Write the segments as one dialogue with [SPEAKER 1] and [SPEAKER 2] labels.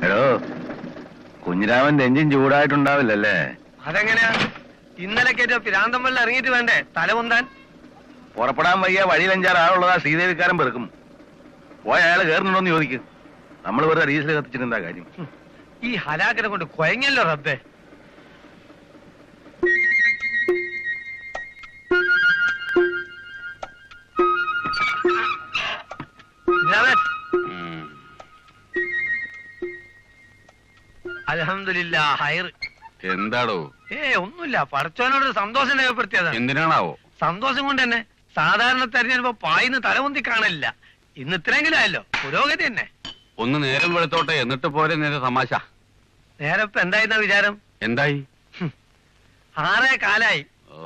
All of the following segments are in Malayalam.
[SPEAKER 1] എടോ, കുഞ്ഞിരാമന്റെ എഞ്ചിൻ ചൂടായിട്ടുണ്ടാവില്ലല്ലേ?
[SPEAKER 2] അതെങ്ങനെയാ? ഇന്നലെ കേട്ടോ പിരാന്തം വല്ല ഇറങ്ങിയിട്ട് വേണ്ടേ തലപൊന്താൻ?
[SPEAKER 1] പുറപ്പെടാൻ വയ്യ, വഴിയിൽ 5-6 ആളുള്ളതാ ശ്രീദേവിക്കാരൻ പെറുക്കും. പോയ അയാള് കയറുന്നുണ്ടോന്ന് ചോദിക്കും. നമ്മൾ വെറുതെ ഡീസൽ കത്തിച്ചിട്ടെന്താ കാര്യം?
[SPEAKER 2] ഈ ഹലാക്കിനെ കൊണ്ട് കൊയങ്ങല്ലോ റബ്ബേ. അൽഹംദുലില്ലാ ഹൈർ.
[SPEAKER 1] എന്താടോ?
[SPEAKER 2] ഒന്നുമില്ല, പടച്ചോനോടൊരു സന്തോഷം രേഖപ്പെടുത്തിയതാ.
[SPEAKER 1] എന്തിനാണാവോ?
[SPEAKER 2] സന്തോഷം കൊണ്ട് തന്നെ. സാധാരണ തെരഞ്ഞെടുപ്പ് പായിന്ന് തലമുന്തി കാണില്ല. ഇന്ന് ഇത്രയെങ്കിലും ആയല്ലോ, പുരോഗതി തന്നെ.
[SPEAKER 1] ഒന്ന് നേരം വെളുത്തോട്ടെ, എന്നിട്ട് പോരെ നേരെ തമാശ.
[SPEAKER 2] നേരെ ഇപ്പൊ എന്തായിരുന്ന വിചാരം?
[SPEAKER 1] എന്തായി?
[SPEAKER 2] 6 കാലായി.
[SPEAKER 1] ഓ,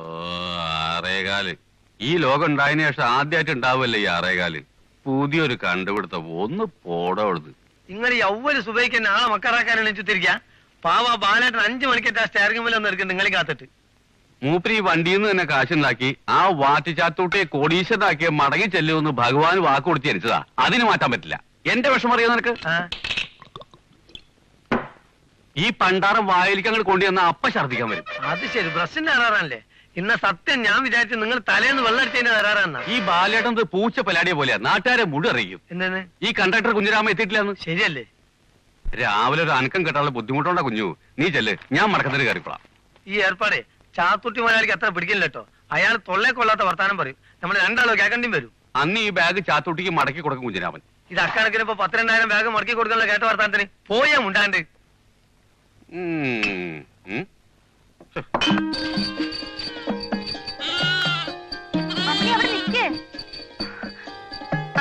[SPEAKER 1] 6 കാല്. ഈ ലോകം ഉണ്ടായതിനു ശേഷം ആദ്യമായിട്ട് ഉണ്ടാവുമല്ലേ ഈ 6 കാല്. പുതിയൊരു കണ്ടുപിടുത്തം. ഒന്ന് പോടോളത്.
[SPEAKER 2] നിങ്ങൾ ഈ യൗവല് സുബൈക്ക് നാളെ മക്കറാക്കാൻ എണിച്ചിരിക്ക. പാവ ബാലേട്ടൻ 5 മണിക്കേറ്റ സ്റ്റാറിംഗ് മേലെ ഒന്നെടുക്കും നിങ്ങൾ കാത്തിട്ട്.
[SPEAKER 1] മൂപ്പര് ഈ വണ്ടിയിൽ നിന്ന് തന്നെ കാശുണ്ടാക്കി ആ വാറ്റിച്ചാത്തൂട്ടെ കോടീശ്വരനാക്കിയ മടങ്ങി ചെല്ലുമെന്ന് ഭഗവാൻ വാക്ക് കൊടുത്ത് ജനിച്ചതാ. അതിന് മാറ്റാൻ പറ്റില്ല. എന്റെ വിഷമം അറിയാം നിനക്ക്? ഈ പണ്ടാരം വായിലേക്ക് അങ്ങോട്ട് കൊണ്ടുവന്ന അപ്പ ഛർദ്ദിക്കാൻ വരും.
[SPEAKER 2] അത് ശരി, ബ്രഷിന്റെ കരാറാണല്ലേ? ഇന്ന സത്യം ഞാൻ വിചാരിച്ചു നിങ്ങൾ തലേന്ന് വെള്ളടിച്ചതിന്റെ കരാറാന്നാ.
[SPEAKER 1] ഈ ബാലേട്ടൻ പൂച്ച പലാടിയ പോലെയാ. നാട്ടുകാരെ മുടി അറിയിക്കും.
[SPEAKER 2] എന്താണ്?
[SPEAKER 1] ഈ കണ്ടക്ടർ കുഞ്ഞിരാമ എത്തിയിട്ടില്ലെന്ന്.
[SPEAKER 2] ശരിയല്ലേ?
[SPEAKER 1] രാവിലെ ഒരു അനക്കം കെട്ടാനുള്ള ബുദ്ധിമുട്ടുണ്ടാ കുഞ്ഞു. നീ ചെല്ല്, ഞാൻ മടക്കത്തിന് കയറിക്കൊള്ളാം.
[SPEAKER 2] ഈ ഏർപ്പാടെ ചാത്തുട്ടി മുതലാളിക്ക് അത്ര പിടിക്കില്ല കേട്ടോ. അയാൾ തൊള്ളേ കൊള്ളാത്ത വർത്താനം പറയും. നമ്മൾ 2 ആളോ കേൾക്കേണ്ടിയും വരും.
[SPEAKER 1] അന്ന് ഈ ബാഗ് ചാത്തുട്ടിക്ക് മടക്കി കൊടുക്കും കുഞ്ഞിരാമൻ.
[SPEAKER 2] ഇത് അക്കണക്കിന് ഇപ്പൊ 10,000 ബാഗ് മടക്കി കൊടുക്കാനുള്ള കേട്ട വർത്താനത്തിന് പോയാ മുണ്ടാണ്ട്.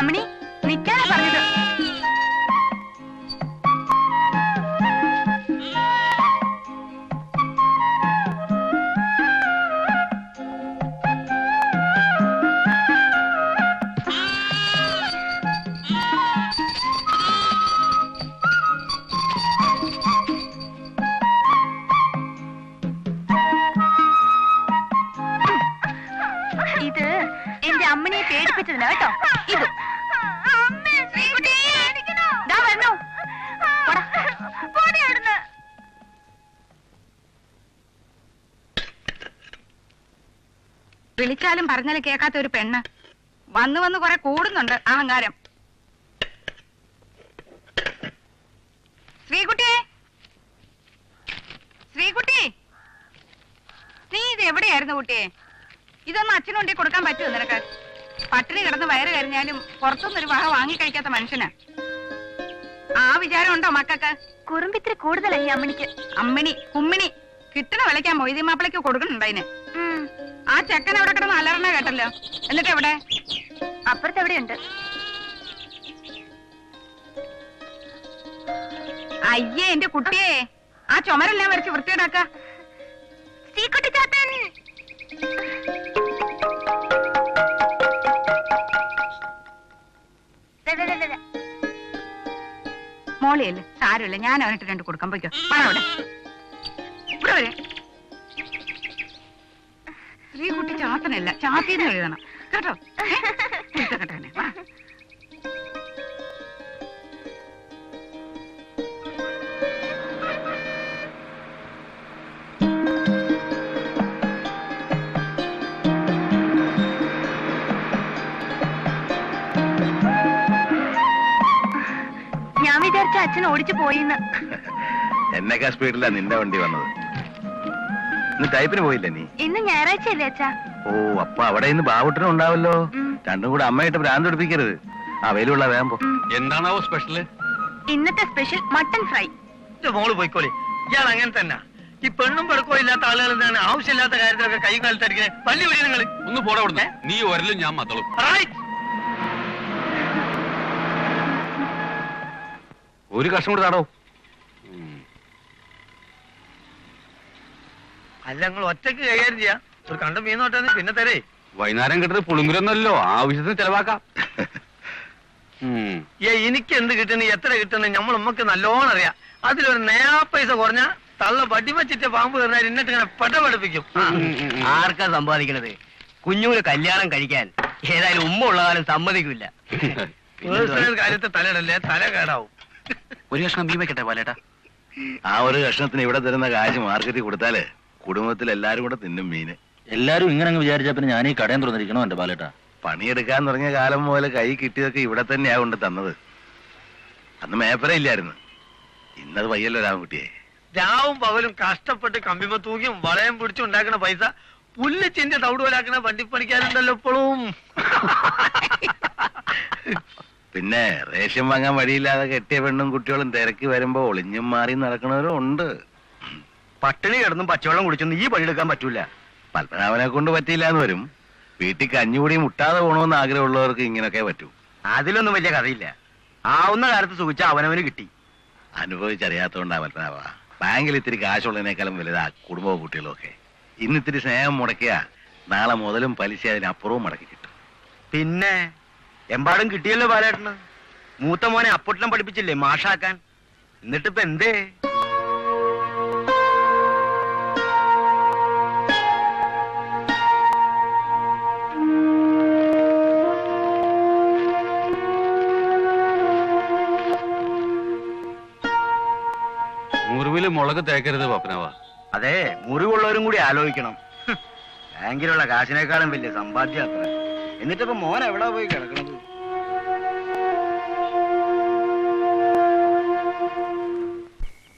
[SPEAKER 3] അമ്മണി നിക്കാനാ പറഞ്ഞത്. ഇത് എന്റെ അമ്മനെ പേടിപ്പിച്ചതിനാ കേട്ടോ. ഇത് വിളിച്ചാലും പറഞ്ഞാലും കേൾക്കാത്ത ഒരു പെണ്ണ് വന്ന് വന്ന് കുറെ കൂടുന്നുണ്ട് അഹങ്കാരം. ശ്രീകുട്ടിയെ, ശ്രീകുട്ടി, നീ ഇത് എവിടെയായിരുന്നു കുട്ടിയെ? ഇതൊന്നും അച്ഛനുണ്ടി കൊടുക്കാൻ പറ്റുമോ നിനക്ക്? പട്ടിണി കിടന്ന് വയറ് കരിഞ്ഞാലും പുറത്തുനിന്നൊരു വക വാങ്ങിക്കഴിക്കാത്ത മനുഷ്യന് ആ വിചാരം ഉണ്ടോ മക്കൾക്ക്? കുറുമ്പിത്തിരി കൂടുതലായി അമ്മണിക്ക്. അമ്മിണി കുമ്മിണി കിട്ടണ വിലയ്ക്കാൻ മൊയ്തി മാപ്പിളയ്ക്ക് കൊടുക്കണുണ്ട് അതിന്. ആ ചെക്കൻ അവിടെ കിടന്ന് അലറണ കേട്ടല്ലോ. എന്നിട്ട് എവിടെ? അപ്പുറത്ത് എവിടെയുണ്ട്. അയ്യേ എന്റെ കുട്ടിയെ, ആ ചുമരെല്ലാം വരച്ച് വൃത്തിയിടാക്ക. മോളിയല്ലേ, സാരമില്ല, ഞാൻ അവനിട്ട് 2 കൊടുക്കാൻ പോയിക്കോ. അവിടെ ഇവിടെ വരെ. ശ്രീകുട്ടി ചാത്തനല്ല, ചാത്തിന്ന് എഴുതണം കേട്ടോ. കേട്ടെ. ഞാൻ വിചാരിച്ച അച്ഛൻ ഓടിച്ചു പോയിന്ന്.
[SPEAKER 1] എന്നേക്കാ സ്പീഡിലാ നിന്റെ വണ്ടി വന്നത്. ഇന്ന് ടൈപ്പിന് പോയില്ലേ നീ?
[SPEAKER 3] ഇന്ന് ഞായറാഴ്ചയല്ലേ അച്ഛാ?
[SPEAKER 1] ഓ, അപ്പൊ അവിടെ ഇന്ന് ബാവുട്ടനും ഉണ്ടാവല്ലോ. രണ്ടും കൂടെ അമ്മയായിട്ട് ഭ്രാന്ത് പിടിപ്പിക്കരുത്. ആ വെയിലുള്ള വേഗം പോ. എന്താണാവോ സ്പെഷ്യല്?
[SPEAKER 3] ഇന്നത്തെ സ്പെഷ്യൽ മട്ടൺ ഫ്രൈ.
[SPEAKER 2] മോള് പോയിക്കോളി. ഇയാൾ അങ്ങനെ തന്നെ. ഈ പെണ്ണും പെടുക്കോ ഇല്ലാത്ത ആളുകൾ എന്താണ് ആവശ്യമില്ലാത്ത കാര്യത്തിലൊക്കെ കൈ കാലത്തടിക്കണേ? പള്ളി വിടി നിങ്ങൾ.
[SPEAKER 1] ഒന്ന് പോടാ അവിടുന്ന്. നീ ഒരലും ഞാൻ മത്തളും. ഒരു കഷ്ണം കൂടെ താടോ.
[SPEAKER 2] അല്ല, നിങ്ങൾ ഒറ്റക്ക് കൈകാര്യം ചെയ്യാം. ഒരു കണ്ട മീനോട്ടെ പിന്നെ തരേ.
[SPEAKER 1] വൈകുന്നേരം കിട്ടുന്നത് പുളുങ്കുരൊന്നല്ലോ, ആവശ്യത്തിന് ചെലവാക്കാം.
[SPEAKER 2] എനിക്ക് എന്ത് കിട്ടുന്നു എത്ര കിട്ടുന്നു നമ്മൾ നമുക്ക് നല്ലോണം അറിയാം. അതിലൊരു നയാ പൈസ കുറഞ്ഞ തള്ള വടി വെച്ചിട്ട് പാമ്പ് കയറിയാൽ എന്നിട്ട് ഇങ്ങനെ പഠിപ്പിക്കും.
[SPEAKER 4] ആർക്കാ സമ്പാദിക്കണത്? കുഞ്ഞുവിന് കല്യാണം കഴിക്കാൻ ഏതായാലും ഉമ്മ ഉള്ള കാലം സമ്മതിക്കില്ല.
[SPEAKER 2] പേഴ്സണൽ കാര്യത്തെ തലയിടല്ലേ, തല കേടാവും.
[SPEAKER 1] ഒരു കഷ്ണം മീൻ വെക്കട്ടെ ബാലേട്ടാ?
[SPEAKER 5] ആ ഒരു കഷ്ണത്തിന് ഇവിടെ തരുന്ന കാശ് മാർക്കറ്റിൽ കൊടുത്താല് കുടുംബത്തിൽ എല്ലാരും കൂടെ തിന്നും മീന്.
[SPEAKER 6] എല്ലാരും ഇങ്ങനെ അങ്ങ് വിചാരിച്ചാ പിന്നെ ഞാൻ ഈ കടയും തുറന്നിരിക്കണോ എന്റെ ബാലേട്ടാ?
[SPEAKER 5] പണിയെടുക്കാൻ തുടങ്ങിയ കാലം മുതൽ കൈ കിട്ടിയതൊക്കെ ഇവിടെ തന്നെയാ കൊണ്ട് തന്നത്. അന്ന് മേപ്പര ഇല്ലായിരുന്നു, ഇന്നത് വയ്യല്ലോ രാമൻകുട്ടിയെ.
[SPEAKER 2] രാവും പകലും കഷ്ടപ്പെട്ട് കമ്പിമ തൂക്കിയും വളയം പിടിച്ചും ഉണ്ടാക്കുന്ന പൈസ പുല്ലിച്ചിന്റെ തവിടുപോലാക്കുന്ന വണ്ടിപ്പണിക്കാരുണ്ടല്ലോ ഇപ്പോഴും.
[SPEAKER 5] പിന്നെ റേഷൻ വാങ്ങാൻ വഴിയില്ലാതെ കെട്ടിയ പെണ്ണും കുട്ടികളും തിരക്കി വരുമ്പോ ഒളിഞ്ഞും മാറി നടക്കണവരും ഉണ്ട്.
[SPEAKER 4] പട്ടിണി കിടന്നും പച്ചവെള്ളം കുടിച്ചൊന്നും ഈ പണിയെടുക്കാൻ പറ്റൂല.
[SPEAKER 5] പത്മനാഭനെ കൊണ്ട് പറ്റിയില്ലാന്ന് വരും. വീട്ടിൽ കഞ്ഞുകൂടി മുട്ടാതെ പോകണമെന്ന് ആഗ്രഹമുള്ളവർക്ക് ഇങ്ങനൊക്കെ പറ്റൂ.
[SPEAKER 4] അതിലൊന്നും വലിയ കഥയില്ല. ആവുന്ന കാലത്ത് സുഖിച്ച അവനവന് കിട്ടി.
[SPEAKER 5] അനുഭവിച്ചറിയാത്തോണ്ടാ പത്മനാഭ. ബാങ്കിൽ ഇത്തിരി കാശുള്ളതിനേക്കാളും വലുതാ കുടുംബവും കുട്ടികളും ഒക്കെ. ഇന്ന് ഇത്തിരി സ്നേഹം മുടക്കിയ നാളെ മുതലും പലിശ അതിനപ്പുറവും മടക്കി കിട്ടും.
[SPEAKER 4] പിന്നെ എമ്പാടും കിട്ടിയല്ലോ ബാലേട്ടന്. മൂത്ത മോനെ അപ്പൊട്ടം പഠിപ്പിച്ചില്ലേ മാഷാക്കാൻ. എന്നിട്ടിപ്പ എന്തേ?
[SPEAKER 1] മുറിവില് മുളക് തേക്കരുത് പപ്പനാവ.
[SPEAKER 4] അതെ, മുറിവുള്ളവരും കൂടി ആലോചിക്കണം. ബാങ്കിലുള്ള കാശിനേക്കാളും വലിയ സമ്പാദ്യം അത്ര. എന്നിട്ടിപ്പോ മോൻ എവിടാ പോയി കിടക്കണത്?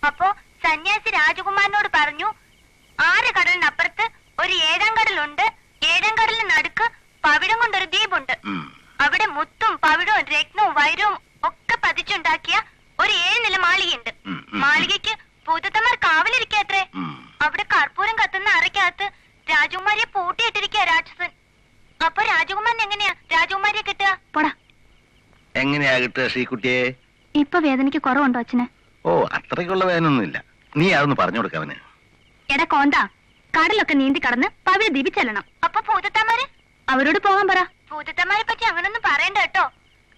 [SPEAKER 7] അപ്പോ സന്യാസി രാജകുമാരനോട് പറഞ്ഞു, 6 കടലിനപ്പുറത്ത് ഒരു 7ാം കടലുണ്ട്. 7ാം കടലിന് നടുക്ക് പവിഴം കൊണ്ടൊരു ദ്വീപുണ്ട്. അവിടെ മുത്തും പവിഴവും രത്നവും വൈരവും ഒക്കെ പതിച്ചുണ്ടാക്കിയ ഒരു 7 നില മാളികയുണ്ട്. മാളികയ്ക്ക് ഭൂതത്തമാർ കാവലിരിക്കത്രേ. അവിടെ കർപ്പൂരം കത്തുന്ന അറയ്ക്കകത്ത് രാജകുമാരിയെ പൂട്ടിയിട്ടിരിക്കുക രാക്ഷസൻ. അപ്പൊ രാജകുമാരൻ എങ്ങനെയാ രാജകുമാരിയെ കിട്ടുക?
[SPEAKER 3] പോടാ.
[SPEAKER 5] എങ്ങനെയാ കിട്ടുക ശ്രീകുട്ടിയെ?
[SPEAKER 7] ഇപ്പൊ വേദനയ്ക്ക് കുറവുണ്ടോ അച്ഛന്?
[SPEAKER 5] ഓ, അത്രയ്ക്കുള്ള വേദനയൊന്നുമില്ല. നീ അതൊന്ന് പറഞ്ഞു കൊടുക്കവന്.
[SPEAKER 7] എടാ കോന്താ, കടലൊക്കെ നീന്തി കടന്ന് പവിഴ ദ്വീപിൽ ചെല്ലണം. അപ്പൊ ഭൂതത്തമാര് അവരോട് പോകാൻ പറ. ഭൂതത്തമാരെ പറ്റി അങ്ങനൊന്നും പറയണ്ട കേട്ടോ.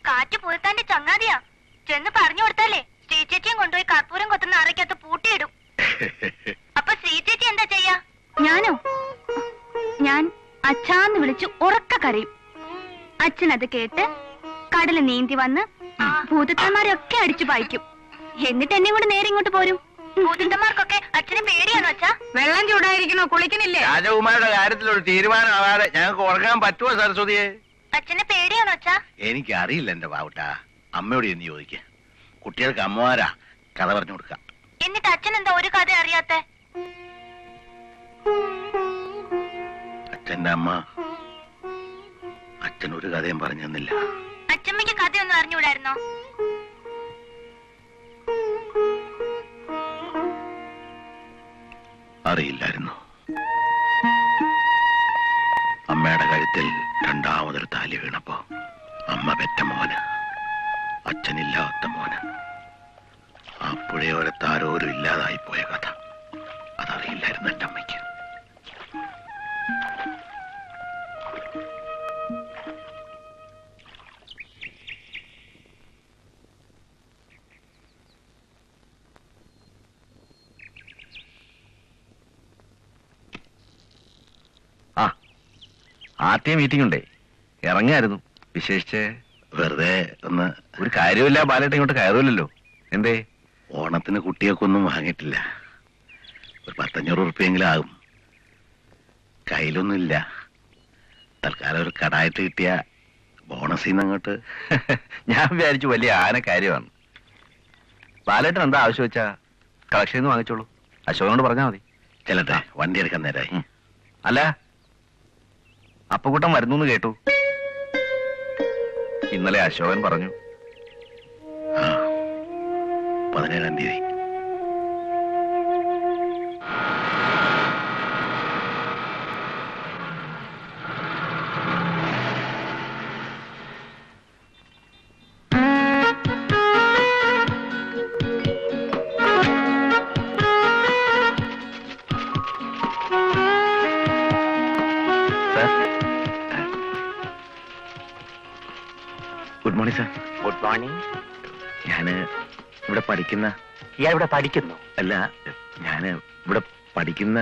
[SPEAKER 7] കാറ്റ് ഭൂതത്താന്റെ ചങ്ങാതിയാ. ചെന്ന് പറഞ്ഞു കൊടുത്താലേ ശ്രീചേച്ചിയും കൊണ്ടുപോയി കർപ്പൂരം കൊത്തുന്ന അറയ്ക്കകത്ത് പൂട്ടിയിടും. അപ്പൊ ശ്രീചേച്ചി എന്താ ചെയ്യാ? ഞാനോ? ഞാൻ അച്ഛാന്ന് വിളിച്ചു ഉറക്ക കരയും. അച്ഛനത് കേട്ട് കടല് നീന്തി വന്ന് ഭൂതത്തന്മാരൊക്കെ അടിച്ചു പായിക്കും. എന്നിട്ട് എന്നെ കൂടെ നേരെ ഇങ്ങോട്ട് പോരും. ഭൂതത്തന്മാർക്കൊക്കെ അച്ഛനെ പേടിയാണോ അച്ഛാ?
[SPEAKER 3] വെള്ളം ചൂടായിരിക്കണോ? കുളിക്കണില്ലേ?
[SPEAKER 5] രാജകുമാരുടെ കാര്യത്തിൽ ഒരു തീരുമാനമാകാതെ ഞങ്ങൾക്ക് ഉറങ്ങാൻ പറ്റുമോ സരസ്വതിയെ?
[SPEAKER 7] അച്ഛനെ പേടിയാണോ അച്ഛാ?
[SPEAKER 5] എനിക്കറിയില്ല എന്റെ പാവട്ടാ. അമ്മയോട് എന്ന് ചോദിക്ക. കുട്ടികൾക്ക് അമ്മമാരാ കഥ പറഞ്ഞു കൊടുക്ക.
[SPEAKER 7] എന്നിട്ട് അച്ഛൻ എന്താ ഒരു കഥ അറിയാത്ത?
[SPEAKER 5] അച്ഛന്റെ അമ്മ അച്ഛൻ ഒരു കഥയും പറഞ്ഞു തന്നില്ല.
[SPEAKER 7] അച്ഛമ്മയ്ക്ക് കഥയൊന്നും അറിഞ്ഞൂടായിരുന്നോ?
[SPEAKER 5] അറിയില്ലായിരുന്നു. അമ്മയുടെ കഴുത്തിൽ രണ്ടാമതൊരു താലി വീണപ്പോ അമ്മ പെറ്റ മോന്, അച്ഛനില്ലാത്ത മോന്, ആ പുഴയോരത്ത് ആരോരും ഇല്ലാതായി പോയ കഥ അതറിയില്ലായിരുന്നു എന്റെ അമ്മയ്ക്ക്.
[SPEAKER 6] ആർട്ടിയ മീറ്റിംഗ് ഉണ്ടേ, ഇറങ്ങായിരുന്നു. വിശേഷിച്ച്
[SPEAKER 5] വെറുതെ ഒന്ന്.
[SPEAKER 6] ഒരു കാര്യമില്ല, ബാലേട്ടൻ ഇങ്ങോട്ട് കയറൂലല്ലോ. എന്തേ?
[SPEAKER 5] ഓണത്തിന് കുട്ടിയൊക്കെ ഒന്നും വാങ്ങിയിട്ടില്ല. ഒരു 1,500 ഉറുപ്പിയെങ്കിലും ആകും. കയ്യിലൊന്നുമില്ല. തൽക്കാലം ഒരു കടായിട്ട് കിട്ടിയ ബോണസിൽ നിന്ന് അങ്ങോട്ട്.
[SPEAKER 6] ഞാൻ വിചാരിച്ചു വലിയ ആന കാര്യമാണ്. ബാലേട്ടൻ എന്താ ആവശ്യം വെച്ചാ കളക്ഷൻ നിന്ന് വാങ്ങിച്ചോളൂ. അശോകനോട് പറഞ്ഞാൽ മതി.
[SPEAKER 5] ചെല്ലട്ടെ, വണ്ടി എടുക്കാൻ നേരായി.
[SPEAKER 6] അല്ല, അപ്പുകുട്ടൻ വരുന്നു കേട്ടു. ഇന്നലെ അശോകൻ പറഞ്ഞു.
[SPEAKER 5] 17-ാം തീയതി.
[SPEAKER 6] Good morning sir.
[SPEAKER 4] Good morning.
[SPEAKER 6] ഞാന് ഇവിടെ പഠിക്കുന്ന.
[SPEAKER 4] ഇയാൾ ഇവിടെ പഠിക്കുന്നു?
[SPEAKER 6] അല്ല, ഞാന് ഇവിടെ പഠിക്കുന്ന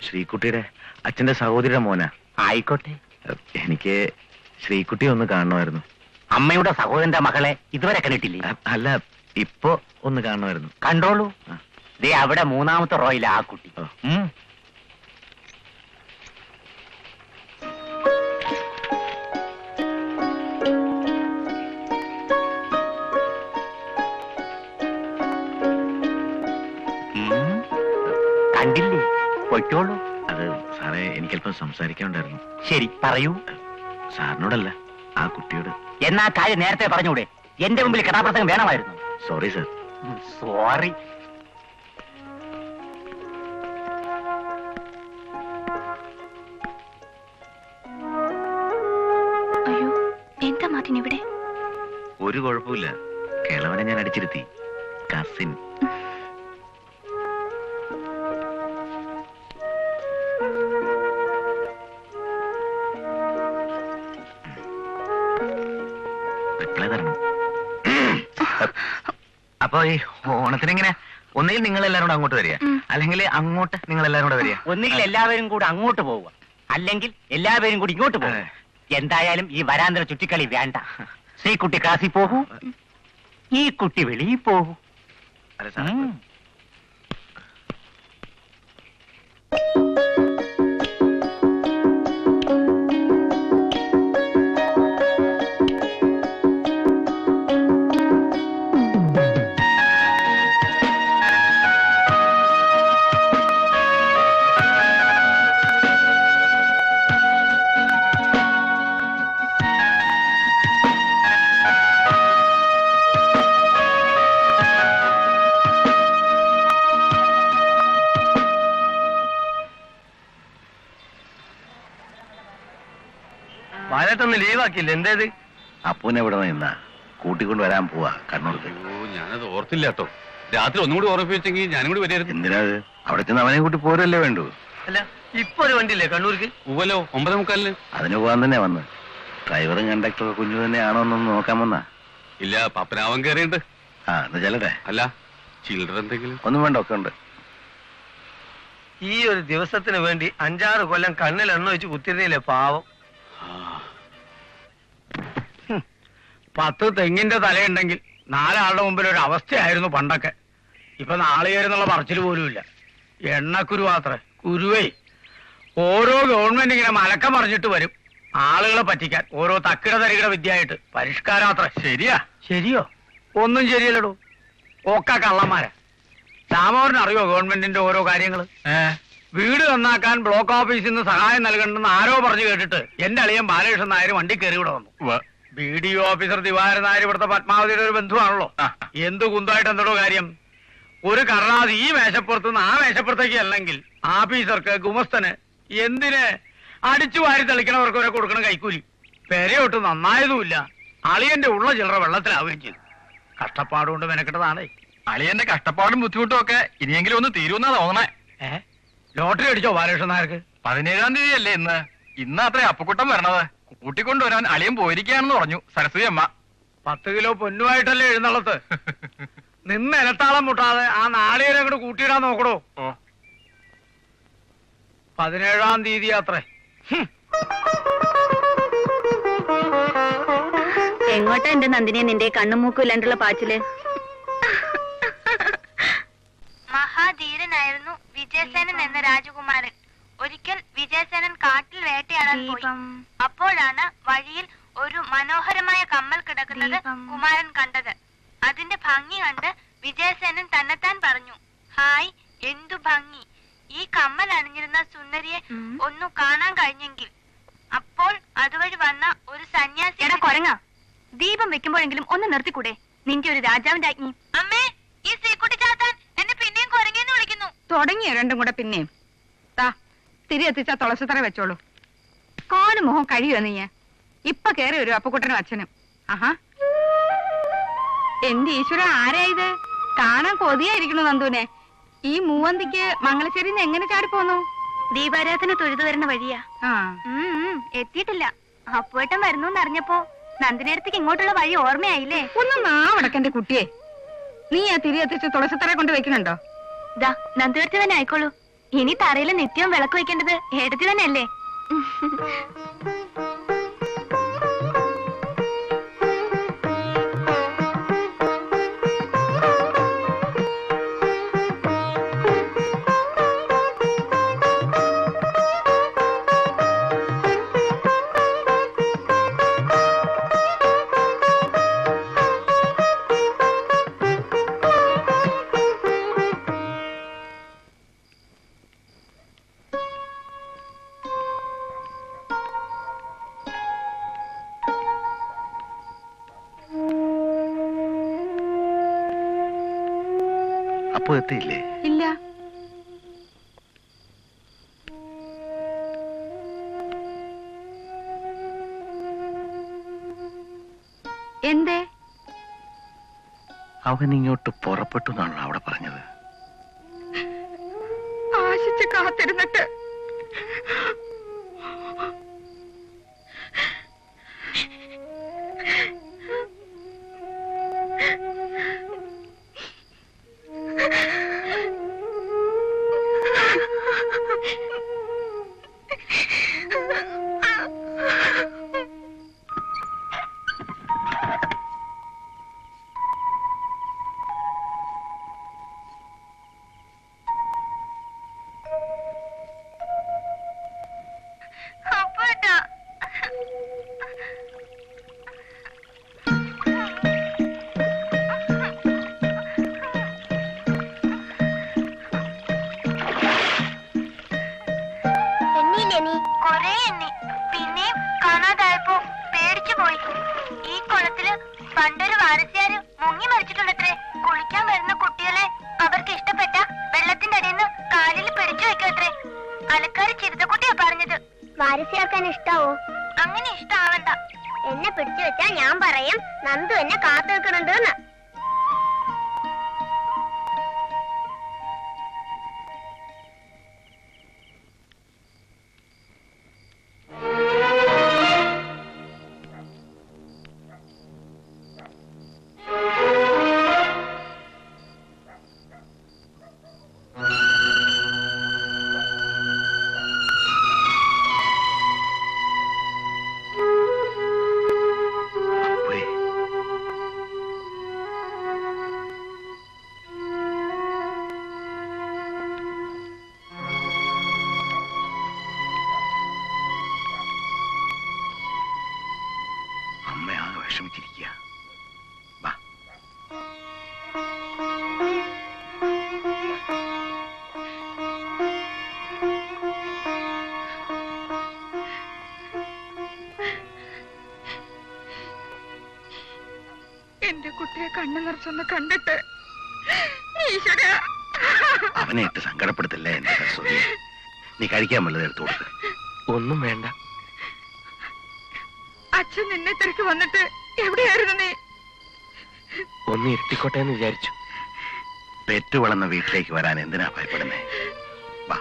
[SPEAKER 6] ശ്രീകുട്ടിയുടെ അച്ഛന്റെ സഹോദരിയുടെ മോനാ.
[SPEAKER 4] ആയിക്കോട്ടെ.
[SPEAKER 6] എനിക്ക് ശ്രീകുട്ടിയെ ഒന്ന് കാണണമായിരുന്നു.
[SPEAKER 4] അമ്മയുടെ സഹോദരന്റെ മകളെ ഇതുവരെ കണ്ടിട്ടില്ലേ?
[SPEAKER 6] അല്ല, ഇപ്പൊ ഒന്ന് കാണുമായിരുന്നു.
[SPEAKER 8] കണ്ടോളൂ, ദേ അവിടെ മൂന്നാമത്തെ റോയില ആ കുട്ടി. കണ്ടില്ലേ? പൊയ്ക്കോളൂ.
[SPEAKER 6] അത് സാറേ, എനിക്കല്പം സംസാരിക്കാനുണ്ടായിരുന്നു.
[SPEAKER 8] ശരി, പറയൂ.
[SPEAKER 6] സാറിനോടല്ല, ആ കുട്ടിയോട്.
[SPEAKER 8] എന്നാ കാര്യം നേരത്തെ പറഞ്ഞൂടെ? എന്റെ മുമ്പിൽ കഥാപ്രസംഗം വേണമായിരുന്നു.
[SPEAKER 6] Sorry sir.
[SPEAKER 8] സോറി.
[SPEAKER 7] അയ്യോ, എന്താ മാറ്റിന് ഇവിടെ?
[SPEAKER 6] ഒരു കുഴപ്പമില്ല. കിളവനെ ഞാൻ അടിച്ചിരുത്തി. കസിൻ. റിപ്ലൈ തരണം. അപ്പൊ ഈ ഓണത്തിനെങ്ങനെ? ഒന്നുകിൽ നിങ്ങൾ എല്ലാവരും കൂടെ അങ്ങോട്ട് വരിക, അല്ലെങ്കിൽ അങ്ങോട്ട് നിങ്ങൾ എല്ലാവരും കൂടെ വരിക.
[SPEAKER 8] ഒന്നുകിൽ എല്ലാവരും കൂടെ അങ്ങോട്ട് പോവുക, അല്ലെങ്കിൽ എല്ലാവരും കൂടി ഇങ്ങോട്ട് പോവുക. എന്തായാലും ഈ വരാന്തര ചുറ്റിക്കളി വേണ്ട. ശ്രീകുട്ടി ക്ലാസ്സിൽ പോകൂ, ഈ കുട്ടി വെളിയിൽ പോകൂ.
[SPEAKER 6] അല്ല സാർ,
[SPEAKER 2] ബാലേട്ടൊന്ന് ലീവാക്കില്ല, എന്തേത്?
[SPEAKER 5] അപ്പൂനെ ഇവിടെ നിന്നാ കൂട്ടിക്കൊണ്ട് വരാൻ പോവാ കണ്ണൂർക്ക്.
[SPEAKER 1] അയ്യോ, ഞാനത് ഓർത്തില്ല കേട്ടോ. രാത്രി ഒന്നും കൂടി ഓർമ്മിപ്പിച്ചെങ്കിൽ ഞാനും കൂടി വരായിരുന്നു.
[SPEAKER 5] എന്തിനാ അവിടെ ചെന്ന് അവനെ കൂട്ടി പോരല്ലേ വേണ്ടു?
[SPEAKER 2] അല്ല, ഇപ്പൊ ഒരു വണ്ടിയില്ലേ കണ്ണൂർക്ക്?
[SPEAKER 1] ഉവ്വല്ലോ, 9:45.
[SPEAKER 5] അതിന് പോകാൻ തന്നെ വന്ന്. ഡ്രൈവറും കണ്ടക്ടറും കുഞ്ഞു തന്നെയാണോ എന്നൊന്ന് നോക്കാൻ വന്നാ.
[SPEAKER 1] ഇല്ല, പപ്പനാവൻ കയറിയുണ്ട്.
[SPEAKER 5] ആ, എന്നാ ചെല്ലട്ടെ.
[SPEAKER 1] അല്ല, ചില്ലറ എന്തെങ്കിലും?
[SPEAKER 5] ഒന്നും വേണ്ട, ഒക്കെ ഉണ്ട്.
[SPEAKER 2] ഈ ഒരു ദിവസത്തിന് വേണ്ടി 5-6 കൊല്ലം കണ്ണിൽ എണ്ണ വെച്ച് കുത്തിരുന്നില്ലേ പാവം.
[SPEAKER 9] 10 തെങ്ങിന്റെ തലയുണ്ടെങ്കിൽ 4 ആളുടെ മുമ്പിൽ ഒരു അവസ്ഥയായിരുന്നു പണ്ടൊക്കെ. ഇപ്പൊ നാളികേരെന്നുള്ള പറച്ചിൽ പോലുമില്ല. എണ്ണക്കുരു മാത്രേ, കുരുവേ. ഓരോ ഗവൺമെന്റ് ഇങ്ങനെ മലക്കം പറഞ്ഞിട്ട് വരും ആളുകളെ പറ്റിക്കാൻ, ഓരോ തക്കിട തരികിട വിദ്യയായിട്ട്. പരിഷ്കാരം അത്ര ശരിയാ? ശരിയോ? ഒന്നും ശരിയല്ലടോ, ഒക്കെ കള്ളന്മാരാ. രാമോഹൻ അറിയോ ഗവൺമെന്റിന്റെ ഓരോ കാര്യങ്ങള്? വീട് നന്നാക്കാൻ ബ്ലോക്ക് ഓഫീസിൽ നിന്ന് സഹായം നൽകണമെന്ന് ആരോ പറഞ്ഞു കേട്ടിട്ട് എന്റെ അളിയൻ ബാലകൃഷ്ണൻ നായർ വണ്ടി കയറി ഇവിടെ വന്നു. BDO ഓഫീസർ ദിവാരൻ നായർ ഇവിടുത്തെ പത്മാവതിയുടെ ഒരു ബന്ധുവാണല്ലോ. എന്ത് കുന്തമായിട്ട് എന്തോ കാര്യം? ഒരു കർണാസ് ഈ മേശപ്പുറത്ത് നിന്ന് ആ മേശപ്പുറത്തേക്ക് അല്ലെങ്കിൽ ആഫീസർക്ക് ഗുമസ്തന് എന്തിന് അടിച്ചു വാരി തെളിക്കണവർക്ക് വരെ കൊടുക്കണം കൈക്കൂലി. പെരയൊട്ട് നന്നായതുമില്ല, അളിയന്റെ ഉള്ള ചില്ലറ വെള്ളത്തിലാവുകയും ചെയ്തു. കഷ്ടപ്പാടുകൊണ്ട് മെനക്കെട്ടതാണ്.
[SPEAKER 1] അളിയന്റെ കഷ്ടപ്പാടും ബുദ്ധിമുട്ടും ഒക്കെ ഇനിയെങ്കിലും ഒന്ന് തീരുമെന്നാ തോന്നണേ.
[SPEAKER 9] ലോട്ടറി അടിച്ചോ ബാലകൃഷ്ണൻ നായർക്ക്?
[SPEAKER 1] 17-ാം തീയതി അല്ലേ ഇന്ന്? ഇന്ന് അത്ര അപ്പുക്കുട്ടം വരണത്. കൂട്ടിക്കൊണ്ടുവരാൻ അളിയൻ പോയിരിക്കുകയാണെന്ന് പറഞ്ഞു സരസ്വതി അമ്മ.
[SPEAKER 9] 10 കിലോ പൊന്നുമായിട്ടല്ലേ എഴുന്നള്ളത്ത്. നിന്ന് ഇലത്താളം മുട്ടാതെ ആ നാളികേരം അങ്ങോട്ട് കൂട്ടിയിടാൻ നോക്കണോ. 17-ാം തീയതി അത്രേ.
[SPEAKER 7] എങ്ങോട്ടാ എന്റെ നന്ദിനിയെ നിന്റെ കണ്ണുമൂക്കില്ലാണ്ടുള്ള പാച്ചില്? മഹാധീരനായിരുന്നു വിജയസേനൻ എന്ന രാജകുമാരൻ. ഒരിക്കൽ വിജയസേനൻ കാട്ടിൽ വേട്ടയാടാൻ പോയി. അപ്പോഴാണ് വഴിയിൽ ഒരു മനോഹരമായ കമ്മൽ കിടക്കുന്നത് കുമാരൻ കണ്ടത്. അതിന്റെ ഭംഗി കണ്ട് വിജയസേനൻ തന്നെത്താൻ പറഞ്ഞു, ഹായ്, എന്തു ഭംഗി! ഈ കമ്മൽ അണിഞ്ഞിരുന്ന സുന്ദരിയെ ഒന്നു കാണാൻ കഴിഞ്ഞെങ്കിൽ. അപ്പോൾ അതുവഴി വന്ന ഒരു സന്യാസി, കൊരങ്ങ, ദീപം വെക്കുമ്പോഴെങ്കിലും ഒന്ന് നിർത്തിക്കൂടെ? നിന്റെ ഒരു രാജാവിന്റെ അഗ്നി. അമ്മേ, ഈ ശ്രീകുട്ടി ചാത്താൻ എന്നെ പിന്നെയും കൊരങ്ങെന്ന് വിളിക്കുന്നു.
[SPEAKER 3] തുടങ്ങിയ രണ്ടും കൂടെ പിന്നെയും. തിരി എത്തിച്ചാ തുളസിത്തറ വെച്ചോളൂ. കാലും മുഖം കഴിയോ നീ? ഇപ്പൊ കേറി വരും അപ്പുക്കുട്ടനും അച്ഛനും. ആഹാ, എന്റെ ഈശ്വര, ആരായത്? കാണാൻ കൊതിയായിരിക്കണു നന്ദുനെ. ഈ മൂവന്തിക്ക് മംഗലശ്ശേരിന്ന് എങ്ങനെ ചാടിപ്പോന്നു?
[SPEAKER 7] ദീപാരാധന തൊഴുതു വരുന്ന വഴിയാ. എത്തിയിട്ടില്ല. അപ്പുവേട്ടൻ വരുന്നു എന്നറിഞ്ഞപ്പോ നന്ദിനടുത്തേക്ക് ഇങ്ങോട്ടുള്ള വഴി ഓർമ്മയായില്ലേ?
[SPEAKER 3] ഒന്ന് നാവടക്കന്റെ കുട്ടിയെ. നീ ആ തിരി എത്തിച്ച് തുളസിത്തറ കൊണ്ട് വെക്കുന്നുണ്ടോ?
[SPEAKER 7] ദാ, നന്ദിവരത്തി തന്നെ ആയിക്കോളൂ. ഇനി തറയിൽ നിത്യവും വിളക്ക് വെക്കേണ്ടത് ഏടത്തി തന്നെയല്ലേ?
[SPEAKER 5] അപ്പൊ എത്തിയില്ലേ?
[SPEAKER 3] ഇല്ല. എന്തേ?
[SPEAKER 5] അവൻ ഇങ്ങോട്ട് പുറപ്പെട്ടു എന്നാണല്ലോ അവിടെ പറഞ്ഞത്.
[SPEAKER 3] ആശിച്ച് കാത്തിരുന്നിട്ട്
[SPEAKER 7] പിന്നെയും കാണാതായപ്പോ പേടിച്ചു പോയി. ഈ കുളത്തില് പണ്ടൊരു വാരസ്യാര് മുങ്ങി മരിച്ചിട്ടുണ്ടത്രേ. കുളിക്കാൻ വരുന്ന കുട്ടികളെ അവർക്ക് ഇഷ്ടപ്പെട്ട വെള്ളത്തിന്റെ അടിയിൽ നിന്ന് കാലിൽ പിടിച്ചു വെക്കത്രേ. അലക്കാരി ചിരിതക്കുട്ടിയാ പറഞ്ഞത്. വാരസ്യാർക്കാൻ ഇഷ്ടാവോ? അങ്ങനെ ഇഷ്ടാവണ്ട. എന്നെ പിടിച്ചു വെച്ചാ ഞാൻ പറയും നന്ദു എന്നെ കാത്തു വെക്കണുണ്ടെന്ന്.
[SPEAKER 5] അപ്പേ, അമ്മ ആകെ വിഷമിച്ചിരിക്കുക. വാ.
[SPEAKER 3] എന്റെ കുട്ടിയെ കണ്ണു നിറച്ചൊന്ന് കണ്ടിട്ട് ഈശ്വരാ.
[SPEAKER 5] അവനെ ഇട്ട് സങ്കടപ്പെടുത്തില്ല എന്റെ സരസ്വതി. നീ കഴിക്കാൻ വല്ലത് എടുത്തു കൊടുക്ക്.
[SPEAKER 2] ഒന്നും വേണ്ട.
[SPEAKER 3] അച്ഛൻ നിന്നെ തിരക്ക് വന്നിട്ട് എവിടെയായിരുന്നു നീ?
[SPEAKER 2] ഒന്ന് ഇരുട്ടിക്കോട്ടെ എന്ന് വിചാരിച്ചു.
[SPEAKER 5] പെറ്റു വളർന്ന വീട്ടിലേക്ക് വരാൻ എന്തിനാ ഭയപ്പെടുന്നേ? വാ.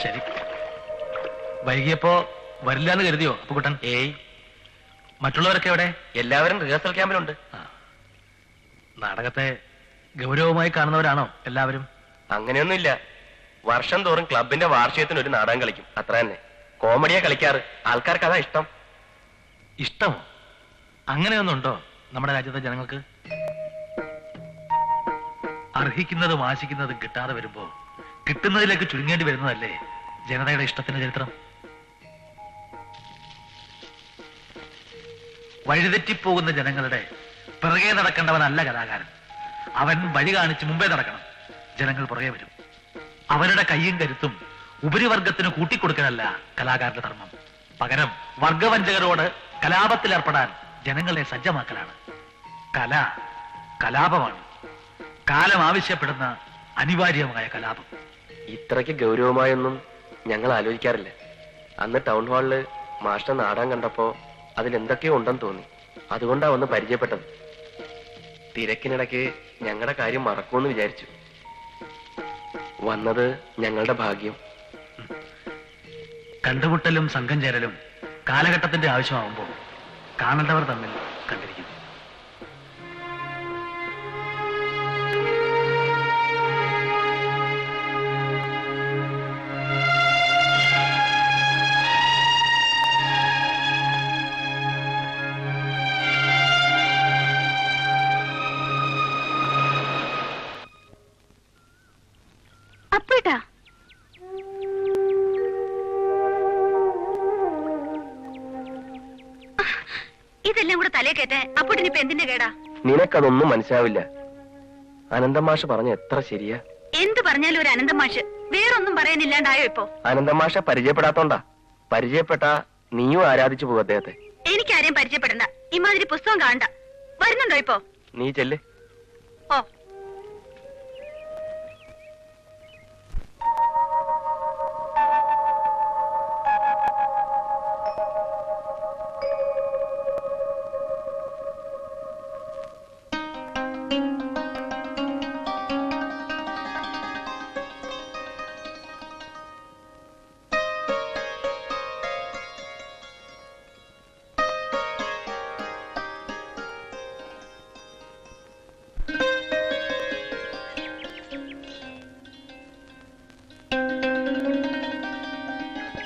[SPEAKER 6] ശരി, വൈകിയപ്പോ വരില്ലാന്ന് കരുതിയോ അപ്പുകുട്ടൻ?
[SPEAKER 2] ഏയ്,
[SPEAKER 6] മറ്റുള്ളവരൊക്കെ എവിടെ?
[SPEAKER 2] എല്ലാവരും റിഹേഴ്സൽ ക്യാമ്പിലുണ്ട്.
[SPEAKER 6] നാടകത്തെ ഗൗരവമായി കാണുന്നവരാണോ എല്ലാവരും?
[SPEAKER 2] അങ്ങനെയൊന്നുമില്ല. വർഷം തോറും ക്ലബിന്റെ വാർഷികത്തിന് ഒരു നാടകം കളിക്കും, അത്ര തന്നെ. കോമഡിയാ കളിക്കാറ്. ആൾക്കാർക്ക് അതാ ഇഷ്ടം.
[SPEAKER 6] ഇഷ്ടമോ? അങ്ങനെയൊന്നുണ്ടോ നമ്മുടെ രാജ്യത്തെ ജനങ്ങൾക്ക്? അർഹിക്കുന്നതും ആശിക്കുന്നതും കിട്ടാതെ വരുമ്പോ കിട്ടുന്നതിലേക്ക് ചുരുങ്ങേണ്ടി വരുന്നതല്ലേ ജനതയുടെ ഇഷ്ടത്തിന്റെ ചരിത്രം? വഴിതെറ്റിപ്പോകുന്ന ജനങ്ങളുടെ പിറകെ നടക്കേണ്ടവനല്ല കലാകാരൻ. അവൻ വഴി കാണിച്ച് മുമ്പേ നടക്കണം. ജനങ്ങൾ പുറകെ വരും. അവരുടെ കയ്യും കരുത്തും ഉപരിവർഗത്തിന് കൂട്ടിക്കൊടുക്കലല്ല കലാകാരന്റെ ധർമ്മം. പകരം വർഗവഞ്ചകരോട് കലാപത്തിലേർപ്പെടാൻ ജനങ്ങളെ സജ്ജമാക്കലാണ്. കല കലാപമാണ്. കാലം ആവശ്യപ്പെടുന്ന അനിവാര്യമായ കലാപം.
[SPEAKER 2] ഇത്രയ്ക്ക് ഗൗരവമായൊന്നും ഞങ്ങൾ ആലോചിക്കാറില്ല. അന്ന് ടൗൺ ഹാളില് മാഷ്ടർ നാടകം കണ്ടപ്പോ അതിലെന്തൊക്കെയോ ഉണ്ടെന്ന് തോന്നി. അതുകൊണ്ടാ ഒന്ന് പരിചയപ്പെട്ടത്. തിരക്കിനിടയ്ക്ക് ഞങ്ങളുടെ കാര്യം മറക്കുമെന്ന് വിചാരിച്ചു. വന്നത് ഞങ്ങളുടെ ഭാഗ്യം.
[SPEAKER 6] കണ്ടുമുട്ടലും സംഘം ചേരലും കാലഘട്ടത്തിന്റെ ആവശ്യമാവുമ്പോൾ കാണേണ്ടവർ തമ്മിൽ കണ്ടിരിക്കുന്നു.
[SPEAKER 7] അപ്പേട്ടാ ഇതെല്ലാം കൂടെ തലേ കയറ്റാൻ അപ്പൂട്ടിനിപ്പോ എന്തിന്റെ കേടാ?
[SPEAKER 2] നിനക്കതൊന്നും മനസ്സിലാവില്ല. അനന്തമാഷ പറഞ്ഞ എത്ര ശരിയാ.
[SPEAKER 7] എന്ത് പറഞ്ഞാലും ഒരു അനന്തം മാഷ് വേറൊന്നും പറയാനില്ലാണ്ടായോ ഇപ്പോ?
[SPEAKER 2] അനന്തമാഷ പരിചയപ്പെടാത്തോണ്ടാ. പരിചയപ്പെട്ടാ നീയും ആരാധിച്ചു പോകും അദ്ദേഹത്തെ.
[SPEAKER 7] എനിക്കാരെയും പരിചയപ്പെടണ്ട. ഇമാതിരി പുസ്തകം കാണണ്ട. വരുന്നുണ്ടോ ഇപ്പോ?
[SPEAKER 2] നീ ചെല്ല്.
[SPEAKER 7] ഓ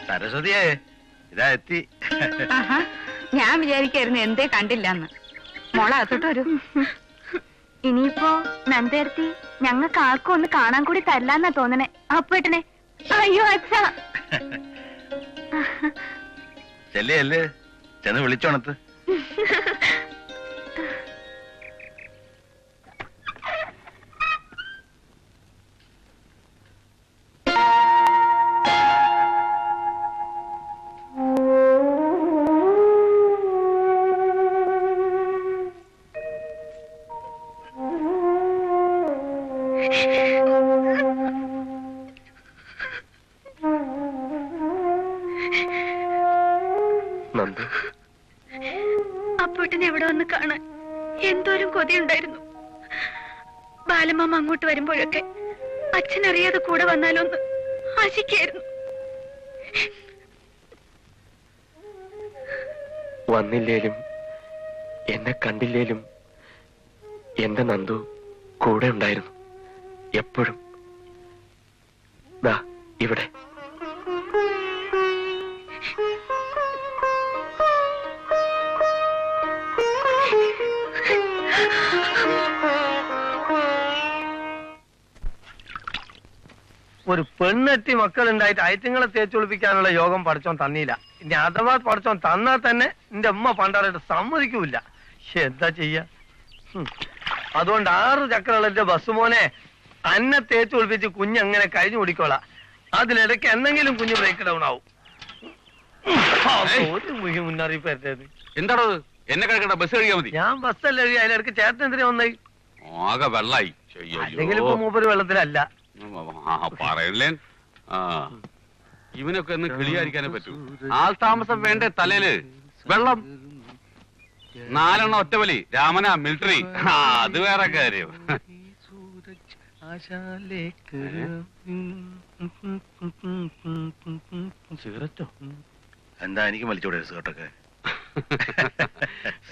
[SPEAKER 5] സരസ്വതിയേ, ഇതാ എത്തി.
[SPEAKER 3] ആഹാ, ഞാൻ വിചാരിക്കായിരുന്നു എന്തേ കണ്ടില്ലെന്ന്. മോളെ അകത്തോട്ട് വരൂ.
[SPEAKER 7] ഇനിയിപ്പോ നന്ദേർത്തി ഞങ്ങൾക്ക് ആർക്കും ഒന്ന് കാണാൻ കൂടി തരില്ലാന്നാ തോന്നണേ. അപ്പേട്ടനെ അയ്യോ അച്ഛാ.
[SPEAKER 5] ചെല്ലേ ചെന്ന് വിളിച്ചോണത്ത്.
[SPEAKER 7] അപ്പൂട്ടനെ എവിടെ വന്ന് കാണാൻ എന്തോരം കൊതിയുണ്ടായിരുന്നു. ബാലമാമ അങ്ങോട്ട് വരുമ്പോഴൊക്കെ അച്ഛനറിയാതെ കൂടെ വന്നാലൊന്ന് ആശിക്കായിരുന്നു.
[SPEAKER 2] വന്നില്ലേലും എന്നെ കണ്ടില്ലേലും എന്റെ നന്ദു കൂടെ ഉണ്ടായിരുന്നു എപ്പോഴും. ദാ ഇവിടെ.
[SPEAKER 9] ഒരു പെണ്ണെത്തി മക്കളുണ്ടായിട്ട് ഐറ്റങ്ങളെ തേച്ചൊളിപ്പിക്കാനുള്ള യോഗം പഠിച്ചോൻ തന്നില്ല. ഇനി അഥവാ പഠിച്ചോൻ തന്നാൽ തന്നെ എന്റെ അമ്മ പണ്ടാറായിട്ട് സമ്മതിക്കൂല. എന്താ ചെയ്യാ? അതുകൊണ്ട് 6 ചക്രമുള്ള ബസ് മോനെ അന്നെ തേച്ചൊളിപ്പിച്ച് കുഞ്ഞങ്ങനെ കഴിഞ്ഞു കുടിക്കോളാം. അതിലിടയ്ക്ക് എന്തെങ്കിലും കുഞ്ഞ് ബ്രേക്ക് ഡൗൺ ആവും. ഒരു മുന്നറിയിപ്പ് തരുന്നത്.
[SPEAKER 1] എന്താണോ എന്നെ കഴിക്കണ്ട, ബസ് കഴിയാൻ മതി.
[SPEAKER 9] ഞാൻ ബസ്സല്ല എഴുതി. അതിലിടയ്ക്ക് ചേട്ടൻ എന്തിനാ വന്നായി?
[SPEAKER 1] ആകെ വെള്ളായി.
[SPEAKER 9] അല്ലെങ്കിൽ ഇപ്പൊ മൂപ്പര് വെള്ളത്തിലല്ല.
[SPEAKER 1] പറയല്ലേ. ഇവനൊക്കെ ഒന്ന് കിളിയായിരിക്കാനേ പറ്റൂ. ആൾ താമസം വേണ്ടേ തലയില്? വെള്ളം 4 ഒറ്റവലി. രാമന മിലിറ്ററി. അത് വേറെ കാര്യം.
[SPEAKER 9] സിഗരറ്റോ?
[SPEAKER 5] എന്താ എനിക്ക് വലിച്ചോടെ സിഗരറ്റൊക്കെ?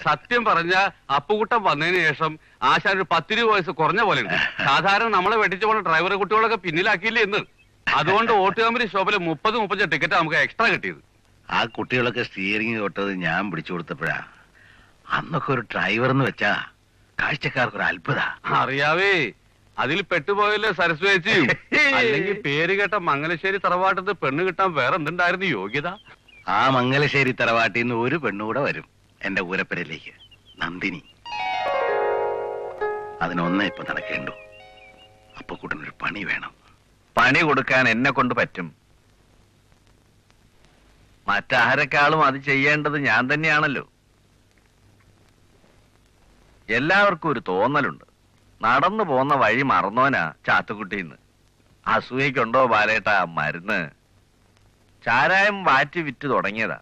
[SPEAKER 1] സത്യം പറഞ്ഞ അപ്പുകുട്ടം വന്നതിന് ശേഷം ആശാൻ ഒരു 10 വയസ്സ് കുറഞ്ഞ പോലെ ഉണ്ട്. സാധാരണ നമ്മളെ വെട്ടിച്ച പോലെ ഡ്രൈവർ കുട്ടികളൊക്കെ പിന്നിലാക്കിയില്ലേ എന്ന്. അതുകൊണ്ട് വോട്ട് കമ്പനി ഷോപ്പിൽ 30-35 ടിക്കറ്റ് നമുക്ക് എക്സ്ട്രാ കിട്ടിയത്.
[SPEAKER 5] ആ കുട്ടികളൊക്കെ സ്റ്റിയറിംഗ് തൊട്ടത് ഞാൻ പിടിച്ചു കൊടുത്തപ്പോഴാ. അന്നൊക്കെ ഒരു ഡ്രൈവർ എന്ന് വെച്ചാ കാഴ്ചക്കാർക്കൊരു അത്ഭുത.
[SPEAKER 1] അറിയാവേ, അതിൽ പെട്ടുപോയല്ലേ സരസ്വതിയും. അല്ലെങ്കിൽ പേര് കേട്ട മംഗലശ്ശേരി തറവാട്ടത്ത് പെണ്ണ് കിട്ടാൻ വേറെ എന്തുണ്ടായിരുന്നു യോഗ്യത?
[SPEAKER 5] ആ മംഗലശ്ശേരി തറവാട്ടിൽ നിന്ന് ഒരു പെണ്ണുകൂടെ വരും എന്റെ ഊരപ്പരയിലേക്ക്. നന്ദിനി. അതിനൊന്നേ ഇപ്പൊ നടക്കേണ്ടു. അപ്പൊ കൂട്ടനൊരു പണി വേണം.
[SPEAKER 6] പണി കൊടുക്കാൻ എന്നെ കൊണ്ട് പറ്റും. മറ്റാരെക്കാളും അത് ചെയ്യേണ്ടത് ഞാൻ തന്നെയാണല്ലോ. എല്ലാവർക്കും ഒരു തോന്നലുണ്ട്, നടന്നു പോന്ന വഴി മറന്നോനാ ചാത്തുക്കുട്ടിന്ന്. അസൂയക്കുണ്ടോ ബാലേട്ടാ മരുന്ന്? ചാരായം വാറ്റി വിറ്റ് തുടങ്ങിയതാ.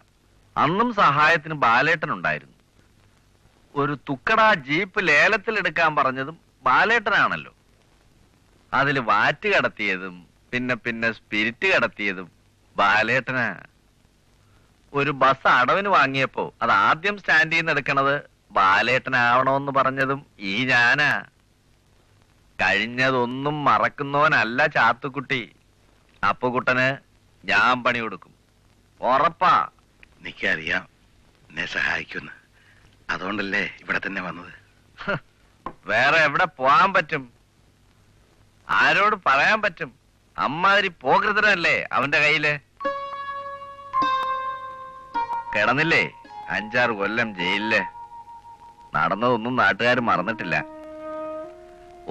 [SPEAKER 6] അന്നും സഹായത്തിന് ബാലേട്ടനുണ്ടായിരുന്നു. ഒരു തുക്കടാ ജീപ്പ് ലേലത്തിലെടുക്കാൻ പറഞ്ഞതും ബാലേട്ടനാണല്ലോ. അതിൽ വാറ്റ് കടത്തിയതും പിന്നെ സ്പിരിറ്റ് കടത്തിയതും ബാലേട്ടനാ. ഒരു ബസ് അടവിന് വാങ്ങിയപ്പോ അത് ആദ്യം സ്റ്റാൻഡിൽ നിന്ന് എടുക്കണത് ബാലേട്ടനാവണോന്ന് പറഞ്ഞതും ഈ ഞാനാ. കഴിഞ്ഞതൊന്നും മറക്കുന്നവനല്ല ചാത്തുക്കുട്ടി. അപ്പുകുട്ടന് ഞാൻ പണി കൊടുക്കും, ഉറപ്പാ.
[SPEAKER 5] എനിക്കറിയാം എന്നെ സഹായിക്കുന്നു. അതുകൊണ്ടല്ലേ ഇവിടെ തന്നെ വന്നത്.
[SPEAKER 6] വേറെ എവിടെ പോവാൻ പറ്റും? ആരോട് പറയാൻ പറ്റും? അമ്മാതിരി പോകൃതനല്ലേ അവന്റെ കയ്യില്. കിടന്നില്ലേ 5-6 കൊല്ലം ജയിലില്. നടന്നതൊന്നും നാട്ടുകാർ മറന്നിട്ടില്ല.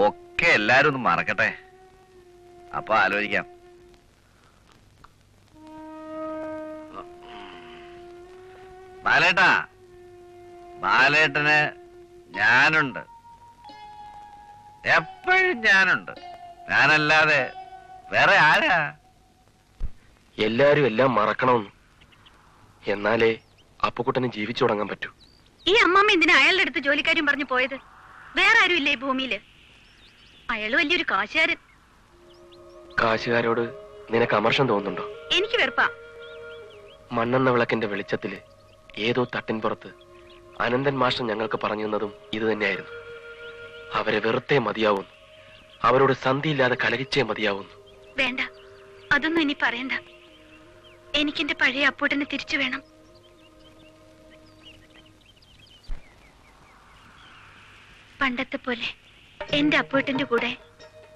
[SPEAKER 6] ഒക്കെ എല്ലാരും ഒന്ന് മറക്കട്ടെ, അപ്പൊ ആലോചിക്കാം. ബാലേട്ടാ, ബാലേട്ടന് ഞാനുണ്ട്, എപ്പോഴും ഞാനുണ്ട്. ഞാനല്ലാതെ വേറെ ആരാ?
[SPEAKER 2] എല്ലാരും എല്ലാം മറക്കണമെന്ന്. എന്നാലേ അപ്പുക്കുട്ടന് ജീവിച്ചു തുടങ്ങാൻ പറ്റൂ.
[SPEAKER 7] ഈ അമ്മാമ്മ എന്തിനാ അയാളുടെ അടുത്ത് ജോലിക്കാരും പറഞ്ഞു പോയത്? വേറെ ആരും ഇല്ല ഈ ഭൂമിയില്. അയാള് വലിയൊരു കാശുകാരൻ.
[SPEAKER 2] കാശുകാരോട് നിനക്ക് അമർഷം തോന്നുന്നുണ്ടോ?
[SPEAKER 7] എനിക്ക് വെറുപ്പാ.
[SPEAKER 2] മണ്ണെണ്ണ വിളക്കിന്റെ വെളിച്ചത്തില് ഏതോ തട്ടിൻപുറത്ത് അനന്തൻ മാഷ്ടർ ഞങ്ങൾക്ക് പറഞ്ഞു തന്നതും ഇത് തന്നെയായിരുന്നു. അവരെ വെറുത്തേ മതിയാവുന്നു, അവരോട് സന്ധിയില്ലാതെ കലഹിച്ചേ മതിയാവുന്നു.
[SPEAKER 7] വേണ്ട, അതൊന്നും ഇനി പറയണ്ട. എനിക്കെന്റെ പഴയ അപ്പൂട്ടനെ തിരിച്ചു വേണം. പണ്ടത്തെ പോലെ എന്റെ അപ്പൂട്ടന്റെ കൂടെ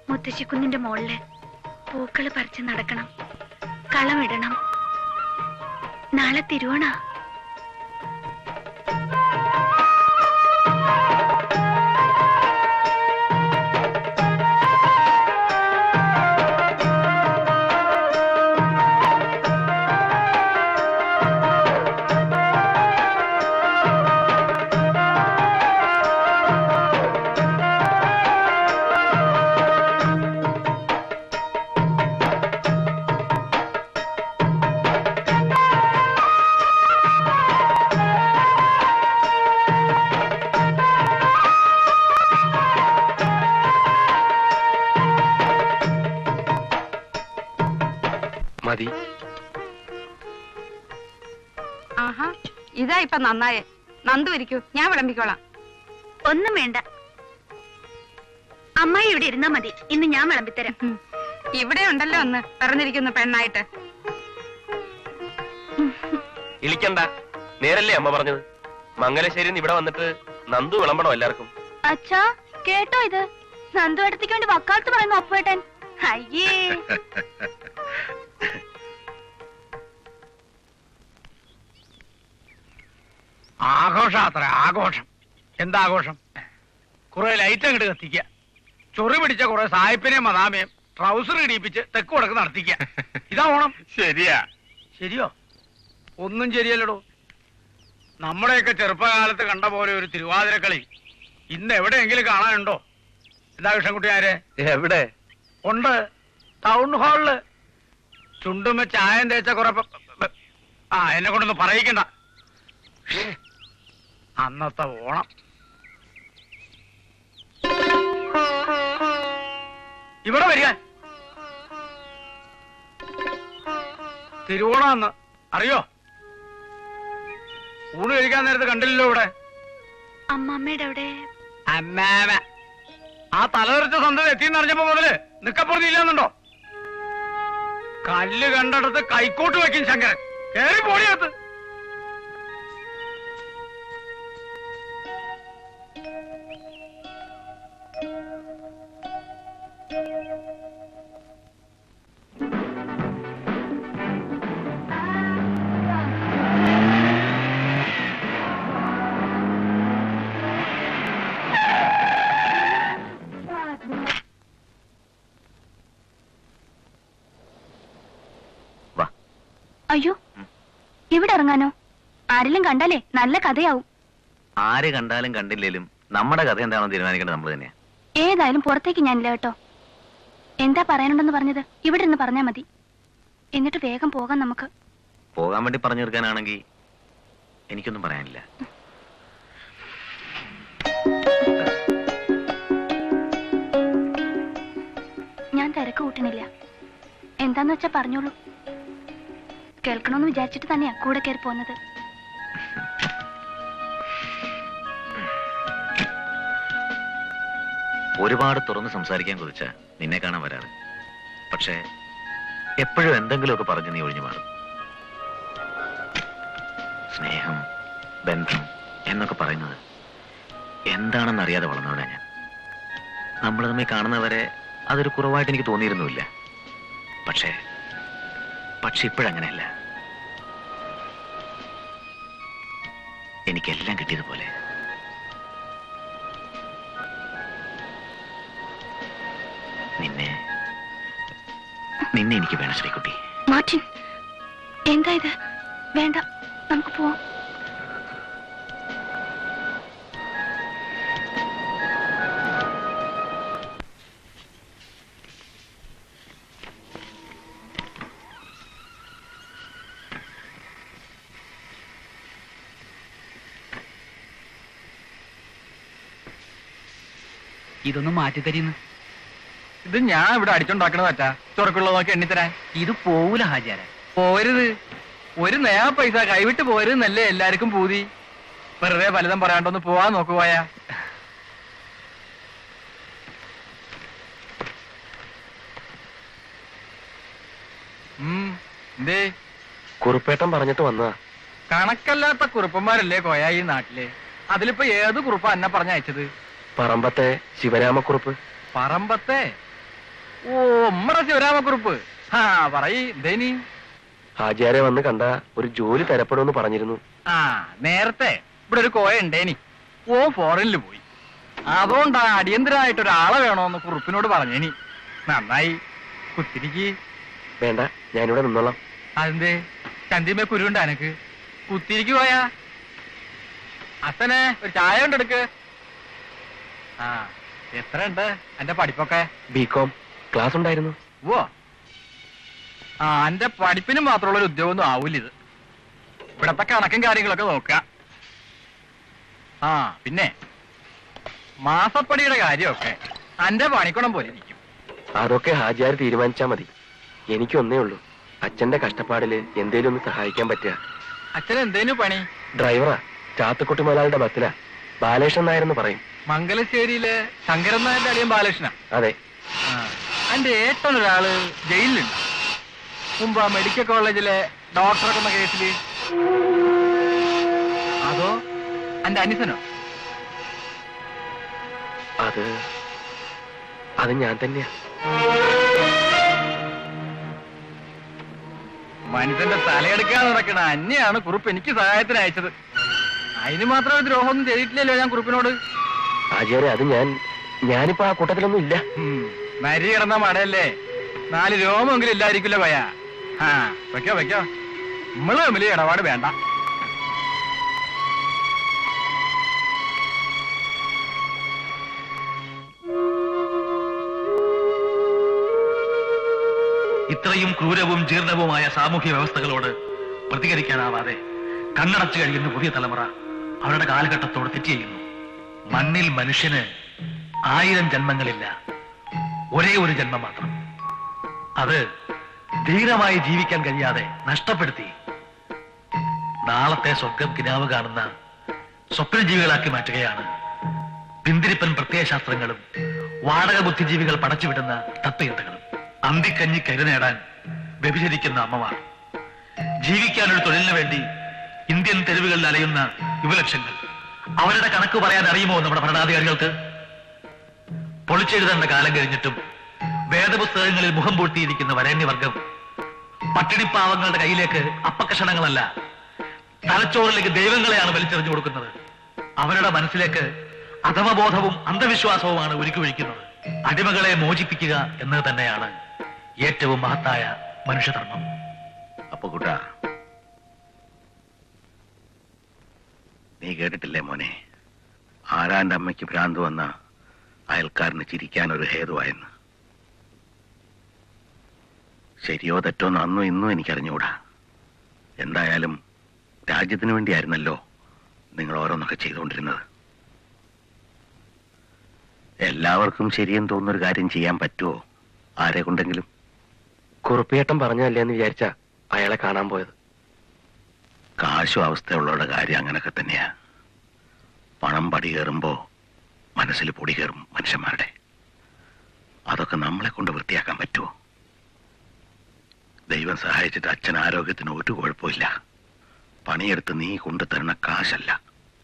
[SPEAKER 7] മുത്തശ്ശിക്കുന്നിന്റെ മുകളില് പൂക്കള് പറിച്ച് നടക്കണം, കളമിടണം. നാളെ തിരുവോണ.
[SPEAKER 2] മതി.
[SPEAKER 3] ആഹാ, ഇതാ ഇപ്പൊ നന്നായേ. നന്ദു ഇരിക്കൂ, ഞാൻ വിളമ്പിക്കോളാം.
[SPEAKER 7] ഒന്നും വേണ്ട, അമ്മായി ഇവിടെ ഇരുന്നാ മതി. ഇന്ന് ഞാൻ വിളമ്പിത്തരാം.
[SPEAKER 3] ഇവിടെ ഉണ്ടല്ലോ ഒന്ന് പറഞ്ഞിരിക്കുന്നു പെണ്ണായിട്ട്.
[SPEAKER 2] ഇളിക്കണ്ട, നേരല്ലേ അമ്മ പറഞ്ഞത്. മംഗലശ്ശേരിന്ന് ഇവിടെ വന്നിട്ട് നന്ദു വിളമ്പണോ എല്ലാവർക്കും?
[SPEAKER 7] അച്ഛാ, കേട്ടോ ഇത്? നന്ദു അടുത്തേക്ക് വേണ്ടി വക്കാലത്ത് പറയുന്നു അപ്പുവേട്ടൻ. അയ്യേ,
[SPEAKER 9] ആഘോഷാത്ര ആഘോഷം. എന്താഘോഷം? കുറെ ലൈറ്റ് അങ്ങോട്ട് കത്തിക്കുക, ചൊറി പിടിച്ച കുറെ സായിപ്പിനെയും മദാമയും ട്രൗസർ ഇടിപ്പിച്ച് തെക്ക് വടക്ക് നടത്തിക്കുക. ഇതാ ഓണം.
[SPEAKER 1] ശരിയാ.
[SPEAKER 9] ശരിയോ? ഒന്നും ശരിയല്ലടോ. നമ്മുടെയൊക്കെ ചെറുപ്പകാലത്ത് കണ്ട പോലെ ഒരു തിരുവാതിരക്കളി ഇന്ന് എവിടെയെങ്കിലും കാണാനുണ്ടോ? എന്താ കൃഷ്ണൻകുട്ടിയാരെ?
[SPEAKER 2] എവിടെ
[SPEAKER 9] ഉണ്ട്, ടൗൺ ഹാളില്. ചുണ്ടുമ്മ ചായം തേച്ച കുറെ എന്നെ കൊണ്ടൊന്ന് പറയിക്കണ്ട. അന്നത്തെ ഓണം. ഇവിടെ വരിക. തിരുവോണം അന്ന് അറിയോ? ഊണ് കഴിക്കാൻ നേരത്ത് കണ്ടില്ലല്ലോ ഇവിടെ.
[SPEAKER 7] അമ്മമ്മയുടെ അവിടെ
[SPEAKER 9] അമ്മാമ ആ തലതെറിച്ച സന്ധത എത്തിയെന്ന് അറിഞ്ഞപ്പോ മുതല് നിക്കപ്പുറത്തില്ലെന്നുണ്ടോ? കല്ല് കണ്ടെടുത്ത് കൈക്കോട്ട് വയ്ക്കും ശങ്കരൻ. കേറി പോടിയകത്ത്.
[SPEAKER 7] അയ്യോ, ഇവിടെ ഇറങ്ങാനോ? ആരെങ്കിലും കണ്ടാലേ നല്ല കഥയാവും.
[SPEAKER 6] ആര് കണ്ടാലും കണ്ടില്ലേലും നമ്മുടെ കഥ എന്താണെന്ന് തീരുമാനിക്കേണ്ടത് നമ്മൾ തന്നെയാ.
[SPEAKER 7] ഏതായാലും പുറത്തേക്ക് ഞാനില്ല കേട്ടോ. എന്താ പറയാനുണ്ടെന്ന് പറഞ്ഞത് ഇവിടെ നിന്ന് പറഞ്ഞാ മതി. എന്നിട്ട് വേഗം പോകാം നമുക്ക്.
[SPEAKER 6] പോകാൻ വേണ്ടി പറഞ്ഞു തീർക്കാനാണെങ്കിൽ എനിക്കൊന്നും പറയാനില്ല.
[SPEAKER 7] ഞാൻ തിരക്ക് കൂട്ടണില്ല. എന്താന്ന് വെച്ചാ പറഞ്ഞോളൂ. കേൾക്കണമെന്ന് വിചാരിച്ചിട്ട് തന്നെയാ കൂടെ കയറി പോന്നത്.
[SPEAKER 6] ഒരുപാട് തുറന്ന് സംസാരിക്കാൻ കൊതിച്ച നിന്നെ കാണാൻ വരാറ്. പക്ഷേ എപ്പോഴും എന്തെങ്കിലുമൊക്കെ പറഞ്ഞ് നീ ഒഴിഞ്ഞു മാറും. സ്നേഹം, ബന്ധം എന്നൊക്കെ പറയുന്നത് എന്താണെന്ന് അറിയാതെ വളർന്നവനാ ഞാൻ. നമ്മൾ തമ്മിൽ കാണുന്നവരെ അതൊരു കുറവായിട്ട് എനിക്ക് തോന്നിയിരുന്നുമില്ല. പക്ഷേ ഇപ്പോഴങ്ങനെയല്ല. എനിക്കെല്ലാം കിട്ടിയതുപോലെ. നിന്നെ എനിക്ക് വേണം ശ്രീകുട്ടി.
[SPEAKER 7] മാർട്ടിൻ, എന്താ ഇത്? വേണ്ട, നമുക്ക് പോവാം.
[SPEAKER 8] ഇതൊന്നും മാറ്റി തരീന്ന്.
[SPEAKER 9] ഇത് ഞാൻ ഇവിടെ അടിച്ചോണ്ടാക്കണ പറ്റാ ചുരക്കുള്ളത് നോക്കി എണ്ണിത്തരാൻ.
[SPEAKER 8] ഇത് പോവൂല ഹാജിയാരെ.
[SPEAKER 9] പോരുത്, ഒരു നയാ പൈസ കൈവിട്ട് പോരുന്നല്ലേ എല്ലാവർക്കും പൂതി. വെറുതെ ഫലിതം പറയാണ്ടൊന്ന് പോവാൻ നോക്കുവായാ. എന്തേ?
[SPEAKER 2] കുറുപ്പേട്ടൻ പറഞ്ഞിട്ട് വന്നതാ.
[SPEAKER 9] കണക്കല്ലാത്ത കുറുപ്പന്മാരല്ലേ കോയ ഈ നാട്ടില്. അതിലിപ്പോ ഏത് കുറുപ്പാ എന്നെ പറഞ്ഞയച്ചത്?
[SPEAKER 2] പറമ്പത്തെ ശിവരാമക്കുറുപ്പ്.
[SPEAKER 9] പറമ്പത്തെ? ഓ, നമ്മടെ ശിവരാമക്കുറുപ്പ്. ആ പറയ്, എന്തേനി?
[SPEAKER 2] ഹാജിയാരെ വന്ന് കണ്ട ഒരു ജോലി തരപ്പെടുമെന്ന് പറഞ്ഞിരുന്നു.
[SPEAKER 9] ആ, നേരത്തെ ഇവിടെ ഒരു കോയ ഉണ്ടേനി. ഓ ഫോറിനിൽ പോയി. അതുകൊണ്ടാ അടിയന്തരമായിട്ട് ഒരാളെ വേണോന്ന് കുറുപ്പിനോട് പറഞ്ഞേനി. നന്നായി. കുത്തിരിക്ക്.
[SPEAKER 2] വേണ്ട, ഞാനിവിടെ നിന്നോളാം.
[SPEAKER 9] അതെന്തേ? ചന്തിമേ കുരുണ്ട് അനക്ക്. കുത്തിരിക്ക് പോയാ. അച്ഛനെ ഒരു ചായ കൊണ്ടെടുക്ക്. ആ, എത്ര ഉണ്ട് എന്റെ പഠിപ്പൊക്കെ?
[SPEAKER 2] ബികോം ക്ലാസ് ഉണ്ടായിരുന്നു.
[SPEAKER 9] ഓ, ആ, എന്റെ പഠിപ്പിന് മാത്രമുള്ള ഒരു ഉദ്യോഗമൊന്നും ആവൂല ഇത്. ഇവിടത്തെ കണക്കും കാര്യങ്ങളൊക്കെ നോക്കാം. ആ, പിന്നെ മാസപ്പടിയുടെ കാര്യമൊക്കെ എന്റെ പണിക്കുണം പോലെ ഇരിക്കും.
[SPEAKER 2] അതൊക്കെ ഹാജിയാർ തീരുമാനിച്ചാ മതി. എനിക്കൊന്നേ ഉള്ളൂ, അച്ഛന്റെ കഷ്ടപ്പാടില് എന്തേലും ഒന്ന് സഹായിക്കാൻ പറ്റുക.
[SPEAKER 9] അച്ഛൻ എന്തേനു പണി?
[SPEAKER 2] ഡ്രൈവറാ. ചാത്തുക്കുട്ടി മുതലാളിയുടെ ബസ്സിലാ. ബാലകൃഷ്ണൻ നായരെന്ന് പറയും.
[SPEAKER 9] മംഗലശ്ശേരിയിലെ ശങ്കരൻ നായരുടെ അളിയൻ ബാലകൃഷ്ണ.
[SPEAKER 2] അതെ.
[SPEAKER 9] എന്റെ ഏട്ടനൊരാള് ജയിലിലുണ്ട്. മുമ്പ് മെഡിക്കൽ കോളേജിലെ ഡോക്ടറൊക്കെ എന്ന കേസില്. അതോ എന്റെ അനിസനോ?
[SPEAKER 2] അത് ഞാൻ തന്നെയാ.
[SPEAKER 9] മനുഷ്യന്റെ തലയെടുക്കാൻ നടക്കണ അന്നെയാണ് കുറുപ്പ് എനിക്ക് സഹായത്തിന് അയച്ചത്. അതിന് മാത്രം ദ്രോഹമൊന്നും ചെയ്തിട്ടില്ലല്ലോ ഞാൻ കുറുപ്പിനോട്.
[SPEAKER 2] ആചാര്യ, അത് ഞാനിപ്പോ ആ കൂട്ടത്തിലൊന്നും ഇല്ല.
[SPEAKER 9] നരി കിടന്ന മടയല്ലേ, 4 രോമെങ്കിലും ഇല്ലായിരിക്കില്ല ഭയ. ആ, വെക്കോ. നമ്മള് തമ്മിൽ ഇടപാട് വേണ്ട.
[SPEAKER 5] ഇത്രയും ക്രൂരവും ജീർണവുമായ സാമൂഹ്യ വ്യവസ്ഥകളോട് പ്രതികരിക്കാനാവാതെ കണ്ണടച്ചു കഴിയുന്ന പുതിയ തലമുറ അവരുടെ കാലഘട്ടത്തോട് തെറ്റ് ചെയ്യുന്നു. മണ്ണിൽ മനുഷ്യന് 1000 ജന്മങ്ങളില്ല, ഒരേ ഒരു ജന്മം മാത്രം. അത് ധീരമായി ജീവിക്കാൻ കഴിയാതെ നഷ്ടപ്പെടുത്തി നാളത്തെ സ്വർഗം കിനാവ് കാണുന്ന സ്വപ്നജീവികളാക്കി മാറ്റുകയാണ് പിന്തിരിപ്പൻ പ്രത്യയശാസ്ത്രങ്ങളും വാടക ബുദ്ധിജീവികൾ പടച്ചുവിടുന്ന തത്വചിന്തകളും. അന്തിക്കഞ്ഞി കരു നേടാൻ വ്യഭിചരിക്കുന്ന അമ്മമാർ, ജീവിക്കാനൊരു തൊഴിലിനു വേണ്ടി ഇന്ത്യൻ തെരുവുകളിൽ അലയുന്ന യുവലക്ഷങ്ങൾ, അവരുടെ കണക്ക് പറയാൻ അറിയുമോ നമ്മുടെ ഭരണാധികാരികൾക്ക്? പൊളിച്ചെഴുതേണ്ട കാലം കഴിഞ്ഞിട്ടും വേദപുസ്തകങ്ങളിൽ മുഖം പൂഴ്ത്തിയിരിക്കുന്ന വരേണ്യവർഗം പട്ടിണിപ്പാവങ്ങളുടെ കയ്യിലേക്ക് അപ്പക്കഷണങ്ങളല്ല, തലച്ചോറിലേക്ക് ദൈവങ്ങളെയാണ് വലിച്ചെറിഞ്ഞു കൊടുക്കുന്നത്. അവരുടെ മനസ്സിലേക്ക് അധമബോധവും അന്ധവിശ്വാസവുമാണ് ഒരുക്കിവഴിക്കുന്നത്. അടിമകളെ മോചിപ്പിക്കുക എന്നത് തന്നെയാണ് ഏറ്റവും മഹത്തായ മനുഷ്യധർമ്മം.
[SPEAKER 6] അപ്പൊ കൂട്ടാ, നീ കേട്ടിട്ടില്ലേ മോനെ, ആരാന്റെ അമ്മയ്ക്ക് ഭ്രാന്ത് വന്ന അയൽക്കാരന് ചിരിക്കാൻ ഒരു ഹേതുവായെന്ന്? ശരിയോ തെറ്റോന്ന് അന്നും ഇന്നും എനിക്കറിഞ്ഞുകൂടാ. എന്തായാലും രാജ്യത്തിന് വേണ്ടിയായിരുന്നല്ലോ നിങ്ങൾ ഓരോന്നൊക്കെ ചെയ്തുകൊണ്ടിരുന്നത്. എല്ലാവർക്കും ശരിയെന്ന് തോന്നുന്നൊരു കാര്യം ചെയ്യാൻ പറ്റുമോ ആരെ കൊണ്ടെങ്കിലും?
[SPEAKER 2] കുറുപ്പിയേട്ടൻ പറഞ്ഞതല്ലേ എന്ന് വിചാരിച്ച അയാളെ കാണാൻ പോയത്.
[SPEAKER 6] കാശും അവസ്ഥയുള്ളവരുടെ കാര്യം അങ്ങനൊക്കെ തന്നെയാ. പണം പടി കയറുമ്പോ മനസ്സിൽ പൊടി കയറും മനുഷ്യന്മാരുടെ. അതൊക്കെ നമ്മളെ കൊണ്ട് വൃത്തിയാക്കാൻ പറ്റുമോ? ദൈവം സഹായിച്ചിട്ട് അച്ഛൻ ആരോഗ്യത്തിന് ഒരു കുഴപ്പമില്ല. പണിയെടുത്ത് നീ കൊണ്ടുതരുന്ന കാശല്ല,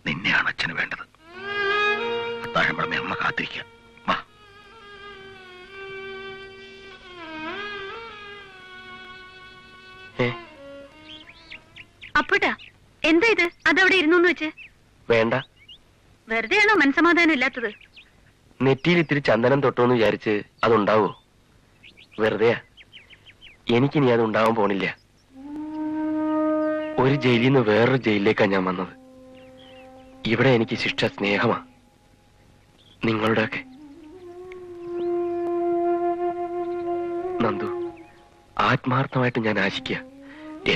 [SPEAKER 6] നിന്നെയാണ് അച്ഛന് വേണ്ടത്. അത്താഴം പടമേ അമ്മ കാത്തിരിക്കാം. വാ.
[SPEAKER 7] എന്താ ഇത് അതവിടെ ഇരുന്നു വെച്ച്?
[SPEAKER 2] വേണ്ട.
[SPEAKER 7] വെറുതെയാണോ മനസമാധാനം ഇല്ലാത്തത്?
[SPEAKER 2] നെറ്റിയിൽ ഇത്തിരി ചന്ദനം തൊട്ടോന്ന് വിചാരിച്ച് അതുണ്ടാവോ? വെറുതെയാ. എനിക്കിനി അത് ഉണ്ടാവാൻ പോണില്ല. ഒരു ജയിലിൽ നിന്ന് വേറൊരു ജയിലിലേക്കാണ് ഞാൻ വന്നത്. ഇവിടെ എനിക്ക് ശിക്ഷ സ്നേഹമാ, നിങ്ങളുടെയൊക്കെ. നന്ദു, ആത്മാർത്ഥമായിട്ട് ഞാൻ ആശിക്കുക,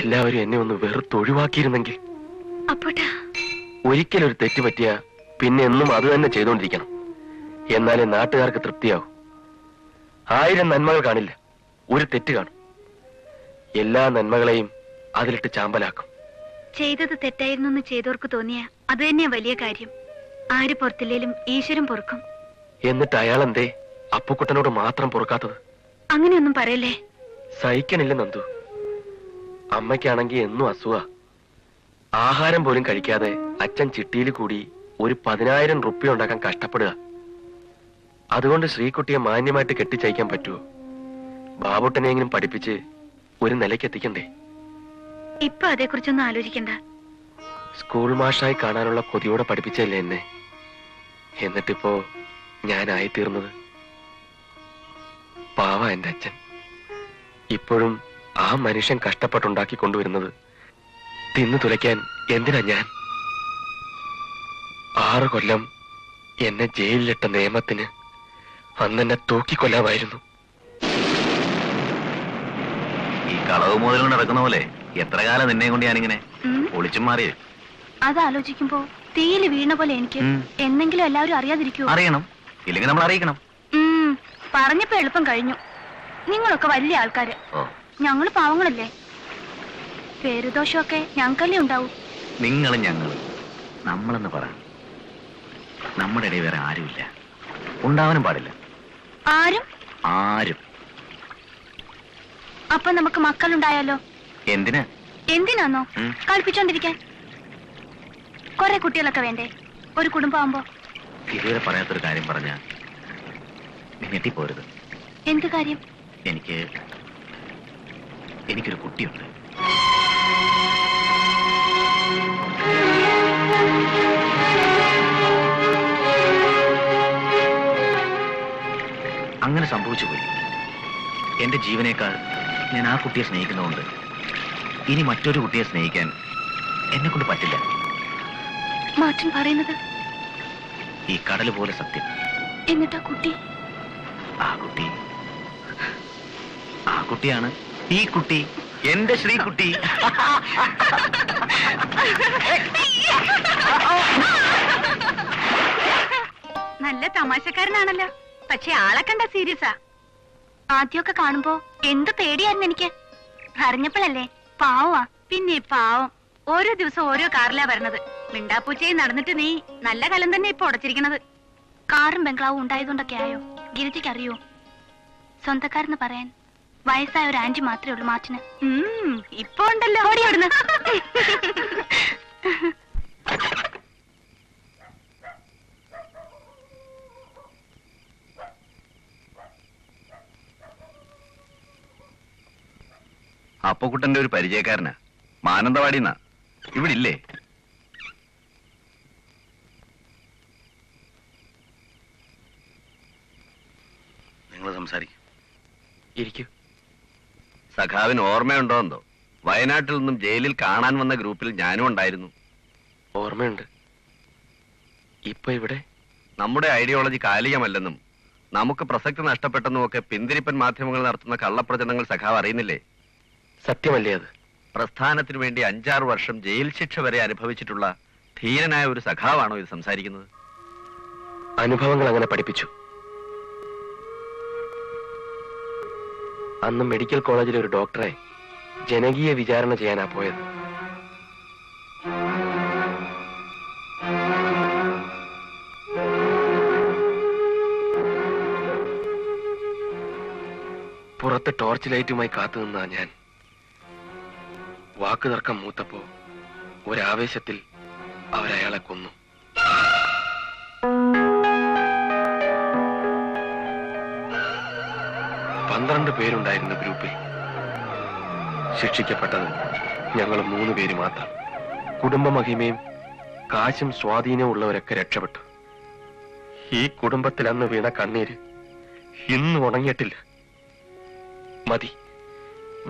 [SPEAKER 2] എല്ലാവരും എന്നെ ഒന്ന് വെറുത്തൊഴിവാക്കിയിരുന്നെങ്കിൽ.
[SPEAKER 7] അപ്പോട്ടാ
[SPEAKER 2] ഒരിക്കലൊരു തെറ്റ് പറ്റിയ പിന്നെ എന്നും അത് തന്നെ ചെയ്തുകൊണ്ടിരിക്കണം. എന്നാലേ നാട്ടുകാർക്ക് തൃപ്തിയാവും. 1000 നന്മകൾ കാണില്ല, ഒരു തെറ്റ് കാണും. എല്ലാ നന്മകളെയും അതിലിട്ട് ചാമ്പലാക്കും.
[SPEAKER 7] ചെയ്തത് തെറ്റായിരുന്നു ചെയ്തവർക്ക് തോന്നിയ അത് തന്നെയാ വലിയ കാര്യം. ആര് പുറത്തില്ലേലും ഈശ്വരൻ പൊറുക്കും.
[SPEAKER 2] എന്നിട്ട് അയാൾ എന്തേ അപ്പുക്കുട്ടനോട് മാത്രം പൊറുക്കാത്തത്?
[SPEAKER 7] അങ്ങനെയൊന്നും പറയല്ലേ.
[SPEAKER 2] സഹിക്കണില്ല നന്ദു. അമ്മയ്ക്കാണെങ്കിൽ എന്നും അസുഖ. ആഹാരം പോലും കഴിക്കാതെ അച്ഛൻ ചിട്ടിയിൽ കൂടി ഒരു 10,000 റുപ്യ ഉണ്ടാക്കാൻ കഷ്ടപ്പെടുക. അതുകൊണ്ട് ശ്രീകുട്ടിയെ മാന്യമായിട്ട് കെട്ടിച്ചയക്കാൻ പറ്റുമോ? ബാബുട്ടനെയെങ്കിലും പഠിപ്പിച്ച് ഒരു നിലയ്ക്ക് എത്തിക്കണ്ടേ?
[SPEAKER 7] ഇപ്പൊ അതേക്കുറിച്ചൊന്നും ആലോചിക്കണ്ട.
[SPEAKER 2] സ്കൂൾ മാഷായി കാണാനുള്ള കൊതിയോടെ പഠിപ്പിച്ചല്ലേ എന്നെ. എന്നിട്ടിപ്പോ ഞാനായിത്തീർന്നത് പാവ എന്റെ അച്ഛൻ. ഇപ്പോഴും ആ മനുഷ്യൻ കഷ്ടപ്പെട്ടുണ്ടാക്കി കൊണ്ടുവരുന്നത് തിന്നു തുലയ്ക്കാൻ എന്തിനാ ഞാൻ? 6 കൊല്ലം എന്നെ ജയിലിലിട്ട നിയമത്തിന് അന്നെന്നെ തൂക്കിക്കൊല്ലാമായിരുന്നു.
[SPEAKER 6] ഈ കളവ് മുതൽ നടക്കുന്ന പോലെ എത്ര കാലം നിന്നെ കൊണ്ട് ഞാനിങ്ങനെ ഒളിച്ചും മാറിയേ.
[SPEAKER 7] അതാലോചിക്കുമ്പോ തീയിൽ വീണ പോലെ എനിക്ക്. എന്നെങ്കിലും എല്ലാവരും അറിയാതിരിക്കുവോ?
[SPEAKER 6] അറിയണം, ഇല്ലെങ്കിൽ നമ്മൾ അറിയിക്കണം.
[SPEAKER 7] പറഞ്ഞപ്പോ എളുപ്പം കഴിഞ്ഞു. നിങ്ങളൊക്കെ വലിയ ആൾക്കാര്, ഞങ്ങള് പാവങ്ങളല്ലേ. പേരുദോഷമൊക്കെ ഞങ്ങൾക്കല്ലേ ഉണ്ടാവും.
[SPEAKER 6] നിങ്ങളും ഞങ്ങളും നമ്മളെന്ന് പറ. നമ്മുടെ ഇടയിൽ വേറെ ആരുമില്ല, ഉണ്ടാവാനും പാടില്ല.
[SPEAKER 7] ആരും
[SPEAKER 6] ആരും.
[SPEAKER 7] അപ്പൊ നമുക്ക് മക്കളുണ്ടായാലോ?
[SPEAKER 6] എന്തിനാ?
[SPEAKER 7] എന്തിനാന്നോ? കളിപ്പിച്ചോണ്ടിരിക്കാൻ. കുറെ കുട്ടികളൊക്കെ വേണ്ടേ ഒരു കുടുംബമാകുമ്പോ?
[SPEAKER 6] ഇതുവരെ പറയാത്തൊരു കാര്യം പറഞ്ഞ ഞെട്ടിപ്പോരുത്.
[SPEAKER 7] എന്ത് കാര്യം?
[SPEAKER 6] എനിക്കൊരു കുട്ടിയുണ്ട്. അങ്ങനെ സംഭവിച്ചു പോയി. എന്റെ ജീവനേക്കാൾ ഞാൻ ആ കുട്ടിയെ സ്നേഹിക്കുന്നതുകൊണ്ട് ഇനി മറ്റൊരു കുട്ടിയെ സ്നേഹിക്കാൻ എന്നെ കൊണ്ട് പറ്റില്ല.
[SPEAKER 7] മാറ്റൻ പറയുന്നത്
[SPEAKER 6] ഈ കടൽ പോലെ സത്യം.
[SPEAKER 7] എന്നിട്ടാ കുട്ടി?
[SPEAKER 6] ആ കുട്ടിയാണ് ഈ കുട്ടി, എന്റെ ശ്രീകുട്ടി.
[SPEAKER 3] നല്ല തമാശക്കാരനാണല്ലോ, പക്ഷെ ആളെ കണ്ട സീരിയസാ.
[SPEAKER 7] ആദ്യമൊക്കെ കാണുമ്പോ എന്ത് പേടിയായിരുന്നു എനിക്ക്. അറിഞ്ഞപ്പോഴല്ലേ പാവാ.
[SPEAKER 3] പിന്നെ പാവം ഓരോ ദിവസം ഓരോ കാറിലാ വരണത്. മിണ്ടാപ്പൂച്ചയും നടന്നിട്ട് നീ നല്ല കാലം തന്നെ ഇപ്പൊ ഉടച്ചിരിക്കണത്.
[SPEAKER 7] കാറും ബംഗ്ലാവും ഉണ്ടായതുകൊണ്ടൊക്കെ ആയോ ഗിരിജയ്ക്ക് അറിയോ? സ്വന്തക്കാരെന്ന് പറയാൻ വയസ്സായ ഒരു ആന്റി മാത്രമേ ഉള്ളൂ മാറ്റിന്.
[SPEAKER 3] ഇപ്പൊ ഉണ്ടല്ലോ.
[SPEAKER 7] ഓടി അവിടുന്ന്.
[SPEAKER 6] അപ്പുക്കുട്ടന്റെ ഒരു പരിചയക്കാരനാ, മാനന്തവാടിന്നാ. ഇവിടെ ഇല്ലേ? നിങ്ങൾ സംസാരിക്കും.
[SPEAKER 2] ഇരിക്കൂ.
[SPEAKER 1] സഖാവിന് ഓർമ്മയുണ്ടോ എന്തോ? വയനാട്ടിൽ നിന്നും ജയിലിൽ കാണാൻ വന്ന ഗ്രൂപ്പിൽ ഞാനും ഉണ്ടായിരുന്നു.
[SPEAKER 2] ഓർമ്മയുണ്ട്. ഇപ്പൊ ഇവിടെ
[SPEAKER 1] നമ്മുടെ ഐഡിയോളജി കാലികമല്ലെന്നും നമുക്ക് പ്രസക്തി നഷ്ടപ്പെട്ടെന്നും ഒക്കെ പിന്തിരിപ്പൻ മാധ്യമങ്ങൾ നടത്തുന്ന കള്ളപ്രചരണങ്ങൾ സഖാവ് അറിയുന്നില്ലേ?
[SPEAKER 2] സത്യമല്ലേ അത്?
[SPEAKER 1] പ്രസ്ഥാനത്തിനു വേണ്ടി 5-6 വർഷം ജയിൽ ശിക്ഷ വരെ അനുഭവിച്ചിട്ടുള്ള ധീരനായ ഒരു സഖാവാണോ ഇത് സംസാരിക്കുന്നത്?
[SPEAKER 2] അനുഭവങ്ങൾ അങ്ങനെ പഠിപ്പിച്ചു. അന്ന് മെഡിക്കൽ കോളേജിലെ ഒരു ഡോക്ടറെ ജനകീയ വിചാരണ ചെയ്യാനാ പോയത്. പുറത്ത് ടോർച്ച് ലൈറ്റുമായി കാത്തുനിന്നാ ഞാൻ. വാക്കുതർക്കം മൂത്തപ്പോ ഒരാവേശത്തിൽ അവരയാളെ കൊന്നു. പന്ത്രണ്ട് പേരുണ്ടായിരുന്ന ഗ്രൂപ്പിൽ ശിക്ഷിക്കപ്പെട്ടത് ഞങ്ങൾ 3 പേര് മാത്രം. കുടുംബമഹിമയും കാശും സ്വാധീനവും ഉള്ളവരൊക്കെ രക്ഷപ്പെട്ടു. ഈ കുടുംബത്തിൽ അന്ന് വീണ കണ്ണീര് ഇന്നും ഉണങ്ങിയിട്ടില്ല. മതി,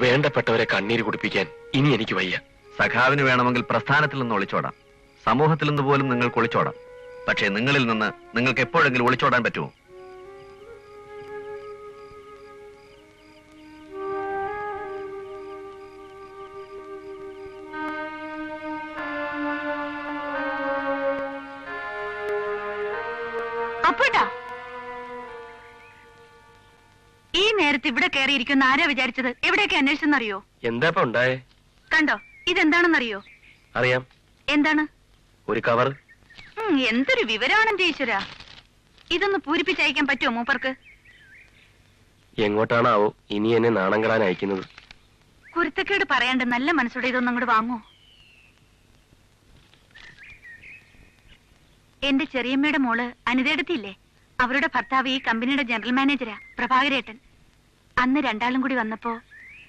[SPEAKER 2] വേണ്ടപ്പെട്ടവരെ കണ്ണീര് കുടിപ്പിക്കാൻ ഇനി എനിക്ക് വയ്യ.
[SPEAKER 1] സഖാവിന് വേണമെങ്കിൽ പ്രസ്ഥാനത്തിൽ നിന്ന് ഒളിച്ചോടാം, സമൂഹത്തിൽ നിന്ന് പോലും നിങ്ങൾക്ക് ഒളിച്ചോടാം. പക്ഷേ നിങ്ങളിൽ നിന്ന് നിങ്ങൾക്ക് എപ്പോഴെങ്കിലും ഒളിച്ചോടാൻ പറ്റുമോ?
[SPEAKER 3] അപ്പോട്ടാ ഈ നേരത്ത് ഇവിടെ കയറിയിരിക്കുന്ന ആരാ വിചാരിച്ചത്? എവിടെയൊക്കെ അന്വേഷിച്ചെന്നറിയോ?
[SPEAKER 2] എന്താ ഇപ്പൊ ഉണ്ടായേ?
[SPEAKER 3] കണ്ടോ, ഇതെന്താണെന്നറിയോ?
[SPEAKER 2] അറിയാം.
[SPEAKER 3] എന്താണ്?
[SPEAKER 2] ഒരു കവർ.
[SPEAKER 3] എന്തൊരു വിവരമാണെന്റെ ഈശ്വര. ഇതൊന്ന് പൂരിപ്പിച്ചയക്കാൻ പറ്റുമോ മൂപ്പർക്ക്?
[SPEAKER 2] എങ്ങോട്ടാണാവോ ഇനി എന്നെ നാണം കെടാൻ അയക്കുന്നത്?
[SPEAKER 3] കുരുത്തക്കേട് പറയാണ്ട് നല്ല മനസ്സോടെ ഇതൊന്നും അങ്ങോട്ട് വാങ്ങോ. എന്റെ ചെറിയമ്മയുടെ മോള് അനിതയെടുത്തില്ലേ, അവരുടെ ഭർത്താവ് ഈ കമ്പനിയുടെ ജനറൽ മാനേജരാ, പ്രഭാകരേട്ടൻ. അന്ന് രണ്ടാളും കൂടി വന്നപ്പോ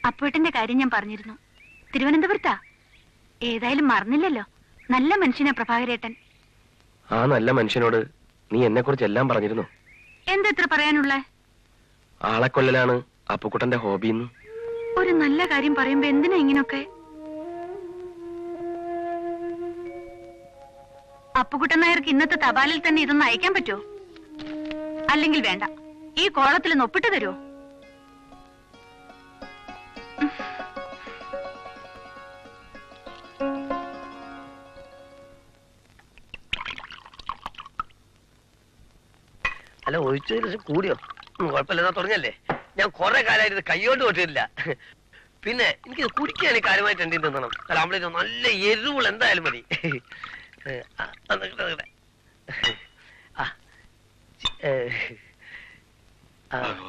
[SPEAKER 3] അപ്പേട്ടന്റെ കാര്യം ഞാൻ പറഞ്ഞിരുന്നു. തിരുവനന്തപുരത്താ. ഏതായാലും മറന്നില്ലല്ലോ. നല്ല മനുഷ്യനാ പ്രഭാകരേട്ടൻ.
[SPEAKER 2] ആ നല്ല മനുഷ്യനോട് നീ എന്നെ കുറിച്ച് എല്ലാം പറഞ്ഞിരുന്നു.
[SPEAKER 3] എന്തെത്ര പറയാനുള്ള?
[SPEAKER 2] ആളെ കൊല്ലലാണ് അപ്പുക്കുട്ടന്റെ ഹോബിന്ന്.
[SPEAKER 3] ഒരു നല്ല കാര്യം പറയുമ്പോ എന്തിനാ ഇങ്ങനൊക്കെ? അപ്പുകുട്ടൻ നായർക്ക് ഇന്നത്തെ തപാലിൽ തന്നെ ഇതൊന്ന് അയക്കാൻ പറ്റുമോ? അല്ലെങ്കിൽ വേണ്ട, ഈ കോളത്തിൽ നിന്ന് ഒപ്പിട്ട് തരുമോ?
[SPEAKER 2] അല്ല, ഒഴിച്ചു കൂടിയോ? കുഴപ്പമില്ല, തുടങ്ങല്ലേ. ഞാൻ കുറെ കാലമായിട്ട് കൈകൊണ്ട് തൊട്ടിട്ടില്ല. പിന്നെ എനിക്ക് കുടിക്കാൻ കാര്യമായിട്ട് എന്തെങ്കിലും തിന്നണം. അല്ല, നമ്മളെ നല്ല എരിവുള്ള എന്തായാലും മതി.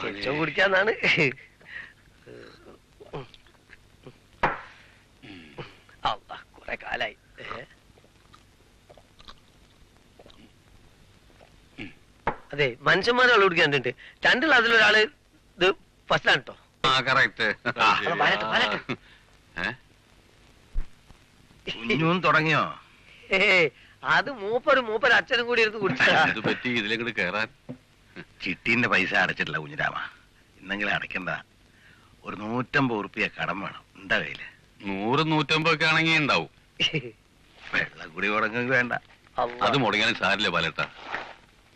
[SPEAKER 2] ചെറിയ കുടിക്കാന്നാണ്. കുറെ കാലായി. അതെ, മനുഷ്യന്മാരെ വെള്ളം കുടിക്കാനുണ്ട്. 2 ക്ലാസ്സിലൊരാള് ഇത് ഫസ്റ്റാണ് കേട്ടോ.
[SPEAKER 6] തുടങ്ങിയോ?
[SPEAKER 2] അത് മൂപ്പര് അച്ഛനും കൂടി ഇരുന്ന് കുടിച്ചാ.
[SPEAKER 6] ചിട്ടീന്റെ പൈസ അടച്ചിട്ടില്ല കുഞ്ഞിരാമ. ഇന്നെങ്കിലും അടയ്ക്കണ്ട. ഒരു 150 ഉറുപ്പിക കടം വേണം. എന്താ കയ്യില്?
[SPEAKER 1] 100-150 ഒക്കെ ആണെങ്കിൽ ഉണ്ടാവും.
[SPEAKER 6] വെള്ളം കൂടി മുടങ്ങെങ്കിൽ വേണ്ട.
[SPEAKER 1] അത് മുടങ്ങിയാലും സാരില്ല പാലേട്ട.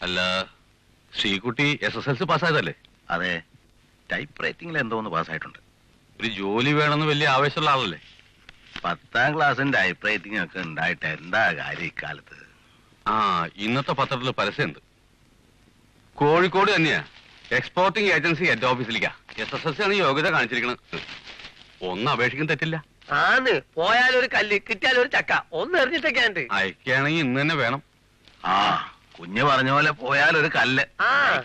[SPEAKER 1] അല്ല, ശ്രീകുട്ടി SSLC പാസ്സായതല്ലേ?
[SPEAKER 6] അതെ, ടൈപ്പ് റൈറ്റിംഗിൽ എന്തോന്ന് പാസ്സായിട്ടുണ്ട്.
[SPEAKER 1] ഒരു ജോലി വേണമെന്ന് വലിയ ആവശ്യമുള്ള ആളല്ലേ?
[SPEAKER 6] 10ാം ക്ലാസ്സിന്റെ ടൈപ്പ് റൈറ്റിംഗ് ഒക്കെ ഉണ്ടായിട്ട് എന്താ കാര്യം ഇക്കാലത്ത്?
[SPEAKER 1] ഇന്നത്തെ പത്രത്തിൽ പരസ്യമുണ്ട്. കോഴിക്കോട് തന്നെയാ, എക്സ്പോർട്ടിംഗ് ഏജൻസി ഹെഡ് ഓഫീസിലേക്കാ. SSLC ആണ് യോഗ്യത കാണിച്ചിരിക്കുന്നത്. ഒന്ന് അപേക്ഷിക്കാൻ തെറ്റില്ല.
[SPEAKER 2] ആന്ന്, പോയാലൊരു കല്ല് കിട്ടിയാലൊരു ചക്ക, ഒന്ന് എറിഞ്ഞിട്ടൊക്കെ
[SPEAKER 1] അയക്കുകയാണെങ്കിൽ ഇന്ന് തന്നെ വേണം.
[SPEAKER 6] കുഞ്ഞ് പറഞ്ഞ പോലെ പോയാലൊരു കല്ല്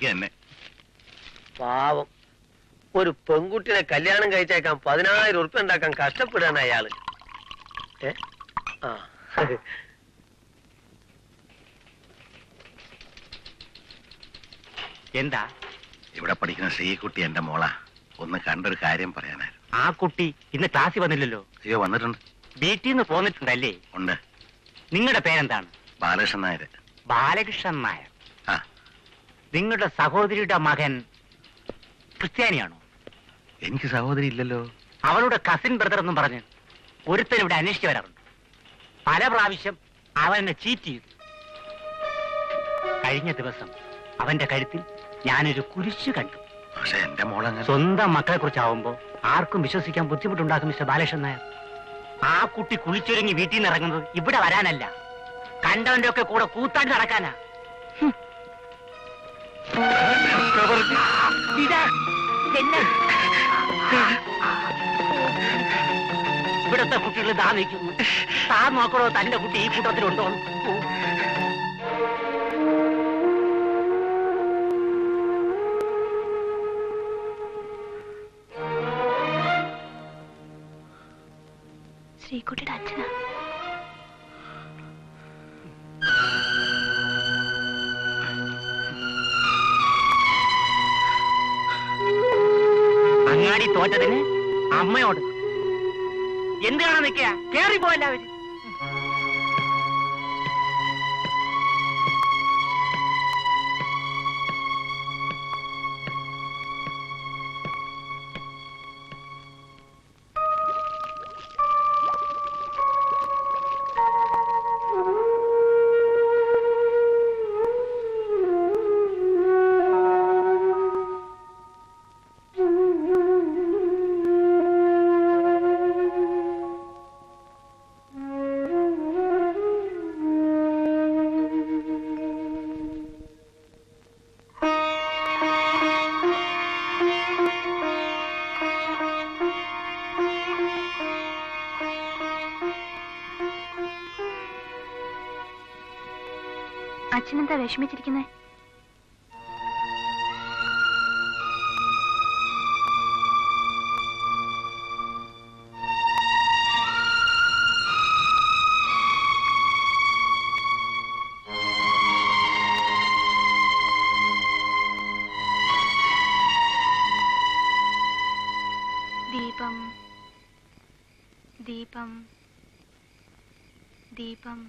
[SPEAKER 6] തന്നെ.
[SPEAKER 2] പാവം, ഒരു പെൺകുട്ടിനെ കല്യാണം കഴിച്ചേക്കാൻ 10,000 ഉറുപ്പിക ഉണ്ടാക്കാൻ കഷ്ടപ്പെടാണ് അയാള്.
[SPEAKER 8] എന്താ?
[SPEAKER 6] ഇവിടെ പഠിക്കുന്ന ശ്രീകുട്ടി എന്റെ മോളാ. ഒന്ന് കണ്ടൊരു കാര്യം പറയാനായിരുന്നു.
[SPEAKER 8] ആ കുട്ടി ഇന്ന് ക്ലാസ്സിൽ വന്നില്ലല്ലോ.
[SPEAKER 6] അയ്യോ, വന്നിട്ടുണ്ട്.
[SPEAKER 8] വീട്ടിൽ നിന്ന് പോന്നിട്ടുണ്ടല്ലേ?
[SPEAKER 6] ഉണ്ട്.
[SPEAKER 8] നിങ്ങളുടെ പേരെന്താണ്?
[SPEAKER 6] ബാലകൃഷ്ണൻ നായർ.
[SPEAKER 8] ബാലകൃഷ്ണൻ നായർ.
[SPEAKER 6] ആ,
[SPEAKER 8] നിങ്ങളുടെ സഹോദരിയുടെ മകൻ ക്രിസ്ത്യാനിയാണോ?
[SPEAKER 6] എനിക്ക് സഹോദരി ഇല്ലല്ലോ.
[SPEAKER 8] അവളുടെ കസിൻ ബ്രദർ എന്നും പറഞ്ഞ് ഒരുത്തൻ ഇവിടെ അന്വേഷിച്ചു വരാറുണ്ട്. പല പ്രാവശ്യം അവൻ എന്നെ ചീറ്റ് ചെയ്തു. കഴിഞ്ഞ ദിവസം അവന്റെ കഴുത്തിൽ ഞാനൊരു കുരിശ് കണ്ടു.
[SPEAKER 6] പക്ഷെ എന്റെ മോളങ്ങനെ.
[SPEAKER 8] സ്വന്തം മക്കളെ കുറിച്ചാവുമ്പോ ആർക്കും വിശ്വസിക്കാൻ ബുദ്ധിമുട്ടുണ്ടാക്കും മിസ്റ്റർ ബാലകൃഷ്ണൻ നായർ. ആ കുട്ടി കുളിച്ചൊരുങ്ങി വീട്ടിൽ നിന്ന് ഇറങ്ങുന്നത് ഇവിടെ വരാനല്ല, കണ്ടവന്റെ ഒക്കെ കൂടെ കൂത്താടി നടക്കാനാ. ഇവിടുത്തെ കുട്ടികൾ താ നിൽക്കുന്നു. താ നോക്കണോ തന്റെ കുട്ടി ഈ കൂട്ടത്തിലുണ്ടോ?
[SPEAKER 7] ശ്രീകുട്ടിയുടെ അച്ഛനാ.
[SPEAKER 8] അങ്ങാടി തോറ്റതിന് അമ്മയോട് എന്ത് കാണാൻ നിൽക്കുക? കേറിപ്പോ എല്ലാവരും.
[SPEAKER 7] അച്ഛനെന്താ വിഷമിച്ചിരിക്കുന്നേ? ദീപം ദീപം ദീപം.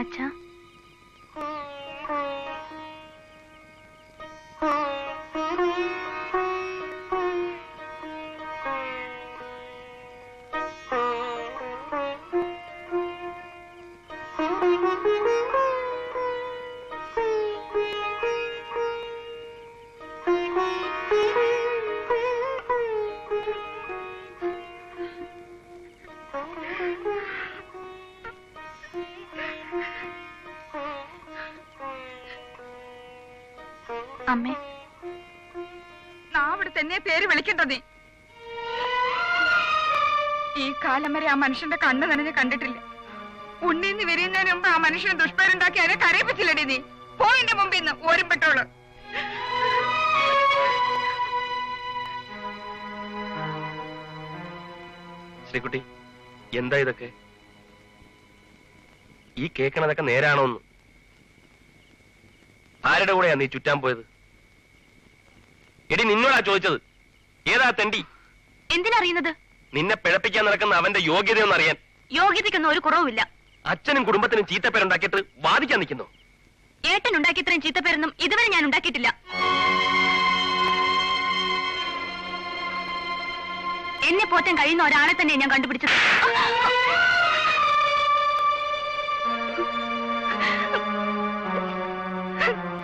[SPEAKER 7] അച്ഛാ, അമ്മേ,
[SPEAKER 3] അവിടെ തന്നെ പേര് വിളിക്കണ്ട നീ. ഈ കാലം വരെ ആ മനുഷ്യന്റെ കണ്ണ് നനഞ്ഞ് കണ്ടിട്ടില്ല. ഉണ്ണീന്ന് വിരിയുന്നതിന് മുമ്പ് ആ മനുഷ്യനെ ദുഷ്പേരുണ്ടാക്കി അതിനെ കരയിപ്പിച്ചില്ലടി നീ. പോയിന്റെ മുമ്പിൽ നിന്ന് ഓരും പെട്ടോള്.
[SPEAKER 2] ശ്രീകുട്ടി, എന്താ ഇതൊക്കെ? ഈ കേക്കണതൊക്കെ നേരാണോന്ന്? ആരുടെ കൂടെയാ നീ ചുറ്റാൻ പോയത്? എടി, നിന്നോടാ ചോദിച്ചത്. ഏതാ തെണ്ടി?
[SPEAKER 7] എന്തിനറിയുന്നത്?
[SPEAKER 2] നിന്നെ പിഴപ്പിക്കാൻ നടക്കുന്ന അവന്റെ യോഗ്യതയൊന്നറിയാൻ.
[SPEAKER 7] യോഗ്യതയ്ക്കൊന്നും ഒരു കുറവുമില്ല.
[SPEAKER 2] അച്ഛനും കുടുംബത്തിനും ചീത്തപ്പേരുണ്ടാക്കിയിട്ട് വാദിക്കാൻ നിൽക്കുന്നു.
[SPEAKER 7] ഏട്ടൻ ഉണ്ടാക്കി ഇത്രയും ചീത്തപ്പേരൊന്നും ഇതുവരെ ഞാൻ ഉണ്ടാക്കിയിട്ടില്ല. എന്നെ പോറ്റാൻ കഴിയുന്ന ഒരാളെ തന്നെ ഞാൻ കണ്ടുപിടിച്ചത്.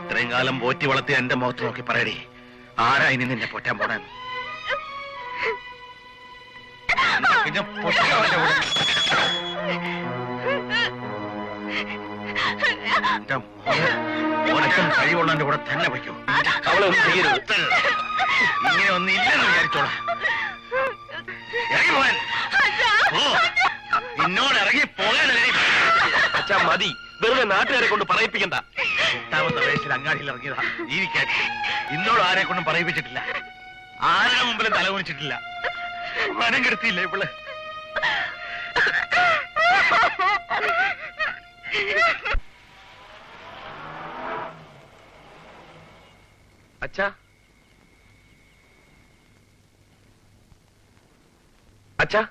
[SPEAKER 6] ഇത്രയും കാലം പോറ്റി വളർത്തിയ എന്റെ മുഖത്ത് നോക്കി പറയടി, ആരാ ഇനി നിന്നെ പോറ്റാൻ പോണേ? പിന്നെ പൊട്ടിയവന്റെ കൂടെ കഴിവുള്ളവന്റെ കൂടെ തന്നെ വയ്ക്കൂ.
[SPEAKER 2] അവളെ ഒന്നും ചെയ്യരുത്.
[SPEAKER 6] ഇങ്ങനെ ഒന്നും ഇല്ലെന്ന് വിചാരിച്ചോളാം. ഇറങ്ങി പോകാൻ. നിന്നോട് ഇറങ്ങി പോകാനല്ലേ?
[SPEAKER 2] അച്ഛാ, മതി. വെറുതെ നാട്ടുകാരെ കൊണ്ട് പറയിപ്പിക്കണ്ട.
[SPEAKER 6] 8ാമത്തെ വയസ്സിൽ അങ്ങാടിയിൽ ഇറങ്ങിയതാ ജീവിക്കാൻ. ഇന്നോട് ആരെ കൊണ്ടും പറയിപ്പിച്ചിട്ടില്ല. ആരുടെ മുമ്പിലും തലകുനിച്ചിട്ടില്ല. മനം കെടുത്തിയില്ല ഇവള്.
[SPEAKER 2] അച്ഛാ, അച്ഛാ,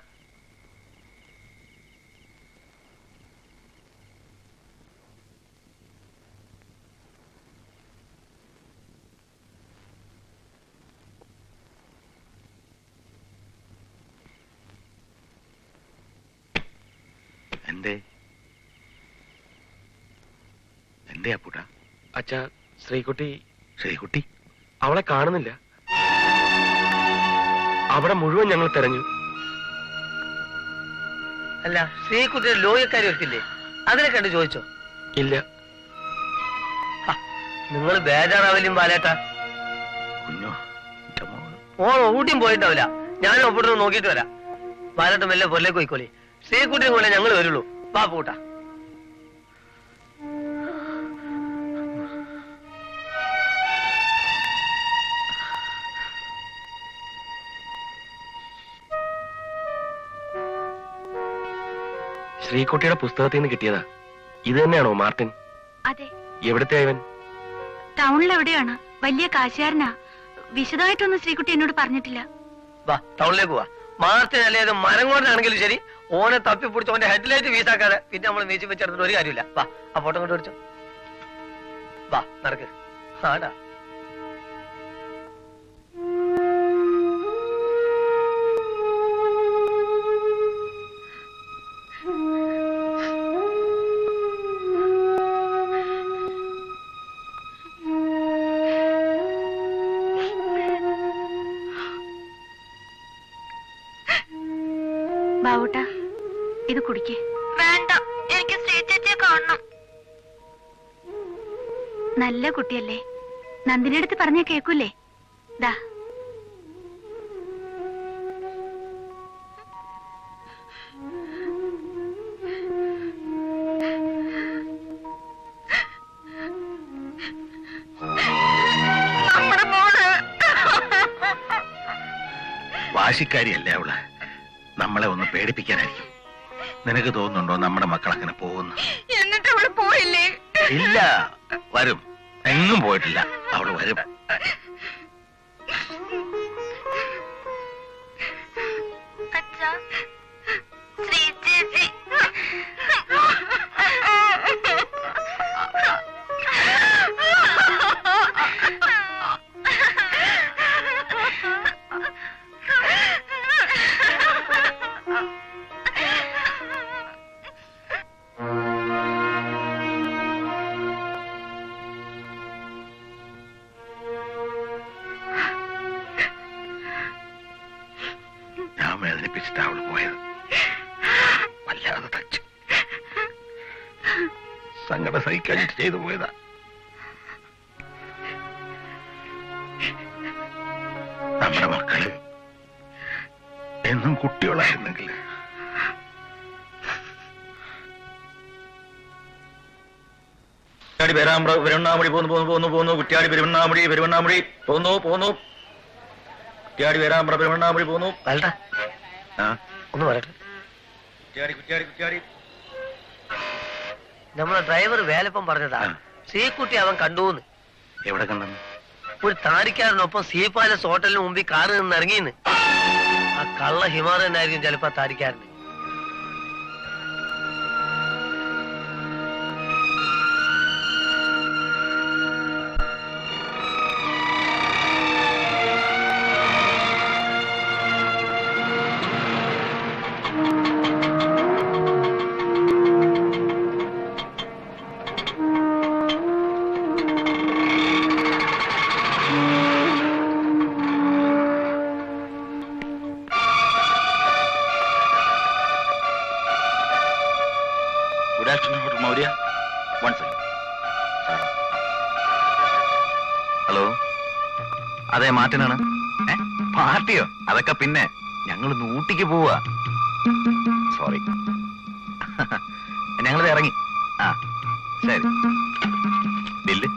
[SPEAKER 6] എന്തേ അപ്പൂട്ട?
[SPEAKER 2] അച്ഛാ, ശ്രീകുട്ടി.
[SPEAKER 6] ശ്രീകുട്ടി
[SPEAKER 2] അവളെ കാണുന്നില്ല. അവിടെ മുഴുവൻ ഞങ്ങൾ തെരഞ്ഞു.
[SPEAKER 10] അല്ല, ശ്രീകുട്ടിയുടെ ലോയക്കാരി ഒരുത്തില്ലേ, അതിനെ കണ്ട് ചോദിച്ചോ?
[SPEAKER 2] ഇല്ല.
[SPEAKER 10] നിങ്ങൾ ബേജാറാവില്ലും ബാലേട്ടാ.
[SPEAKER 6] കുഞ്ഞോ,
[SPEAKER 10] ഓൺ ഊട്ടിയും പോയിട്ടാവില്ല. ഞാൻ ഒപ്പിട്ട് നോക്കിയിട്ട് വരാം. ബാലേട്ട മെല്ലെ പൊല്ലേക്ക് പോയിക്കോളി. ശ്രീകുട്ടിയും പോലെ ഞങ്ങൾ വരുള്ളൂ. വാ പൂട്ടാ.
[SPEAKER 2] ശ്രീകുട്ടിയുടെ പുസ്തകത്തിൽ നിന്ന് കിട്ടിയതാ. ഇത് തന്നെയാണോ മാർട്ടിൻ?
[SPEAKER 7] അതെ.
[SPEAKER 2] എവിടത്തെ ഇവൻ?
[SPEAKER 7] ടൗണിലെവിടെയാണ്. വലിയ കാശുകാരനാ. വിശദമായിട്ടൊന്നും ശ്രീകുട്ടി എന്നോട് പറഞ്ഞിട്ടില്ല.
[SPEAKER 10] വാ, ടൗണിലേക്ക് പോവാ. മാർട്ടിൻ അല്ലേ അത് മരം കൊണ്ടാണെങ്കിലും ശരി, ഓനെ തപ്പി പിടിച്ച് ഓന്റെ ഹെഡ്ലൈറ്റ് വീസാക്കാതെ പിന്നെ നമ്മൾ മീച്ചി വെച്ചെടുത്തിട്ട് ഒരു കാര്യമില്ല. വാ, ആ ഫോട്ടോ കൊണ്ട് പിടിച്ചോ. വാ, നടക്ക്. ആടാ.
[SPEAKER 7] ബാവൂട്ടാ, ഇത് കുടിക്കേ. നല്ല കുട്ടിയല്ലേ, നന്ദിനിയുടെ അടുത്ത് പറഞ്ഞാ കേക്കൂലേ? ദാ
[SPEAKER 6] വാശിക്കാരിയല്ലേ അവള്, നമ്മളെ ഒന്ന് പേടിപ്പിക്കാനായിരിക്കും. നിനക്ക് തോന്നുന്നുണ്ടോ നമ്മുടെ മക്കൾ അങ്ങനെ പോകുന്നു?
[SPEAKER 3] എന്നിട്ട് അവള് പോയില്ലേ?
[SPEAKER 6] ഇല്ല, വരും. എങ്ങും പോയിട്ടില്ല, അവള് വരും. വേദനിപ്പിച്ചിട്ടാ അവള് പോയത്. വല്ലാതെ തച്ചു, സങ്കടം സഹിക്കാഞ്ഞിട്ട് ചെയ്തു പോയതാ. നമ്മുടെ മക്കള് എന്നും കുട്ടികളായിരുന്നെങ്കിൽ
[SPEAKER 4] പെരുവണ്ണാമുടി പോന്നു കുറ്റ്യാടി പെരുവണ്ണാമുടി പോന്നു കുറ്റ്യാടി പേരാമ്പ്ര പെരുവണ്ണാമുടി പോന്നു.
[SPEAKER 10] ഒന്ന് പറയട്ടെ,
[SPEAKER 4] കുറ്റ്യാടി
[SPEAKER 10] നമ്മളെ ഡ്രൈവർ വേലപ്പം പറഞ്ഞതാ സീക്കുട്ടി അവൻ കണ്ടുന്ന്.
[SPEAKER 6] എവിടെ കണ്ടെന്ന്?
[SPEAKER 10] ഒരു താരിക്കാരനൊപ്പം സീ പാലസ് ഹോട്ടലിന് മുമ്പിൽ കാറ് നിന്ന് ഇറങ്ങിന്ന്. ആ കള്ള ഹിമാർ തന്നെയായിരിക്കും ചിലപ്പോ താരിക്കാരന്.
[SPEAKER 6] Good afternoon, Dr. Maurya. One second. Hello, അതെ മാർട്ടിനാണ്. പാർട്ടിയോ? അതൊക്കെ പിന്നെ, ഞങ്ങൾ ഊട്ടിക്ക് പോവാ. സോറി, ഞങ്ങളിത് ഇറങ്ങി. ആ ശരി. ബില്ല്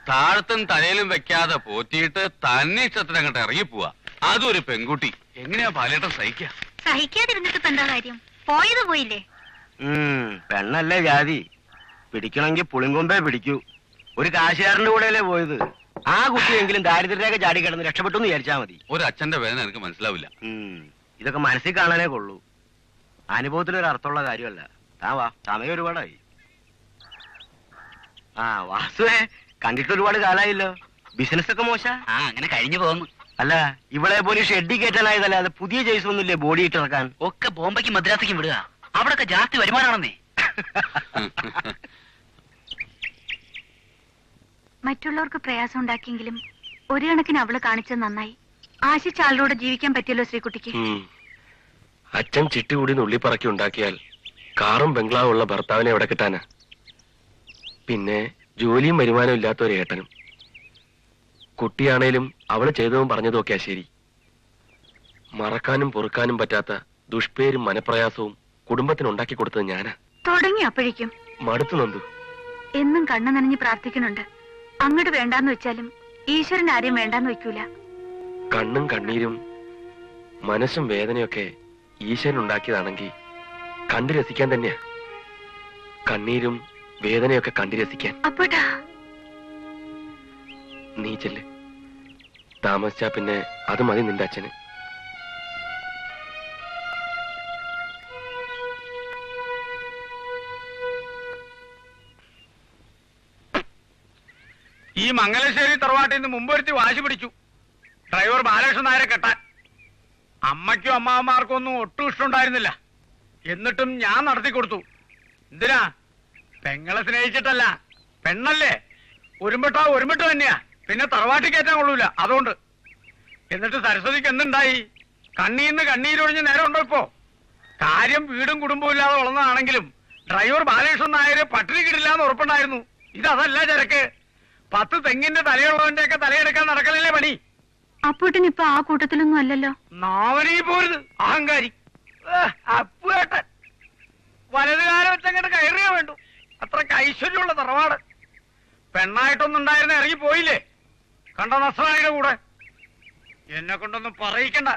[SPEAKER 1] താഴത്തും തലയിലും വെക്കാതെ പോറ്റിയിട്ട് തന്നെ ഇഷ്ടത്തിന് അങ്ങോട്ട് ഇറങ്ങിപ്പോവാ. അതൊരു പെൺകുട്ടി. എങ്ങനെയാ പാലേട്ടൻ സഹിക്കുക?
[SPEAKER 7] സഹിക്കാതിരുന്നിട്ട് ഇപ്പൊ എന്താ കാര്യം? പോയത് പോയില്ലേ?
[SPEAKER 4] പെണ്ണല്ലേ ജാതി, പിടിക്കണമെങ്കിൽ പുളിങ്കൊമ്പേ പിടിക്കൂ. ഒരു കാശുകാരന്റെ കൂടെയല്ലേ പോയത്. ആ കുട്ടിയെങ്കിലും ദാരിദ്ര്യരേഖ ചാടി കിടന്ന് രക്ഷപ്പെട്ടു എന്ന് വിചാരിച്ചാ മതി.
[SPEAKER 1] ഒരു അച്ഛന്റെ വേദന എനിക്ക് മനസ്സിലാവില്ല.
[SPEAKER 4] ഇതൊക്കെ മനസ്സിൽ കാണാനേ കൊള്ളൂ, അനുഭവത്തിലൊരു അർത്ഥമുള്ള കാര്യമല്ല. താ വാ, സമയം ഒരുപാടായി. ആ വാസുവേ, കണ്ടിട്ട് ഒരുപാട് കാലായില്ലോ. ബിസിനസ് ഒക്കെ മോശ?
[SPEAKER 8] അങ്ങനെ കഴിഞ്ഞു പോകുന്നു.
[SPEAKER 4] അല്ല, ഇവളെ പോലെ ഷെഡി കയറ്റാനായതല്ല, അത് പുതിയ ജയ്സ് ഒന്നുമില്ലേ ബോഡി ഇട്ടിറക്കാൻ?
[SPEAKER 8] ഒക്കെ ബോംബെക്ക് മദ്രാസിക്കും വിടുക. അവിടൊക്കെ ജാസ്തി വരുമാനമാണെന്നേ.
[SPEAKER 7] മറ്റുള്ളവർക്ക് പ്രയാസം ഉണ്ടാക്കിയെങ്കിലും ഒരു കണക്കിന് അവള് കാണിച്ചത് നന്നായി. ആശിച്ച ആളിലൂടെ ജീവിക്കാൻ പറ്റിയല്ലോ ശ്രീകുട്ടിക്ക്.
[SPEAKER 2] അച്ഛൻ ചിട്ടുകൂടി നുള്ളിപ്പറക്കി ഉണ്ടാക്കിയാൽ കാറും ബംഗ്ലാവും ഉള്ള ഭർത്താവിനെ എവിടെ കിട്ടാനാ? പിന്നെ ജോലിയും വരുമാനവും ഇല്ലാത്ത ഒരു ഏട്ടനും. കുട്ടിയാണേലും അവള് ചെയ്തതും പറഞ്ഞതും ഒക്കെയാ ശരി. മറക്കാനും പൊറുക്കാനും പറ്റാത്ത ദുഷ്പേരും മനപ്രയാസവും കുടുംബത്തിനുണ്ടാക്കി കൊടുത്തത് ഞാനാ.
[SPEAKER 7] തുടങ്ങി അപ്പോഴേക്കും
[SPEAKER 2] മടുത്തു നന്ദു.
[SPEAKER 7] എന്നും കണ്ണു നനഞ്ഞ് പ്രാർത്ഥിക്കുന്നുണ്ട്. അങ്ങോട്ട് വേണ്ടാന്ന് വെച്ചാലും ഈശ്വരൻ ആരെയും വേണ്ടാന്ന് വെക്കൂല.
[SPEAKER 2] കണ്ണും കണ്ണീരും മനസ്സും വേദനയൊക്കെ ഈശ്വരൻ ഉണ്ടാക്കിയതാണെങ്കിൽ കണ്ടു രസിക്കാൻ തന്നെയാ. കണ്ണീരും വേദനയൊക്കെ കണ്ടു രസിക്കാൻ.
[SPEAKER 7] അപ്പോട്ടാ
[SPEAKER 2] നീ ചെല്ല്. താമസിച്ചാ പിന്നെ അത് മതി നിന്റെ അച്ഛന്.
[SPEAKER 9] ഈ മംഗലശ്ശേരി തറവാട്ടിൽ നിന്ന് മുമ്പൊരുത്തി വാശി പിടിച്ചു ഡ്രൈവർ ബാലകൃഷ്ണൻ നായരെ കെട്ടാൻ. അമ്മയ്ക്കും അമ്മാവന്മാർക്കും ഒന്നും ഒട്ടും ഇഷ്ടമുണ്ടായിരുന്നില്ല. എന്നിട്ടും ഞാൻ നടത്തി കൊടുത്തു. എന്തിനാ? പെങ്ങളെ സ്നേഹിച്ചിട്ടല്ല. പെണ്ണല്ലേ, ഒരുമിട്ടാ ഒരുമിട്ട് തന്നെയാ. പിന്നെ തറവാട്ടി കയറ്റാൻ കൊള്ളൂല, അതുകൊണ്ട്. എന്നിട്ട് സരസ്വതിക്ക് എന്തുണ്ടായി? കണ്ണീന്ന് കണ്ണീരൊഴിഞ്ഞ് നേരം ഉണ്ടോ ഇപ്പോ? കാര്യം വീടും കുടുംബവും ഇല്ലാതെ വളർന്നതാണെങ്കിലും ഡ്രൈവർ ബാലകൃഷ്ണൻ നായര് പട്ടിണി കിടില്ലാന്ന് ഉറപ്പുണ്ടായിരുന്നു. ഇതല്ല ചരക്ക്. 10 തെങ്ങിന്റെ തലയുള്ളവന്റെ ഒക്കെ തലയെടുക്കാൻ നടക്കലല്ലേ പണി.
[SPEAKER 7] അപ്പൂട്ടൻ ഇപ്പൊ ആ കൂട്ടത്തിലൊന്നും അല്ലല്ലോ.
[SPEAKER 9] നാവനീ പോരുത് അഹങ്കാരി. അപ്പുവേട്ടൻ വലതുകാലം വെച്ചങ്ങോട്ട് കയറിയേ വേണ്ടു. അത്രക്ക് ഐശ്വര്യമുള്ള തറവാട്. പെണ്ണായിട്ടൊന്നും ഉണ്ടായിരുന്ന ഇറങ്ങി പോയില്ലേ കണ്ട നസ്രാണിയുടെ കൂടെ. എന്നെ കൊണ്ടൊന്നും പറയിക്കണ്ട.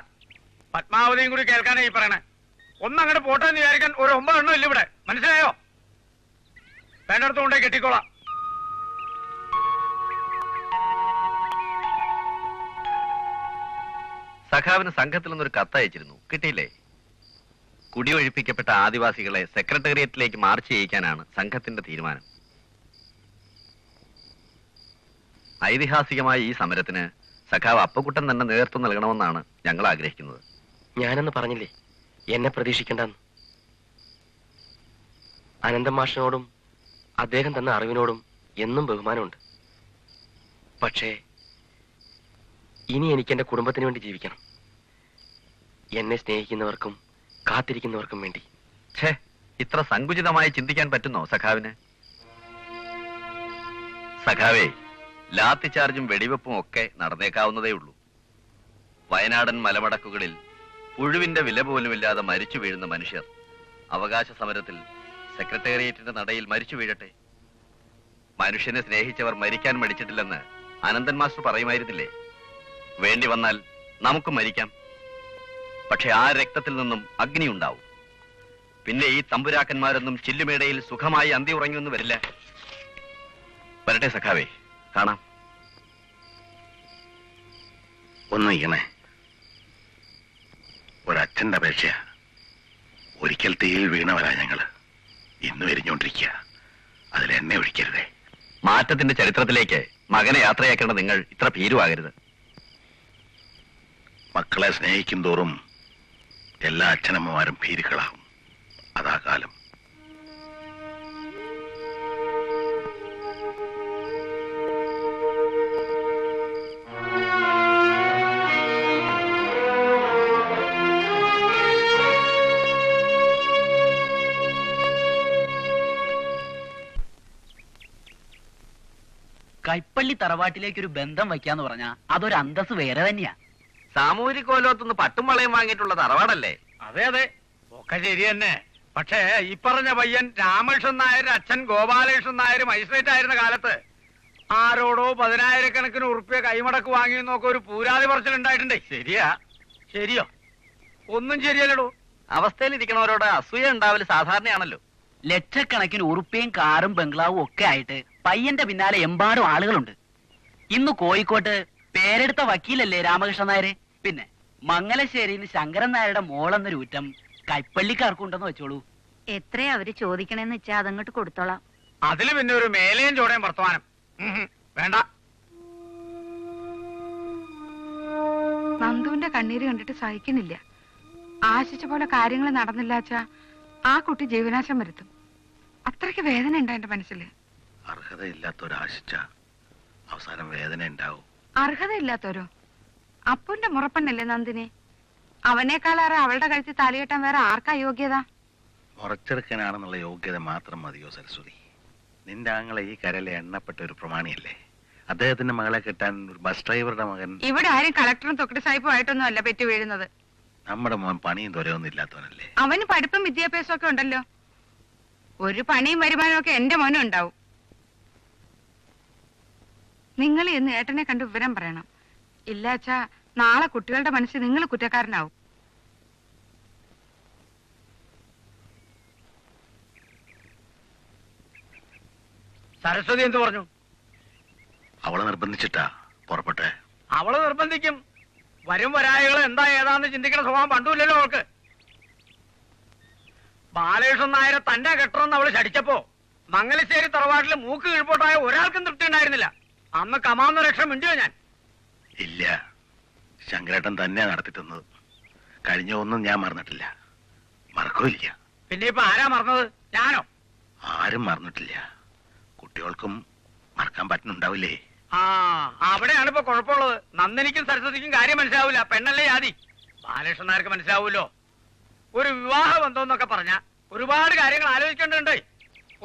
[SPEAKER 9] പത്മാവതിയും കൂടി കേൾക്കാനേ ഈ പറയണേ. ഒന്നങ്ങോട്ട് പോട്ടെ എന്ന് വിചാരിക്കാൻ ഒരു 9 എണ്ണം ഇല്ല ഇവിടെ. മനസ്സിലായോ? വേണ്ടടുത്ത് കൊണ്ടേ കെട്ടിക്കോളാം.
[SPEAKER 1] സഖാവിന് സംഘത്തിൽ നിന്നൊരു കത്തയച്ചിരുന്നു, കിട്ടിയില്ലേ? കുടിയൊഴിപ്പിക്കപ്പെട്ട ആദിവാസികളെ സെക്രട്ടേറിയറ്റിലേക്ക് മാർച്ച് ചെയ്യിക്കാനാണ് സംഘത്തിന്റെ തീരുമാനം. ഐതിഹാസികമായ ഈ സമരത്തിന് സഖാവ് അപ്പക്കുട്ടൻ തന്നെ നേതൃത്വം നൽകണമെന്നാണ് ഞങ്ങൾ ആഗ്രഹിക്കുന്നത്.
[SPEAKER 2] ഞാനെന്ന് പറഞ്ഞില്ലേ എന്നെ പ്രതീക്ഷിക്കണ്ടെന്ന്. അനന്തൻ മാഷിനോടും അദ്ദേഹം തന്ന അറിവിനോടും എന്നും ബഹുമാനമുണ്ട്. പക്ഷേ ഇനി എനിക്ക് എന്റെ കുടുംബത്തിന് വേണ്ടി ജീവിക്കണം. എന്നെ സ്നേഹിക്കുന്നവർക്കും കാത്തിരിക്കുന്നവർക്കും വേണ്ടി.
[SPEAKER 1] ഛേ, ഇത്ര സങ്കുചിതമായി ചിന്തിക്കാൻ പറ്റുന്നോ സഖാവിന്? സഖാവേ, ലാത്തി ചാർജും വെടിവെപ്പും ഒക്കെ നടന്നേക്കാവുന്നതേ ഉള്ളൂ. വയനാടൻ മലമടക്കുകളിൽ പുഴുവിന്റെ വില പോലുമില്ലാതെ മരിച്ചു വീഴുന്ന മനുഷ്യർ അവകാശ സമരത്തിൽ സെക്രട്ടേറിയറ്റിന്റെ നടയിൽ മരിച്ചു വീഴട്ടെ. മനുഷ്യനെ സ്നേഹിച്ചവർ മരിക്കാൻ മടിച്ചിട്ടില്ലെന്ന് അനന്തൻ മാസ്റ്റർ പറയുമായിരുന്നില്ലേ? വേണ്ടി വന്നാൽ നമുക്ക് മരിക്കാം. പക്ഷെ ആ രക്തത്തിൽ നിന്നും അഗ്നി ഉണ്ടാവും. പിന്നെ ഈ തമ്പുരാക്കന്മാരൊന്നും ചില്ലുമേടയിൽ സുഖമായി അന്തി ഉറങ്ങിയൊന്നും വരില്ല. വരട്ടെ സഖാവേ, കാണാം.
[SPEAKER 6] ഒന്ന് ഇങ്ങനെ ഒരച്ഛന്റെ അപേക്ഷ. ഒരിക്കൽ തീയിൽ വീണവരാ ഞങ്ങള്. ഇന്ന് എരിഞ്ഞോണ്ടിരിക്കുക. അതിൽ എന്നെ ഒഴിക്കരുതേ.
[SPEAKER 1] മാറ്റത്തിന്റെ ചരിത്രത്തിലേക്ക് മകനെ യാത്രയാക്കേണ്ട നിങ്ങൾ ഇത്ര ഭീരുവാകരുത്.
[SPEAKER 6] മക്കളെ സ്നേഹിക്കും തോറും എല്ലാ അച്ഛനമ്മമാരും ഭീരുക്കളാവും. അതാ കാലം.
[SPEAKER 8] കൈപ്പള്ളി തറവാട്ടിലേക്ക് ഒരു ബന്ധം വയ്ക്കാന്ന് പറഞ്ഞാ അതൊരു അന്തസ് വേറെ തന്നെയാ.
[SPEAKER 1] സാമൂഹിക കോലോത്തുനിന്ന് പട്ടും വളയും വാങ്ങിയിട്ടുള്ള തറവാടല്ലേ?
[SPEAKER 9] അതെ അതെ, ഒക്കെ ശരി തന്നെ. പക്ഷേ ഈ പറഞ്ഞ പയ്യൻ രാമകൃഷ്ണൻ നായർ അച്ഛൻ ഗോപാലകൃഷ്ണൻ നായർ മജിസ്ട്രേറ്റ് ആയിരുന്ന കാലത്ത് ആരോടോ 10,000 ഉറുപ്പ്യ കൈമടക്ക് വാങ്ങിയെന്നൊക്കെ ഒരു പൂരാതി പറച്ചിലുണ്ടായിട്ടുണ്ടേ. ശരിയാ? ശരിയോ? ഒന്നും ശരിയല്ലടോ.
[SPEAKER 1] അവസ്ഥയിലിരിക്കണവരോട് അസൂയ ഉണ്ടാവല് സാധാരണയാണല്ലോ.
[SPEAKER 8] ലക്ഷക്കണക്കിന് ഉറുപ്പയും കാറും ബംഗ്ലാവും ഒക്കെ ആയിട്ട് പയ്യന്റെ പിന്നാലെ എമ്പാടും ആളുകളുണ്ട്. ഇന്ന് കോഴിക്കോട്ട് പേരെടുത്ത വക്കീലല്ലേ രാമകൃഷ്ണൻ നായര്. പിന്നെ മംഗലശ്ശേരിയിൽ ശങ്കരൻ നായരുടെ മോളെന്നൊരു ഊറ്റം കൈപ്പള്ളിക്കാർക്കുണ്ടെന്ന് വെച്ചോളൂ.
[SPEAKER 7] എത്രയാ അവര് ചോദിക്കണേന്ന് വെച്ചാ അതങ്ങോട്ട് കൊടുത്തോളാം.
[SPEAKER 9] അതില് പിന്നെ ഒരു മേലയും ചോടയും വർത്തമാനം വേണ്ട.
[SPEAKER 3] നന്ദുവിന്റെ കണ്ണീര് കണ്ടിട്ട് സഹിക്കുന്നില്ല. ആശിച്ച പോലെ കാര്യങ്ങൾ നടന്നില്ലാച്ചാ ആ കുട്ടി ജീവനാശം വരുത്തും. അത്രയ്ക്ക് വേദന ഉണ്ട് എന്റെ മനസ്സില്.
[SPEAKER 6] അർഹതയില്ലാത്തൊരാശിച്ച അവസാനം വേദന ഉണ്ടാവും.
[SPEAKER 3] അർഹതയില്ലാത്തവരോ? അപ്പുന്റെ മുറപ്പെണ്ണല്ലേ നന്ദിനെ. അവനേക്കാളേറെ അവളുടെ കഴുത്തിൽ താലികെട്ടാൻ വേറെ ആർക്കാ യോഗ്യത?
[SPEAKER 6] മുറച്ചെടുക്കാനാണെന്നുള്ള യോഗ്യത മാത്രം മതിയോ സരസ്വതി? നിന്റെ ആങ്ങളെ ഈ കരയിലെ എണ്ണപ്പെട്ട ഒരു പ്രമാണിയല്ലേ. അദ്ദേഹത്തിന്റെ മകളെ കെട്ടാൻ ഒരു ബസ് ഡ്രൈവറുടെ മകൻ.
[SPEAKER 3] ഇവിടെ ആരും കളക്ടറും തൊക്കടി സാഹിബും ആയിട്ടൊന്നും അല്ല പെറ്റു വീഴുന്നത്.
[SPEAKER 6] നമ്മുടെ മോൻ പണിയും തുരയൊന്നും ഇല്ലാത്തവനല്ലേ?
[SPEAKER 3] അവന് പഠിപ്പും വിദ്യാഭ്യാസവും ഒക്കെ ഉണ്ടല്ലോ. ഒരു പണിയും വരുമാനവും ഒക്കെ എന്റെ മോനും ഉണ്ടാവും. നിങ്ങൾ ഇന്ന് ഏട്ടനെ കണ്ട് വിവരം പറയണം. ഇല്ലാച്ചാ നാളെ കുട്ടികളുടെ മനസ്സിൽ നിങ്ങൾ കുറ്റക്കാരനാവും.
[SPEAKER 9] സരസ്വതി എന്ത് പറഞ്ഞു?
[SPEAKER 6] അവളെ നിർബന്ധിച്ചിട്ടാ പുറപ്പെട്ടെ.
[SPEAKER 9] അവള് നിർബന്ധിക്കും. വരും വരായികൾ എന്താ ഏതാന്ന് ചിന്തിക്കണ സ്വഭാവം പണ്ടുമില്ലല്ലോ അവൾക്ക്. ബാലകൃഷ്ണൻ നായരെ തന്നെ കെട്ടണമെന്ന് അവള് ശടിച്ചപ്പോ മംഗലശ്ശേരി തറവാട്ടിൽ മൂക്ക് കീഴ്പോട്ടായ ഒരാൾക്കും തൃപ്തി ഉണ്ടായിരുന്നില്ല. അന്ന് കമാന്ന രക്ഷ മിണ്ടിയോ ഞാൻ?
[SPEAKER 6] ഇല്ല, ശങ്കരേട്ടൻ തന്നെ നടത്തി തന്നത്. കഴിഞ്ഞ ഒന്നും ഞാൻ മറന്നിട്ടില്ല, മറക്കൂല്ല.
[SPEAKER 9] പിന്നെ ഇപ്പൊ ആരാ മറന്നത്? ഞാനോ?
[SPEAKER 6] ആരും മറന്നിട്ടില്ല. കുട്ടികൾക്കും മറക്കാൻ പറ്റുന്നുണ്ടാവില്ലേ?
[SPEAKER 9] ആ, അവിടെയാണ് ഇപ്പൊ കുഴപ്പമുള്ളത്. നന്ദിനിക്കും സരസ്വതിക്കും കാര്യം മനസ്സിലാവില്ല. പെണ്ണല്ലേ ജാതി. ബാലകൃഷ്ണൻ നായർക്ക് മനസ്സിലാവൂല്ലോ. ഒരു വിവാഹ ബന്ധമെന്നൊക്കെ പറഞ്ഞ ഒരുപാട് കാര്യങ്ങൾ ആലോചിക്കേണ്ടതുണ്ട്.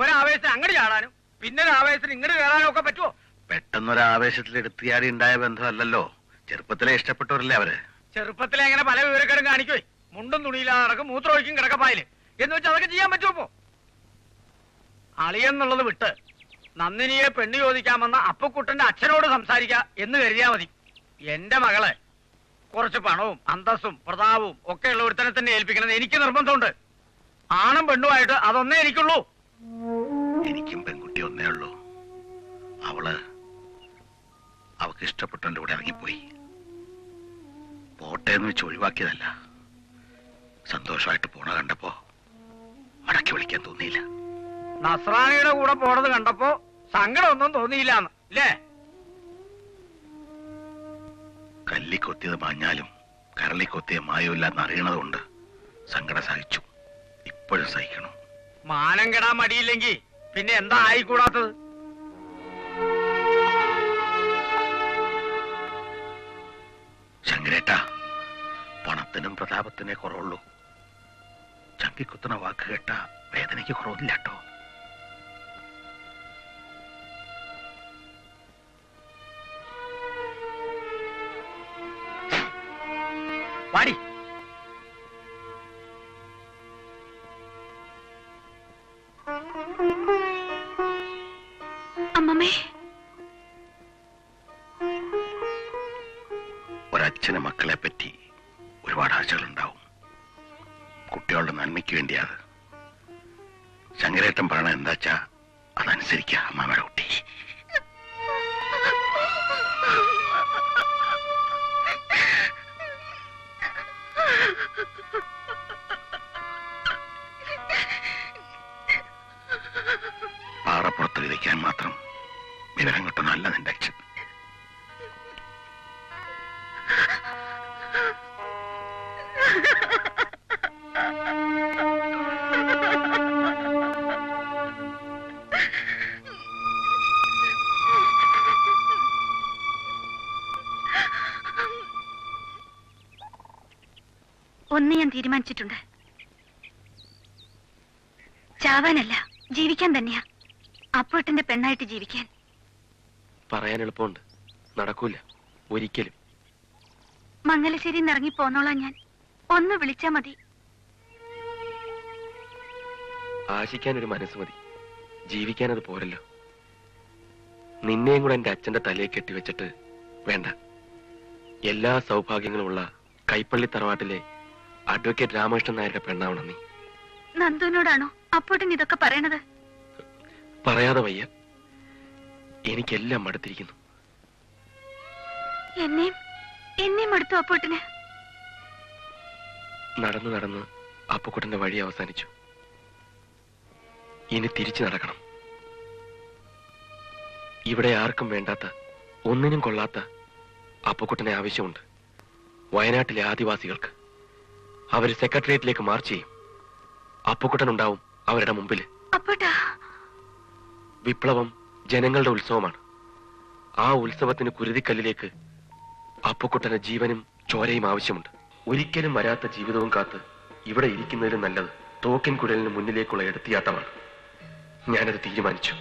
[SPEAKER 9] ഒരാവേശത്തിന് അങ്ങോട്ട് ചാടാനും പിന്നെ ഒരു ആവേശത്തിന് ഇങ്ങോട്ട് കയറാനും ഒക്കെ പറ്റുമോ?
[SPEAKER 6] പെട്ടെന്നൊരാവേശത്തിൽ എടുത്തിയാടി ഉണ്ടായ ബന്ധമല്ലല്ലോ. ചെറുപ്പത്തിലെ ഇഷ്ടപ്പെട്ടവരല്ലേ അവര്.
[SPEAKER 9] ചെറുപ്പത്തിലെ എങ്ങനെ പല വിവരക്കേടും കാണിക്കുവേ. മുണ്ടും തുണിയില്ലാതെ നടക്കും, മൂത്രമൊഴിക്കും കിടക്കപ്പായില് എന്ന് വെച്ച് അതൊക്കെ ചെയ്യാൻ പറ്റുമോ? അളിയെന്നുള്ളത് വിട്ട് നന്ദിനിയെ പെണ്ണ് ചോദിക്കാമെന്ന അപ്പുക്കുട്ടന്റെ അച്ഛനോട് സംസാരിക്ക എന്ന് കരുതിയാ മതി. എന്റെ മകളെ കുറച്ച് പണവും അന്തസ്സും പ്രതാപവും ഒക്കെ ഉള്ള ഒരുത്തനെ തന്നെ ഏൽപ്പിക്കണമെന്ന് എനിക്ക് നിർബന്ധമുണ്ട്. ആണും പെണ്ണുമായിട്ട് അതൊന്നേ എനിക്കുള്ളൂ.
[SPEAKER 6] എനിക്കും പെൺകുട്ടി ഒന്നേ ഉള്ളൂ. അവൾക്ക് ഇഷ്ടപ്പെട്ടവന്റെ കൂടെ ഇറങ്ങിപ്പോയി. പോട്ടെ എന്ന് വെച്ച് ഒഴിവാക്കിയതല്ല. സന്തോഷമായിട്ട് പോണ കണ്ടപ്പോ മടക്കി വിളിക്കാൻ തോന്നിയില്ല.
[SPEAKER 9] നസ്രാണിയുടെ കൂടെ പോണത് കണ്ടപ്പോ സങ്കടമൊന്നും തോന്നിയില്ലാന്ന് അല്ലേ?
[SPEAKER 6] കല്ലിക്കൊത്തിയത് മാഞ്ഞാലും കരളിക്കൊത്തിയത് മായമില്ല എന്നറിയണത് കൊണ്ട് സങ്കടം സഹിച്ചു. ഇപ്പോഴും സഹിക്കണം.
[SPEAKER 9] മാനം കെടാൻ മടിയില്ലെങ്കിൽ പിന്നെ എന്താ ആയിക്കൂടാത്തത്?
[SPEAKER 6] ശങ്കരേട്ടാ, പണത്തിനും പ്രതാപത്തിനേ കുറവുള്ളൂ. ചങ്കിക്കുത്തുന്ന വാക്ക് കേട്ട വേദനയ്ക്ക് കുറവില്ല കേട്ടോ.
[SPEAKER 9] വാടി.
[SPEAKER 7] അമ്മമ്മേ,
[SPEAKER 6] ഒരച്ഛന് മക്കളെ പറ്റി ഒരുപാട് ആശകളുണ്ടാവും. കുട്ടികളുടെ നന്മയ്ക്ക് വേണ്ടിയത്. ശങ്കരേട്ടൻ പറയണ എന്താച്ചാ അതനുസരിക്ക അമ്മാമ്മയുടെ കുട്ടി. പാറപ്പുറത്ത് വിതയ്ക്കാൻ മാത്രം വിവരം കിട്ടുന്നല്ല നിന്റെ അച്ഛൻ.
[SPEAKER 7] ഒന്ന് ഞാൻ തീരുമാനിച്ചിട്ടുണ്ട്. ചാവാനല്ല, ജീവിക്കാൻ തന്നെയാ. അപ്പോട്ടെന്റെ പെണ്ണായിട്ട് ജീവിക്കാൻ.
[SPEAKER 2] പറയാൻ എളുപ്പമുണ്ട്, നടക്കൂല ഒരിക്കലും.
[SPEAKER 7] മംഗലശ്ശേരി ഇറങ്ങി പോന്നോളാം ഞാൻ. ഒന്ന് വിളിച്ചാ മതി.
[SPEAKER 2] ആശിക്കാൻ ഒരു മനസ്സ് മതി, ജീവിക്കാൻ അത് പോരല്ലോ. നിന്നെയും കൂടെ എന്റെ അച്ഛന്റെ തലയെ കെട്ടിവെച്ചിട്ട് വേണ്ട. എല്ലാ സൗഭാഗ്യങ്ങളുമുള്ള കൈപ്പള്ളി തറവാട്ടിലെ അഡ്വക്കേറ്റ് രാമകൃഷ്ണൻ നായരുടെ പെണ്ണാവണം നീ.
[SPEAKER 7] നന്ദുവിനോടാണോ അപ്പോട്ടൻ ഇതൊക്കെ പറയണത്?
[SPEAKER 2] പറയാതെ വയ്യ, എനിക്കെല്ലാം മടുത്തിരിക്കുന്നു.
[SPEAKER 7] എന്നെയും അടുത്തു അപ്പോട്ടന്.
[SPEAKER 2] നടന്ന് നടന്ന് അപ്പുക്കുട്ടന്റെ വഴി അവസാനിച്ചു. ഇനി തിരിച്ചു നടക്കണം. ഇവിടെ ആർക്കും വേണ്ടാത്ത, ഒന്നിനും കൊള്ളാത്ത അപ്പുക്കുട്ടനെ ആവശ്യമുണ്ട് വയനാട്ടിലെ ആദിവാസികൾക്ക്. അവര് സെക്രട്ടേറിയറ്റിലേക്ക് മാർച്ച് ചെയ്യും. അപ്പുക്കുട്ടൻ ഉണ്ടാവും അവരുടെ മുമ്പിൽ. വിപ്ലവം ജനങ്ങളുടെ ഉത്സവമാണ്. ആ ഉത്സവത്തിന് കുരുതിക്കല്ലിലേക്ക് അപ്പുക്കുട്ടന് ജീവനും ചോരയും ആവശ്യമുണ്ട്. ഒരിക്കലും വരാത്ത ജീവിതവും കാത്ത് ഇവിടെ ഇരിക്കുന്നതിലും നല്ലത് തോക്കിൻ കുഴലിന് മുന്നിലേക്കുള്ള എടുത്തിയാട്ടമാണ്. ഞാനത് തീരുമാനിച്ചു.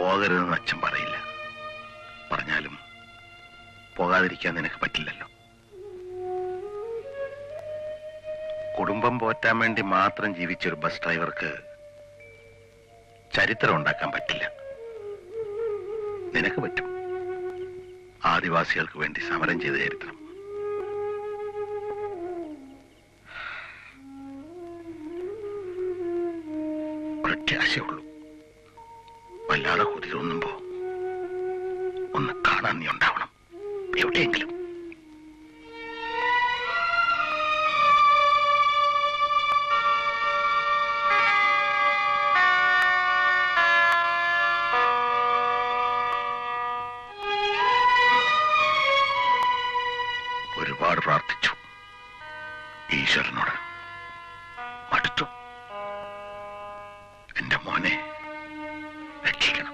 [SPEAKER 6] പോകരുതെന്ന് അച്ഛൻ പറയില്ല. പറഞ്ഞാലും പോകാതിരിക്കാൻ നിനക്ക് പറ്റില്ലല്ലോ. കുടുംബം പോറ്റാൻ വേണ്ടി മാത്രം ജീവിച്ചൊരു ബസ് ഡ്രൈവർക്ക് ചരിത്രം ഉണ്ടാക്കാൻ പറ്റില്ല. നിനക്ക് പറ്റും. ആദിവാസികൾക്ക് വേണ്ടി സമരം ചെയ്ത ചരിത്രം. ഒരൊറ്റ ആശയമുള്ളൂ, വല്ലാതെ കൊതി തോന്നുമ്പോ ഒന്ന് കാണാൻ നീ ഉണ്ടാവണം എവിടെയെങ്കിലും. ഒരുപാട് പ്രാർത്ഥിച്ചു ഈശ്വരനോട്, മടുത്തു. എന്റെ മോനെ രക്ഷിക്കണം.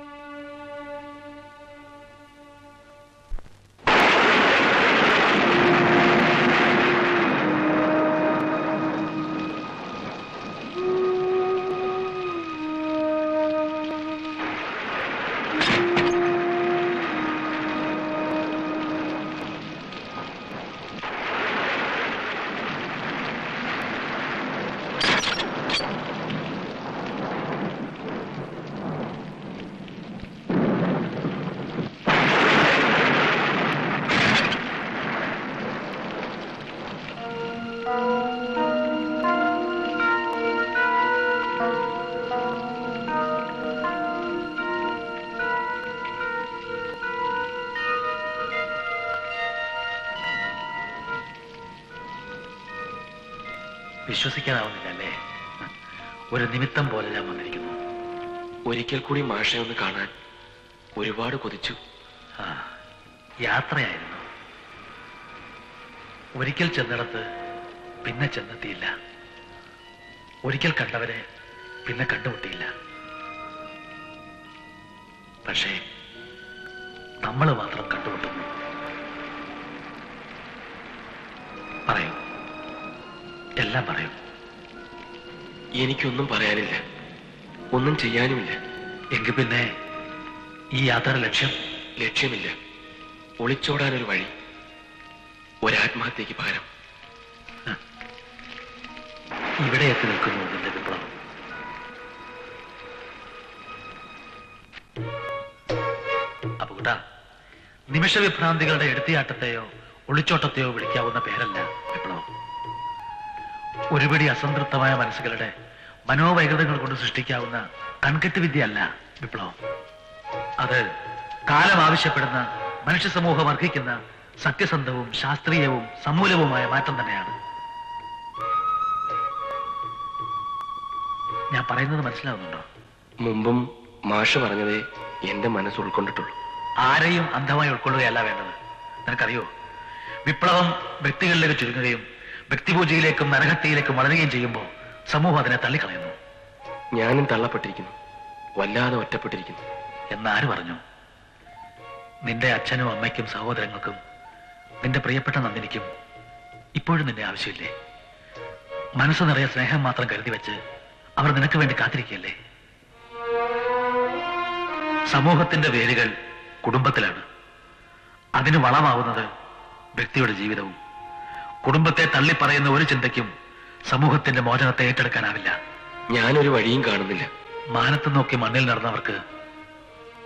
[SPEAKER 5] വിശ്വസിക്കാനാവുന്നില്ല അല്ലേ? ഒരു നിമിത്തം പോലെ ഞാൻ വന്നിരിക്കുന്നു.
[SPEAKER 2] ഒരിക്കൽ കൂടി മാഷെ ഒന്ന് കാണാൻ ഒരുപാട് കൊതിച്ചു.
[SPEAKER 5] യാത്രയായിരുന്നു. ഒരിക്കൽ ചെന്നിടത്ത് പിന്നെ ചെന്നെത്തിയില്ല. ഒരിക്കൽ കണ്ടവരെ പിന്നെ കണ്ടുമുട്ടിയില്ല. പക്ഷേ നമ്മൾ മാത്രം കണ്ടുമുട്ടുന്നു. പറയൂ, എല്ലാം പറയൂ.
[SPEAKER 2] എനിക്കൊന്നും പറയാനില്ല, ഒന്നും ചെയ്യാനുമില്ല.
[SPEAKER 5] എങ്കിൽ പിന്നെ ഈ യാത്രയുടെ
[SPEAKER 2] ലക്ഷ്യമില്ല. ഒളിച്ചോടാനൊരു വഴി, ഒരാത്മഹത്യക്ക് പകരം.
[SPEAKER 5] ഇവിടെ എത്തി നിൽക്കുന്നു നിന്റെ വിപ്ലവം. അപ്പൊ കൂട്ടാ, നിമിഷ വിഭ്രാന്തികളുടെ എടുത്തിയാട്ടത്തെയോ ഒളിച്ചോട്ടത്തെയോ വിളിക്കാവുന്ന പേരല്ല വിപ്ലവം. ഒരുപിടി അസംതൃപ്തമായ മനസ്സുകളുടെ മനോവൈകൃതങ്ങൾ കൊണ്ട് സൃഷ്ടിക്കാവുന്ന കൺകെട്ട് വിദ്യയല്ല വിപ്ലവം. അത് കാലം ആവശ്യപ്പെടുന്ന മനുഷ്യ സമൂഹം അർഹിക്കുന്ന സത്യസന്ധവും ശാസ്ത്രീയവും സമൂലവുമായ മാറ്റം തന്നെയാണ്. ഞാൻ പറയുന്നത് മനസ്സിലാവുന്നുണ്ടോ?
[SPEAKER 2] മുമ്പും മാഷ് പറഞ്ഞതേ എന്റെ മനസ്സ് ഉൾക്കൊണ്ടിട്ടുള്ളൂ.
[SPEAKER 5] ആരെയും അന്ധമായി ഉൾക്കൊള്ളുകയല്ല വേണ്ടത്. നിനക്കറിയോ, വിപ്ലവം വ്യക്തികളിലേക്ക് ചുരുങ്ങുകയും വ്യക്തിപൂജയിലേക്കും നരഹത്യയിലേക്കും വളരുകയും ചെയ്യുമ്പോൾ സമൂഹം അതിനെ തള്ളിക്കളയുന്നു.
[SPEAKER 2] ഞാനും തള്ളപ്പെട്ടിരിക്കുന്നു, വല്ലാതെ ഒറ്റപ്പെട്ടിരിക്കുന്നു.
[SPEAKER 5] എന്നാര് പറഞ്ഞു? നിന്റെ അച്ഛനും അമ്മയ്ക്കും സഹോദരങ്ങൾക്കും നിന്റെ പ്രിയപ്പെട്ട നന്ദിനിക്കും ഇപ്പോഴും നിന്റെ ആവശ്യമില്ലേ? മനസ്സ് നിറയെ സ്നേഹം മാത്രം കരുതി വെച്ച് അവർ നിനക്ക് വേണ്ടി കാത്തിരിക്കുകയല്ലേ? സമൂഹത്തിന്റെ വേരുകൾ കുടുംബത്തിലാണ്. അതിന് വളമാവുന്നത് വ്യക്തിയുടെ ജീവിതവും. കുടുംബത്തെ തള്ളിപ്പറയുന്ന ഒരു ചിന്തയ്ക്കും സമൂഹത്തിന്റെ മോചനത്തെ ഏറ്റെടുക്കാനാവില്ല.
[SPEAKER 2] ഞാനൊരു വഴിയും കാണുന്നില്ല.
[SPEAKER 5] മാനത്ത് നോക്കി മണ്ണിൽ നടന്നവർക്ക്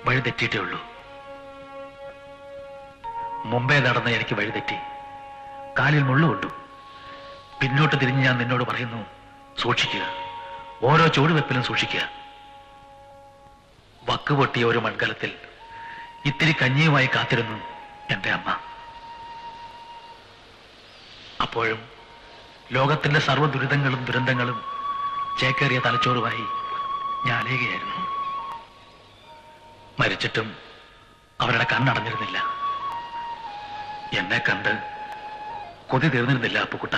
[SPEAKER 5] വഴി തെറ്റിയിട്ടേ ഉള്ളൂ. മുമ്പേ നടന്ന എനിക്ക് വഴി തെറ്റി, കാലിൽ മുള്ളുകൊണ്ടു. പിന്നോട്ട് തിരിഞ്ഞ് ഞാൻ നിന്നോട് പറയുന്നു, സൂക്ഷിക്കുക, ഓരോ ചുവടുവെപ്പിലും സൂക്ഷിക്കുക. വക്ക് പൊട്ടിയ ഒരു മൺകലത്തിൽ ഇത്തിരി കഞ്ഞിയുമായി കാത്തിരുന്നു എന്റെ അമ്മ. അപ്പോഴും ലോകത്തിന്റെ സർവ്വ ദുരിതങ്ങളും ദുരന്തങ്ങളും ചേക്കേറിയ തലച്ചോറുമായി ഞാൻ അലയുകയായിരുന്നു. മരിച്ചിട്ടും അവരുടെ കണ്ണടഞ്ഞിരുന്നില്ല. എന്നെ കണ്ട് കൊതി തീർന്നിരുന്നില്ല അപ്പുക്കുട്ട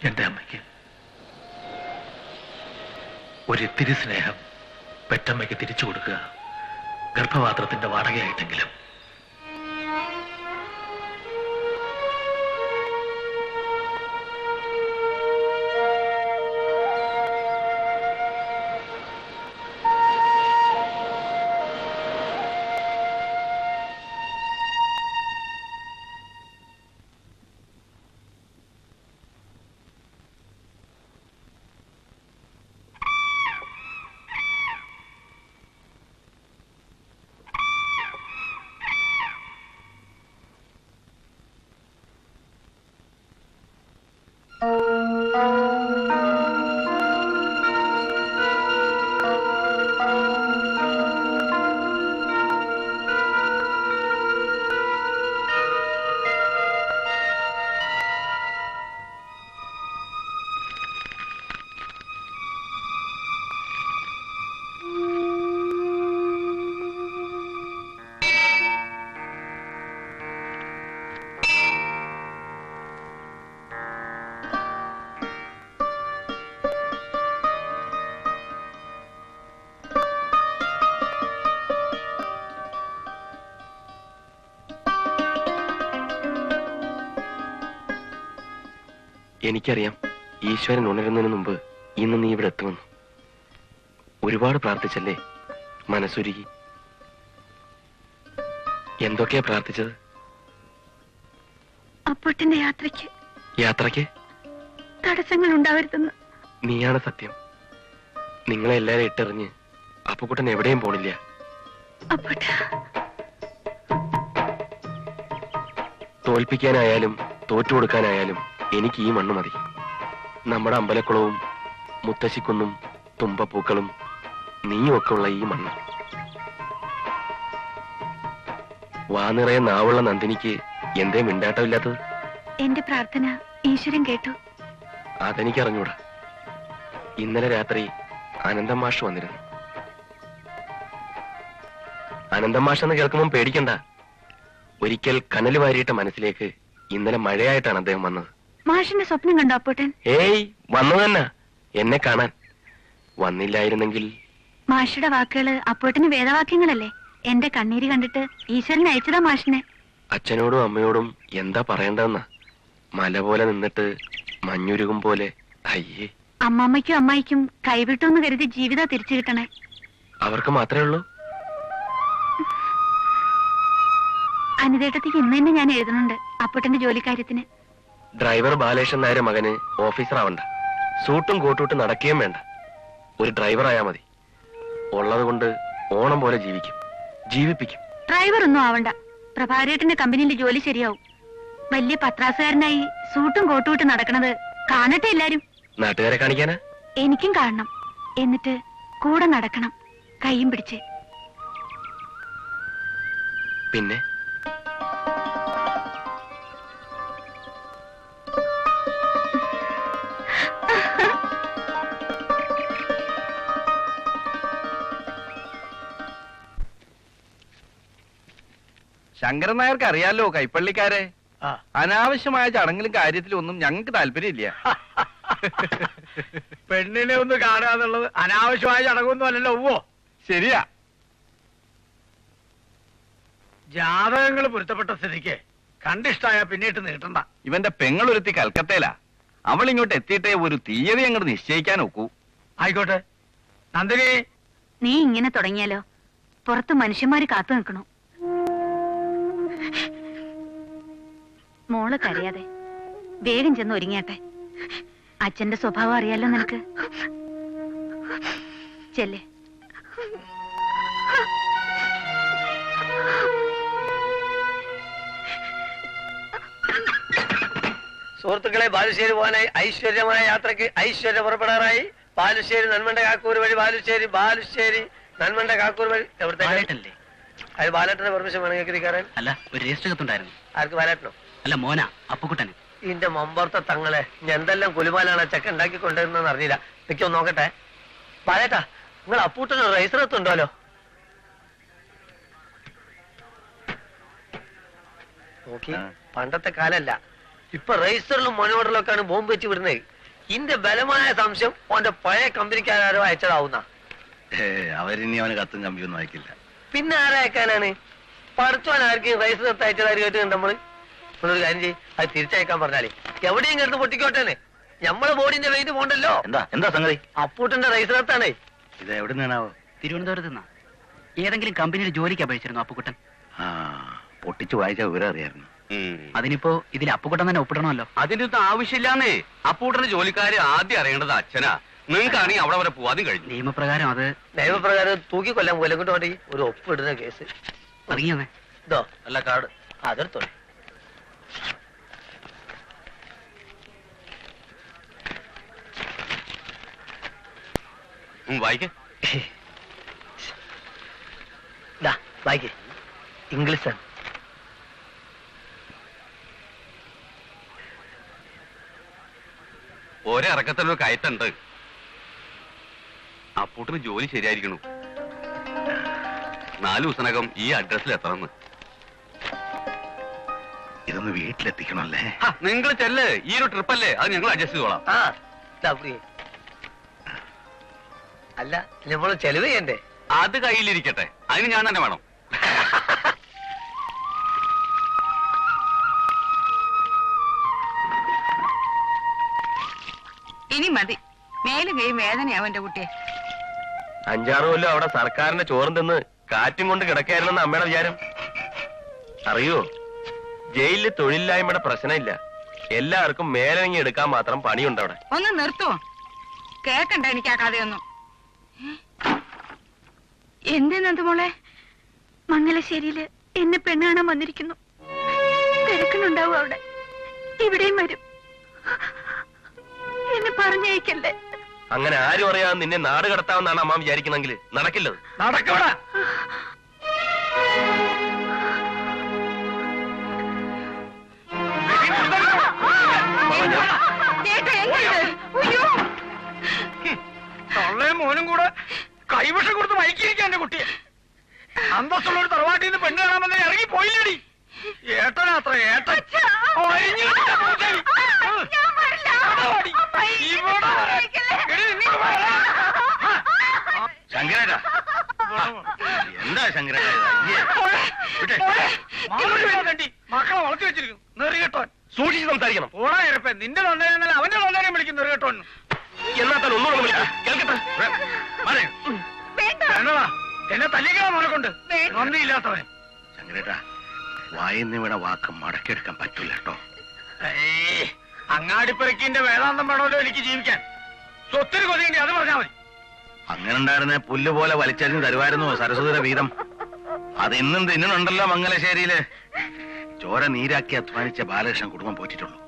[SPEAKER 5] എന്റെ അമ്മയ്ക്ക്. ഒരിത്തിരി സ്നേഹം പെറ്റമ്മയ്ക്ക് തിരിച്ചു കൊടുക്കുക, ഗർഭപാത്രത്തിന്റെ വാടകയായിട്ടെങ്കിലും.
[SPEAKER 2] എനിക്കറിയാം ഈശ്വരൻ ഉണരുന്നതിന് മുമ്പ് ഇന്ന് നീ ഇവിടെ എത്തുമെന്ന്. ഒരുപാട് പ്രാർത്ഥിച്ചല്ലേ മനസ്സുരുകി? എന്തൊക്കെയാ പ്രാർത്ഥിച്ചത്?
[SPEAKER 7] അപ്പൂട്ടന്റെ യാത്രയ്ക്ക്
[SPEAKER 2] യാത്രയ്ക്ക്
[SPEAKER 7] തടസ്സങ്ങൾ ഉണ്ടാവരുതെന്ന്.
[SPEAKER 2] നീയാണ് സത്യം. നിങ്ങളെ എല്ലാരും ഇട്ടെറിഞ്ഞ് അപ്പുക്കുട്ടൻ എവിടെയും പോണില്ല.
[SPEAKER 7] അപ്പൂട്ട,
[SPEAKER 2] തോൽപ്പിക്കാനായാലും തോറ്റു കൊടുക്കാനായാലും എനിക്ക് ഈ മണ്ണ് മതി. നമ്മുടെ അമ്പലക്കുളവും മുത്തശ്ശിക്കുന്നും തുമ്പപ്പൂക്കളും നീയും ഒക്കെ ഉള്ള ഈ മണ്ണ്. വാനിറയെ നാവുള്ള നന്ദിനിക്ക് എന്തേ മിണ്ടാട്ടമില്ലാത്തത്?
[SPEAKER 7] എന്റെ പ്രാർത്ഥന ഈശ്വരൻ കേട്ടു.
[SPEAKER 2] അതെനിക്കറിഞ്ഞൂടാ. ഇന്നലെ രാത്രി അനന്തം മാഷ് വന്നിരുന്നു. അനന്തം മാഷ് എന്ന് കേൾക്കുമ്പോൾ പേടിക്കണ്ട. ഒരിക്കൽ കനൽ വാരിയിട്ട മനസ്സിലേക്ക് ഇന്നലെ മഴയായിട്ടാണ് അദ്ദേഹം വന്നത്.
[SPEAKER 7] മാഷിന്റെ സ്വപ്നം കണ്ടോ അപ്പൂട്ടൻ?
[SPEAKER 2] ഏയ്, വന്നു തന്നെ എന്നെ കാണാൻ. വന്നില്ലായിരുന്നെങ്കിൽ
[SPEAKER 7] മാഷിയുടെ വാക്കുകള് അപ്പൂട്ടന് വേദവാക്യങ്ങളല്ലേ. എന്റെ കണ്ണീര് കണ്ടിട്ട് ഈശ്വരൻ അയച്ചതാ മാഷിനെ.
[SPEAKER 2] അച്ഛനോടും അമ്മയോടും എന്താ പറയേണ്ടതെന്നാ. മല പോലെ നിന്നിട്ട് മഞ്ഞുരുകും പോലെ. അയ്യേ,
[SPEAKER 7] അമ്മാമ്മയ്ക്കും അമ്മായിക്കും കൈവിട്ടു കരുതി ജീവിതം തിരിച്ചു കിട്ടണേ.
[SPEAKER 2] അവർക്ക് മാത്രമേ ഉള്ളൂ.
[SPEAKER 7] അനിതേട്ടത്തിക്ക് ഇന്ന് തന്നെ ഞാൻ എഴുതുന്നുണ്ട് അപ്പൂട്ടന്റെ ജോലിക്കാര്യത്തിന്.
[SPEAKER 2] ഡ്രൈവർ ബാലകൃഷ്ണൻ നായരെ മകന് ഓഫീസർ ആവണ്ട. സൂട്ടും കോട്ടൂട്ട് നടക്കുകയും വേണ്ട. ഒരു ഡ്രൈവർ ആയാ മതി. ഉള്ളത് കൊണ്ട് ഓണം പോലെ ജീവിപ്പിക്കും.
[SPEAKER 7] ഡ്രൈവർ ഒന്നും ആവണ്ട. പ്രഭാരേട്ടന്റെ കമ്പനിയിൽ ജോലി ശരിയാവും. വലിയ പത്രാസുകാരനായി സൂട്ടും കോട്ടുവിട്ട് നടക്കണത് കാണട്ടെ എല്ലാരും.
[SPEAKER 2] നാട്ടുകാരെ കാണിക്കാനാ?
[SPEAKER 7] എനിക്കും കാണണം. എന്നിട്ട് കൂടെ നടക്കണം, കൈയും പിടിച്ച്.
[SPEAKER 2] പിന്നെ
[SPEAKER 1] ശങ്കരൻ നായർക്ക് അറിയാലോ കൈപ്പള്ളിക്കാരെ.
[SPEAKER 9] ആ.
[SPEAKER 1] അനാവശ്യമായ ചടങ്ങിലും കാര്യത്തിലും ഒന്നും ഞങ്ങൾക്ക് താല്പര്യമില്ല.
[SPEAKER 9] പെണ്ണിനെ ഒന്ന് കാണാന്നുള്ളത് അനാവശ്യമായ ചടങ്ങൊന്നും അല്ലല്ലോ. ഓ,
[SPEAKER 1] ശരിയാ.
[SPEAKER 9] ജാതകങ്ങൾ പൊരുത്തപ്പെട്ട സ്ഥിതിക്ക് കണ്ടിഷ്ടായ പിന്നീട്ട് നീട്ടണ്ട.
[SPEAKER 1] ഇവന്റെ പെങ്ങളൊരുത്തി കൽക്കത്തയിലാ. അവൾ ഇങ്ങോട്ട് എത്തിയിട്ടേ ഒരു തീയതി അങ്ങോട്ട് നിശ്ചയിക്കാൻ ഒക്കൂ.
[SPEAKER 9] ആയിക്കോട്ടെ. നന്ദിനി,
[SPEAKER 7] നീ ഇങ്ങനെ തുടങ്ങിയാലോ? പുറത്ത് മനുഷ്യന്മാര് കാത്തു നിൽക്കണു. മോള് കരയാതെ വേഗം ചെന്ന് ഒരുങ്ങിയാട്ടെ. അച്ഛന്റെ സ്വഭാവം അറിയാലോ നിനക്ക്. ചെല്ലേ.
[SPEAKER 10] സുഹൃത്തുക്കളെ, ബാലുശ്ശേരി പോകാനായി ഐശ്വര്യമായ യാത്രയ്ക്ക് ഐശ്വര്യ പുറപ്പെടാറായി. ബാലുശ്ശേരി നന്മണ്ട കാക്കൂർ വഴി ബാലുശ്ശേരി നന്മണ്ട കാക്കൂർ വഴി. എവിടത്തേക്ക്? അത് ബാലേട്ടന്റെ പെർമിഷൻ വേണമെങ്കിൽ കയറാൻ.
[SPEAKER 8] അല്ല, ഒരു രജിസ്റ്റർ കത്തുണ്ടായിരുന്നു.
[SPEAKER 10] ആർക്ക്? ബാലേട്ടനോ?
[SPEAKER 8] അല്ല, മോന അപ്പുക്കുട്ടന്.
[SPEAKER 10] ഇതിന്റെ മമ്പർത്ത തങ്ങളെ എന്തെല്ലാം കുലുമാലാണ് ചെക്കൻ ഉണ്ടാക്കി കൊണ്ടുവരുന്നതെന്ന് അറിയില്ല. എനിക്കൊന്ന് നോക്കട്ടെ. ബാലേട്ടാ, നിങ്ങൾ അപ്പൂട്ടന് റൈസർ എത്തുണ്ടല്ലോ. നോക്കി, പണ്ടത്തെ കാലല്ല. ഇപ്പൊ റൈസറിലും മോനോറിലും ഒക്കെയാണ് ബോംബ് വെച്ച് വിടുന്നത്. ഇതിന്റെ ബലമായ സംശയം ഓന്റെ പഴയ കമ്പനിക്കാരോ അയച്ചതാവുന്ന.
[SPEAKER 6] അവരിനി അവന് കത്തും കമ്പിയൊന്നും അയക്കില്ല.
[SPEAKER 10] പിന്നെ ആരാ അയക്കാനാണ്? പഠിച്ചോൻ ആർക്കും റൈസർ എത്ത് അയച്ചതായി കേട്ടിട്ടുണ്ട് നമ്മള്. നമ്മളൊരു കാര്യം ചെയ്യും, അത് തിരിച്ചയക്കാൻ പറഞ്ഞാലേ എവിടെയും കിടന്ന് പൊട്ടിക്കോട്ടെ. നമ്മളെ ബോഡിന്റെ വെയിറ്റ് പോണ്ടല്ലോ.
[SPEAKER 6] എന്താ സംഗതി?
[SPEAKER 10] അപ്പൂട്ടന്റെ റൈസർ എത്താണേ.
[SPEAKER 6] ഇത് എവിടെ നിന്നാണാവോ?
[SPEAKER 8] തിരുവനന്തപുരത്ത് നിന്നാ. ഏതെങ്കിലും കമ്പനിയിൽ ജോലിക്ക് അപേക്ഷിച്ചിരുന്നു അപ്പുക്കുട്ടൻ?
[SPEAKER 6] ആ, പൊട്ടിച്ചു വായിച്ച വിവരം അറിയായിരുന്നു.
[SPEAKER 8] അതിനിപ്പോ ഇതിൽ അപ്പുക്കുട്ടൻ തന്നെ ഒപ്പിടണമല്ലോ.
[SPEAKER 1] അതിന്റെ ഒന്നും ആവശ്യമില്ലാന്നേ. അപ്പൂട്ടന്റെ ജോലിക്കാരെ ആദ്യം അറിയേണ്ടത് അച്ഛനാ. നിങ്ങൾക്കാണെങ്കിൽ അവിടെ വരെ പോവാതും കഴിഞ്ഞു.
[SPEAKER 8] നിയമപ്രകാരം അത്
[SPEAKER 10] നിയമപ്രകാരം തൂക്കിക്കൊല്ലാൻ പോലെ കൊണ്ട് വേണ്ടി ഒരു ഒപ്പിടുന്ന കേസ്.
[SPEAKER 8] ഇറങ്ങിയെന്നേ.
[SPEAKER 10] ഇതോ അല്ല കാർഡ്, അതെടുത്തോ.
[SPEAKER 1] വായിക്കേ.
[SPEAKER 10] വായിക്കേ. ഇംഗ്ലീഷ്.
[SPEAKER 1] ഒരേ ഇറക്കത്തിലൊരു കയറ്റുണ്ട്. അപ്പൂട്ടിന് ജോലി ശരിയായിരിക്കണു. 4 ദിവസത്തിനകം ഈ അഡ്രസ്സിൽ എത്തണമെന്ന്.
[SPEAKER 6] ഇതൊന്ന് വീട്ടിലെത്തിക്കണല്ലേ?
[SPEAKER 1] നിങ്ങൾ ചെല്ല്. ഈ ഒരു ട്രിപ്പല്ലേ, അത് ഞങ്ങൾ അഡ്ജസ്റ്റ് ചെയ്തോളാം.
[SPEAKER 10] അല്ല, നമ്മള് ചെലവ് ചെയ്യണ്ടേ?
[SPEAKER 1] അത് കയ്യിലിരിക്കട്ടെ, അതിന് ഞാൻ തന്നെ വേണം.
[SPEAKER 3] ഇനി മതി, മേലും കൈ വേദനയാവും എന്റെ കുട്ടിയെ.
[SPEAKER 2] 5-6 കൊല്ലം അവിടെ സർക്കാരിന്റെ ചോറും തിന്ന് കാറ്റും കൊണ്ട് കിടക്കായിരുന്നെന്ന് അമ്മയുടെ വിചാരം. അറിയോ, ജയിലിൽ തൊഴിലില്ലായ്മയുടെ പ്രശ്നമില്ല, എല്ലാവർക്കും മേലനങ്ങി എടുക്കാൻ മാത്രം പണിയുണ്ട് അവിടെ.
[SPEAKER 3] ഒന്ന് നിർത്തുവോ? കേക്കണ്ട എനിക്ക് ആ കഥയൊന്നും. എന്തെന്നത് മോളെ?
[SPEAKER 7] മംഗലശ്ശേരിയില് എന്നെ പെണ്ണ് കാണാൻ വന്നിരിക്കുന്നു. തിരക്കുന്നുണ്ടാവും അവിടെ, ഇവിടെയും വരും. എന്നെ പറഞ്ഞയക്കല്ലേ.
[SPEAKER 2] അങ്ങനെ ആരും അറിയാതെ നിന്നെ നാട് കടത്താമെന്നാണ് അമ്മ വിചാരിക്കുന്നെങ്കിൽ നടക്കില്ലത്.
[SPEAKER 9] നടക്കവിടെ. തള്ളയും മോനും കൂടെ കൈവശം കൊടുത്ത് മയക്കിയിരിക്കാൻ എന്റെ കുട്ടിയെ. അന്തസ്സുള്ള ഒരു തറവാട്ടിൽ നിന്ന് പെണ്ണ് കാണാമെന്ന് ഇറങ്ങി പോയില്ലേടി. ഏട്ടനാത്ര ഏട്ടൻ.
[SPEAKER 6] ശങ്കരേട്ടാ, എന്താ ശങ്കരേട്ടാ?
[SPEAKER 9] മക്കളെ വളർത്തി വെച്ചിരിക്കുന്നു നെറികെട്ടോൻ.
[SPEAKER 2] സൂക്ഷിച്ച് സംസാരിക്കണം.
[SPEAKER 9] ഓടാ ഇരപ്പേ, നിന്റെ തൊണ്ടേനല്ല അവന്റെ തൊണ്ടേനെ വിളിക്കും നെറികെട്ടോൻ.
[SPEAKER 2] എന്നാ തന്നെ ഒന്നുകൂടെ വിളിക്കാം, കേൾക്കട്ടെ.
[SPEAKER 9] വേണ്ടടാ, എന്നെ തല്ലിക്കണം മോനെ കൊണ്ട്. നന്ദിയില്ലാത്തവൻ.
[SPEAKER 6] ശങ്കരേട്ടാ, വായിന്ന് വീണ വാക്ക് മടക്കിയെടുക്കാൻ പറ്റൂല കേട്ടോ.
[SPEAKER 9] അങ്ങാടിപ്പെറുക്കിന്റെ വേദാന്തം വേണമല്ലോ എനിക്ക് ജീവിക്കാൻ. സ്വത്തിന് കൊതിയുണ്ട്, അത് പറഞ്ഞാൽ മതി.
[SPEAKER 6] അങ്ങനെ ഉണ്ടായിരുന്ന പുല്ല് പോലെ വലിച്ചെറിഞ്ഞ് തരുമായിരുന്നു സരസ്വതിയുടെ വീതം. അത് ഇന്നും തിന്നുന്നുണ്ടല്ലോ മംഗലശ്ശേരിയില്. ചോര നീരാക്കി അധ്വാനിച്ച ബാലകൃഷ്ണൻ കുടുംബം പോറ്റിട്ടുള്ളൂ.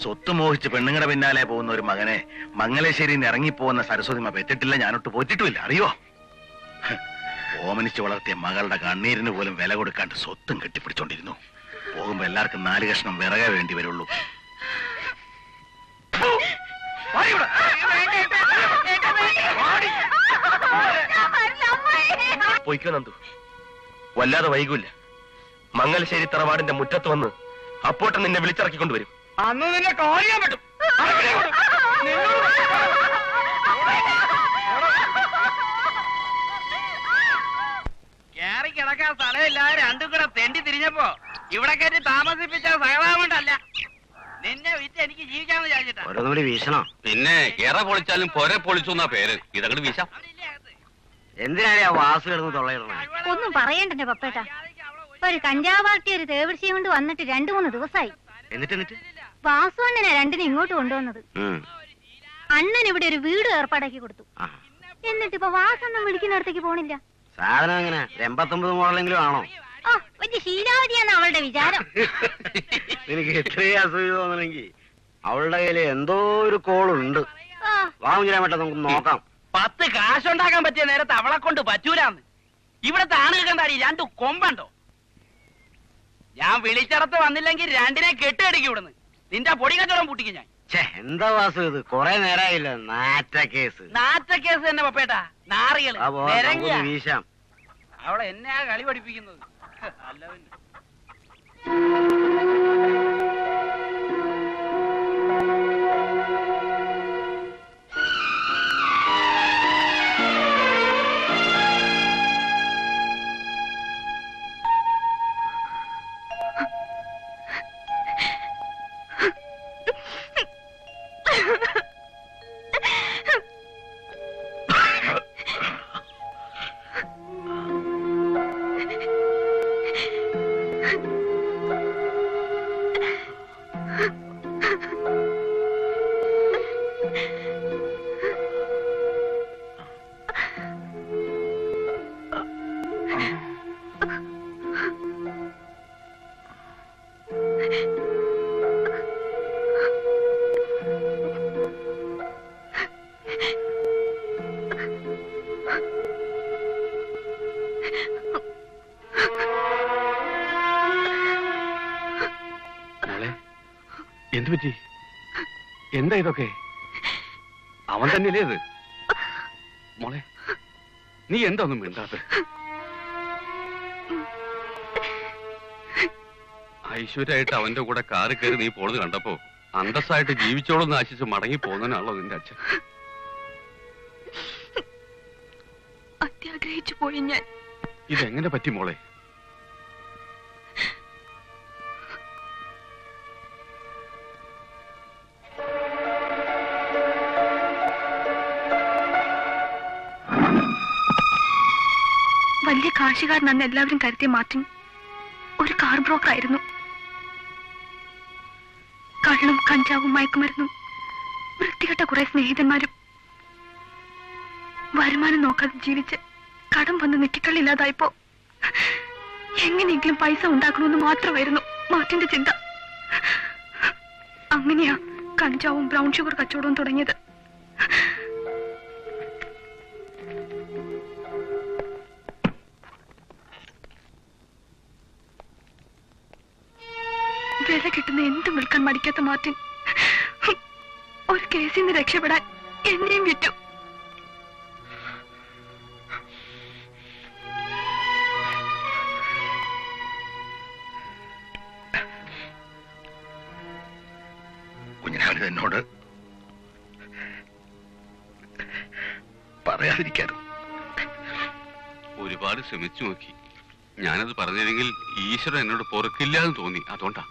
[SPEAKER 6] സ്വത്ത് മോഹിച്ച് പെണ്ണുങ്ങളുടെ പിന്നാലെ പോകുന്ന ഒരു മകനെ മംഗലശ്ശേരിയിൽ നിന്ന് ഇറങ്ങിപ്പോകുന്ന സരസ്വതിമ പെറ്റിട്ടില്ല, ഞാനൊട്ട് പോറ്റിട്ടുമില്ല. അറിയോ, ഓമനിച്ച് വളർത്തിയ മകളുടെ കണ്ണീരിന് പോലും വില കൊടുക്കാണ്ട് സ്വത്തും കെട്ടിപ്പിടിച്ചോണ്ടിരുന്നു. പോകുമ്പോ എല്ലാവർക്കും 4 കഷ്ണം വിറകെ വേണ്ടി വരുള്ളൂ.
[SPEAKER 2] പൊയ്ക്കോ നന്ദു, വല്ലാതെ വൈകൂല്ല. മംഗലശ്ശേരി തറവാടിന്റെ മുറ്റത്ത് വന്ന് അപ്പോട്ട് നിന്നെ വിളിച്ചിറക്കിക്കൊണ്ടുവരും.
[SPEAKER 9] അന്ന് നിന്നെ കാണിയാൻ പറ്റും.
[SPEAKER 8] കേറി കിടക്കാൻ സ്ഥലമില്ലാതെ രണ്ടും കൂടെ തെണ്ടി തിരിഞ്ഞപ്പോ ഇവിടെ കയറ്റി താമസിപ്പിച്ച സഹതാപണ്ടല്ല, നിന്നെ വിറ്റ് എനിക്ക് ജീവിക്കാന്ന് വിചാരിച്ചിട്ടാ.
[SPEAKER 4] ഓരോന്നുകൂടി വീശണോ?
[SPEAKER 1] പിന്നെ എറ പൊളിച്ചാലും പൊര പൊളിച്ചു എന്നാ പേര്. ഇതങ്ങോട്ട് വീശാം.
[SPEAKER 4] എന്തിനാണ് ആ വാസു കിടന്ന് തൊള്ളയിടണേ?
[SPEAKER 7] ഒന്നും പറയണ്ടെന്റെ പപ്പേട്ട. ഒരു കഞ്ചാവ് പാർട്ടി ഒരു തേവിടിച്ചയും കൊണ്ട് വന്നിട്ട് 2-3 ദിവസമായി.
[SPEAKER 4] എന്നിട്ട്
[SPEAKER 7] വാസു അണ്ണനെ രണ്ടിനും ഇങ്ങോട്ട് കൊണ്ടുവന്നത്. അണ്ണൻ ഇവിടെ ഒരു വീട് ഏർപ്പാടാക്കി കൊടുത്തു. എന്നിട്ട് ഇപ്പൊ വാസണ്ണൻ വിളിക്കുന്നിടത്തേക്ക് പോണില്ല.
[SPEAKER 4] സാധനം എങ്ങനെ 89 മോഡലെങ്കിലും ആണോ?
[SPEAKER 7] ആ, വലിയ ശീലാവതിയാന്ന് അവളുടെ വിചാരം.
[SPEAKER 4] എനിക്ക് എത്രയും അസുഖം തോന്നണമെങ്കിൽ അവളുടെ കയ്യില് എന്തോ ഒരു കോളുണ്ട്. വാങ്ങിക്കാൻ പറ്റാ, നമുക്ക് നോക്കാം.
[SPEAKER 8] 10 കാശുണ്ടാക്കാൻ പറ്റിയ നേരത്തെ അവളെ കൊണ്ട് പറ്റൂലാന്ന്. ഇവിടത്തെ ആണുകൾ കണ്ടാടി 2 കൊമ്പുണ്ടോ? ഞാൻ വിളിച്ചിടത്ത് വന്നില്ലെങ്കിൽ 2നെ കെട്ടിയടിക്കും ഇവിടുന്ന്. നിന്റെ പൊടി കച്ചവടം പൂട്ടിക്കും ഞാൻ.
[SPEAKER 4] എന്താ വാസു ഇത്? കൊറേ നേരമായില്ല നാറ്റ കേസ്.
[SPEAKER 8] നാറ്റ കേസ് തന്നെ പപ്പേട്ടാ, നാറികള്
[SPEAKER 4] വീശാം.
[SPEAKER 8] അവളെ എന്നെയാ കളി പഠിപ്പിക്കുന്നത്.
[SPEAKER 1] എന്തു പറ്റി? എന്താ ഇതൊക്കെ? അവൻ തന്നെയല്ലേ ഇത്? മോളെ, നീ എന്താ ഒന്നും മിണ്ടാത്ത? ഐശ്വര്യമായിട്ട് അവന്റെ കൂടെ കാറ് കയറി നീ പോണത് കണ്ടപ്പോ അന്തസ്സായിട്ട് ജീവിച്ചോളെന്ന് ആശിച്ച് മടങ്ങി പോകുന്നതിനാണല്ലോ നിന്റെ അച്ഛൻ.
[SPEAKER 7] അത്യാഗ്രഹിച്ചു പോയി ഞാൻ.
[SPEAKER 1] ഇതെങ്ങനെ പറ്റി മോളെ?
[SPEAKER 7] കാശുകാരനെന്ന് എല്ലാവരും കരുതിയ മാർട്ടിൻ ഒരു കാർ ബ്രോക്കർ ആയിരുന്നു. കള്ളും കഞ്ചാവും മയക്കുമരുന്നും വൃത്തികെട്ട കുറെ സ്നേഹിതന്മാരും വരുമാനം നോക്കാതെ ജീവിച്ച് കടം വന്ന് നെറ്റിക്കള്ളില്ലാതായപ്പോ എങ്ങനെയെങ്കിലും പൈസ ഉണ്ടാക്കണമെന്ന് മാത്രമായിരുന്നു മാർട്ടിന്റെ ചിന്ത. അങ്ങനെയാ കഞ്ചാവും ബ്രൗൺ ഷുഗർ കച്ചവടവും തുടങ്ങിയത്. വില കിട്ടുന്ന എന്തും വിൽക്കാൻ മടിക്കാത്ത മാർട്ടിൻ ഒരു കേസിൽ നിന്ന് രക്ഷപ്പെടാൻ എന്നെയും വിറ്റു.
[SPEAKER 6] കുഞ്ഞിനാളിത് എന്നോട് പറയാതിരിക്കാറ്.
[SPEAKER 1] ഒരുപാട് ശ്രമിച്ചു നോക്കി. ഞാനത് പറഞ്ഞില്ലെങ്കിൽ ഈശ്വരൻ എന്നോട് പൊറുക്കില്ല എന്ന് തോന്നി. അതുകൊണ്ടാ.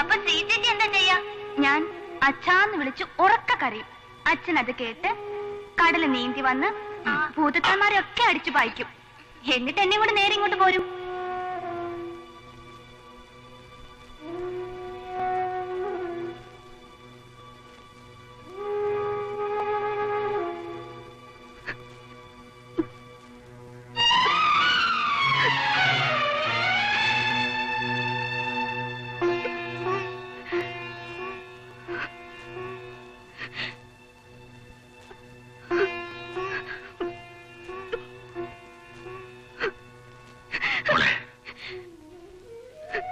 [SPEAKER 7] അപ്പൊ സീതേച്ചി എന്താ ചെയ്യാ? ഞാൻ അച്ഛാന്ന് വിളിച്ചു ഉറക്ക കരയും. അച്ഛൻ അത് കേട്ട് കടല് നീന്തി വന്ന് ഭൂതത്താന്മാരെയൊക്കെ അടിച്ചു പായിക്കും. എന്നിട്ട് എന്നെ കൂടെ നേരെ ഇങ്ങോട്ട് പോരും.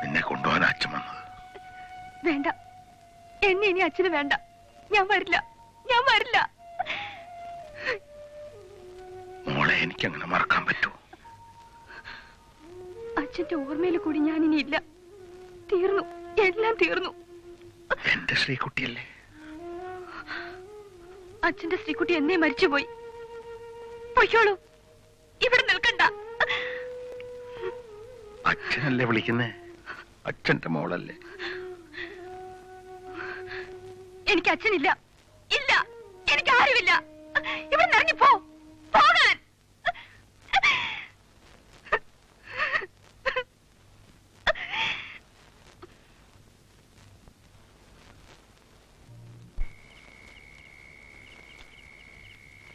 [SPEAKER 6] നിന്നെ കൊണ്ടുപോകാൻ അച്ഛൻ വന്നത്.
[SPEAKER 7] വേണ്ട, എന്നെ ഇനി അച്ഛന് വേണ്ട. ഞാൻ വരില്ല, ഞാൻ വരില്ല.
[SPEAKER 6] മോളെ എനിക്കങ്ങനെ മറക്കാൻ പറ്റൂ?
[SPEAKER 7] അച്ഛന്റെ ഓർമ്മയിൽ കൂടി ഞാൻ ഇനി ഇല്ല. തീർന്നു, എല്ലാം തീർന്നു.
[SPEAKER 6] എന്റെ ശ്രീകുട്ടിയല്ലേ?
[SPEAKER 7] അച്ഛന്റെ ശ്രീകുട്ടി എന്നേ മരിച്ചുപോയി. പൊയ്ക്കോളൂ, ഇവിടെ നിൽക്കണ്ട.
[SPEAKER 6] അച്ഛനല്ലേ വിളിക്കുന്നേ? അച്ഛന്റെ മോളല്ലേ?
[SPEAKER 7] എനിക്ക് അച്ഛനില്ല, ഇല്ല, എനിക്ക് ആരുമില്ല. ഇവിടെ ഇറങ്ങിപ്പോ, പോകാൻ.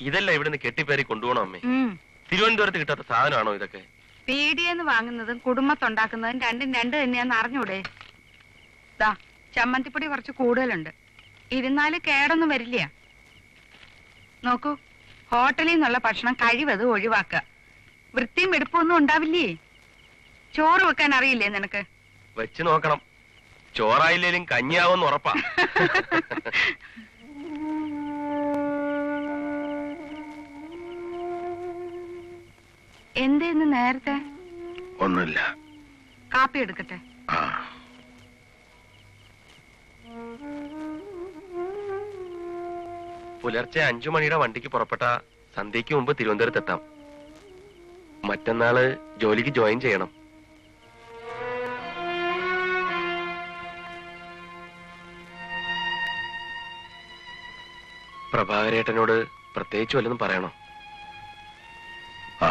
[SPEAKER 2] ഇതല്ല ഇവിടുന്ന് കെട്ടിപ്പേരി കൊണ്ടുപോകണം അമ്മേ. തിരുവനന്തപുരത്ത് കിട്ടാത്ത സാധനമാണോ ഇതൊക്കെ?
[SPEAKER 3] പീടിയെന്ന് വാങ്ങുന്നതും കുടുംബത്തുണ്ടാക്കുന്നതും രണ്ടും രണ്ട് തന്നെയാന്ന് അറിഞ്ഞൂടെ? ദാ ചമ്മന്തിപ്പൊടി കുറച്ച് കൂടുതലുണ്ട്. ഇരുന്നാല് കേടൊന്നും വരില്ല. നോക്കൂ, ഹോട്ടലിൽ നിന്നുള്ള ഭക്ഷണം കഴിവത് ഒഴിവാക്കുക. വൃത്തിയും വെടുപ്പൊന്നും ഉണ്ടാവില്ലേ? ചോറ് വെക്കാൻ അറിയില്ലേ നിനക്ക്?
[SPEAKER 2] വെച്ച് നോക്കണം. ചോറായില്ലേലും കഞ്ഞിയാവുമെന്ന് ഉറപ്പാ.
[SPEAKER 3] എന്തേന്ന് നേരത്തെ?
[SPEAKER 6] ഒന്നുമില്ല.
[SPEAKER 3] കാപ്പി എടുക്കട്ടെ?
[SPEAKER 6] ആ,
[SPEAKER 2] പുലർച്ചെ 5 മണിയുടെ വണ്ടിക്ക് പുറപ്പെട്ട സന്ധ്യയ്ക്ക് മുമ്പ് തിരുവനന്തപുരത്ത് എത്താം. മറ്റന്നാള് ജോലിക്ക് ജോയിൻ ചെയ്യണം. പ്രഭാകരേട്ടനോട് പ്രത്യേകിച്ച് വല്ലതും പറയണോ?
[SPEAKER 6] ആ,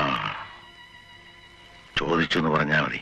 [SPEAKER 6] ചോദിച്ചു എന്ന് പറഞ്ഞാ മതി.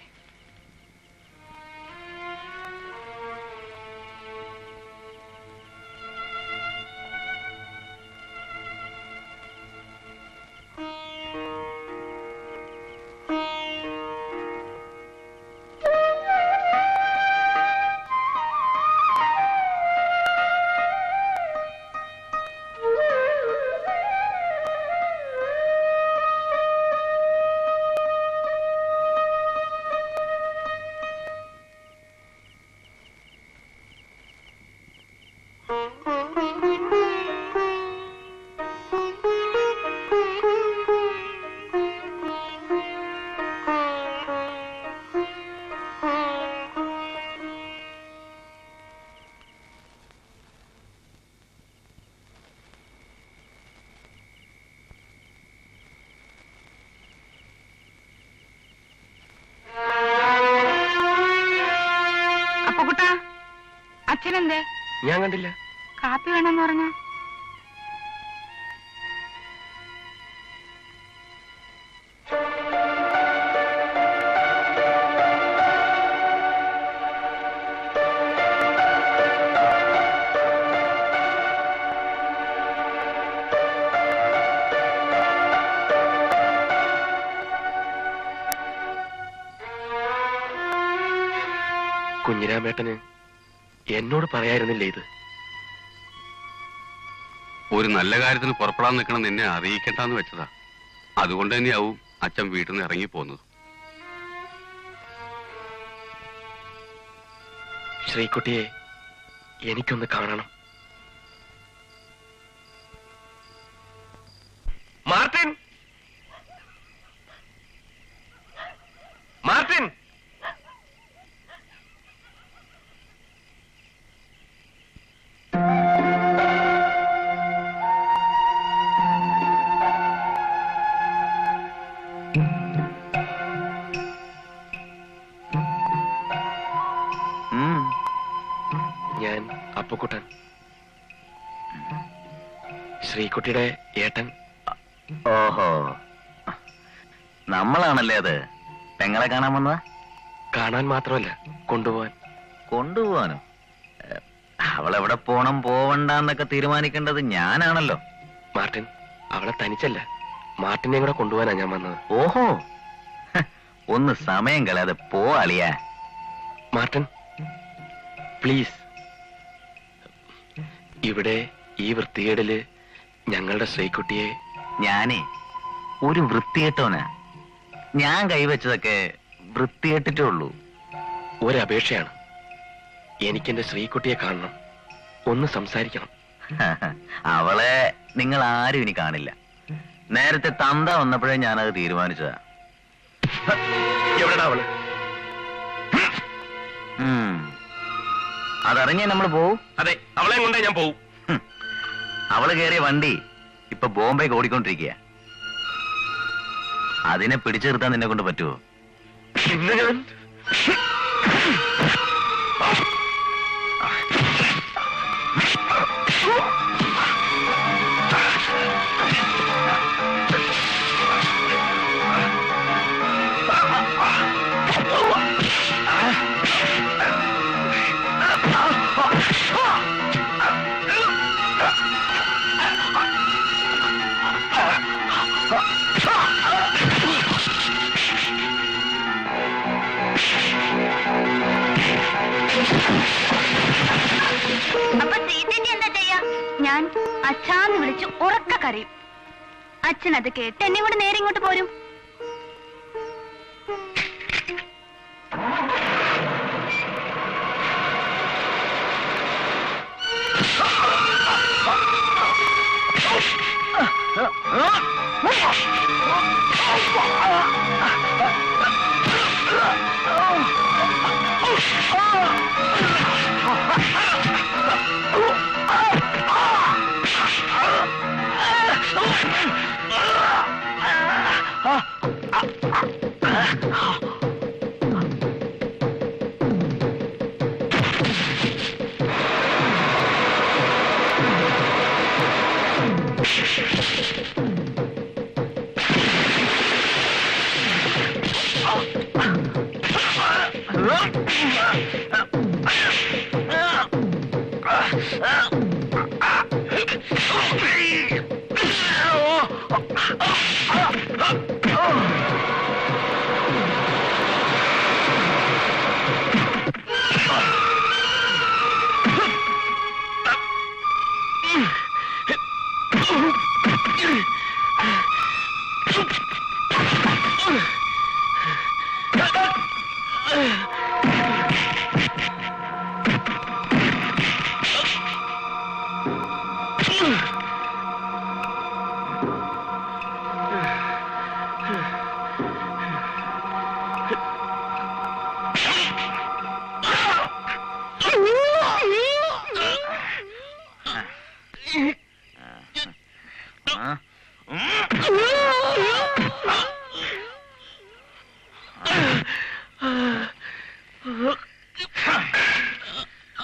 [SPEAKER 3] അപ്പുകുട്ടാ, അച്ഛനെന്തേ?
[SPEAKER 2] ഞാൻ കണ്ടില്ല.
[SPEAKER 3] കാപ്പി വേണമെന്ന് പറഞ്ഞ
[SPEAKER 2] കുഞ്ഞിരാമേട്ടന് എന്നോട് പറയായിരുന്നില്ലേ ഇത്?
[SPEAKER 1] ഒരു നല്ല കാര്യത്തിന് പുറപ്പെടാൻ നിൽക്കണം നിന്നെ അറിയിക്കണ്ടെന്ന് വെച്ചതാ. അതുകൊണ്ട് തന്നെയാവും അച്ഛൻ വീട്ടിൽ നിന്ന് ഇറങ്ങി പോന്നത്.
[SPEAKER 2] ശ്രീകുട്ടിയെ എനിക്കൊന്ന് കാണണം. മാർട്ടിൻ, മാർട്ടിൻ, ഞാൻ അപ്പുക്കുട്ടൻ, ശ്രീകുട്ടിയുടെ ഏട്ടൻ.
[SPEAKER 6] ഓഹോ, നമ്മളാണല്ലേ അത്. പെങ്ങളെ കാണാൻ വന്നതാ?
[SPEAKER 2] കാണാൻ മാത്രമല്ല, കൊണ്ടുപോവാൻ.
[SPEAKER 6] കൊണ്ടുപോവാനോ? അവളെവിടെ പോണം പോവണ്ടെന്നൊക്കെ തീരുമാനിക്കേണ്ടത് ഞാനാണല്ലോ.
[SPEAKER 2] മാർട്ടിൻ, അവളെ തനിച്ചല്ല, മാർട്ടിനെ കൂടെ കൊണ്ടുപോകാനാ ഞാൻ വന്നത്.
[SPEAKER 6] ഓഹോ, ഒന്ന് സമയം കളയാതെ പോ അളിയാ.
[SPEAKER 2] Martin, please. ഇവിടെ ഈ വൃത്തികേടില് ഞങ്ങളുടെ ശ്രീകുട്ടിയെ.
[SPEAKER 6] ഞാനേ ഒരു വൃത്തികെട്ടോനാ. ഞാൻ കൈവച്ചതൊക്കെ വൃത്തികെട്ടിട്ടേ ഉള്ളൂ.
[SPEAKER 2] ഒരപേക്ഷയാണ്, എനിക്കെന്റെ ശ്രീകുട്ടിയെ കാണണം, ഒന്ന് സംസാരിക്കണം.
[SPEAKER 6] അവളെ നിങ്ങൾ ആരും ഇനി കാണില്ല. നേരത്തെ തന്ത വന്നപ്പോഴേ ഞാനത് തീരുമാനിച്ചതാ.
[SPEAKER 2] എവിടെടാ അവള്?
[SPEAKER 6] അതറിഞ്ഞേ നമ്മൾ പോവും.
[SPEAKER 2] അതെ, അവളെ കൊണ്ടേ ഞാൻ പോവും.
[SPEAKER 6] അവള് കയറിയ വണ്ടി ഇപ്പൊ ബോംബെക്ക് ഓടിക്കൊണ്ടിരിക്കുക. അതിനെ പിടിച്ചു നിർത്താൻ നിന്നെ കൊണ്ട് പറ്റുമോ?
[SPEAKER 2] ഇന്ന് ഞാൻ
[SPEAKER 7] അപ്പൊ സീതേച്ചി എന്താ ചെയ്യാ? ഞാൻ അച്ഛാന്ന് വിളിച്ചു ഉറക്ക കരയും. അച്ഛൻ അത് കേട്ട് എന്നെ കൂടെ നേരെ ഇങ്ങോട്ട് പോരും.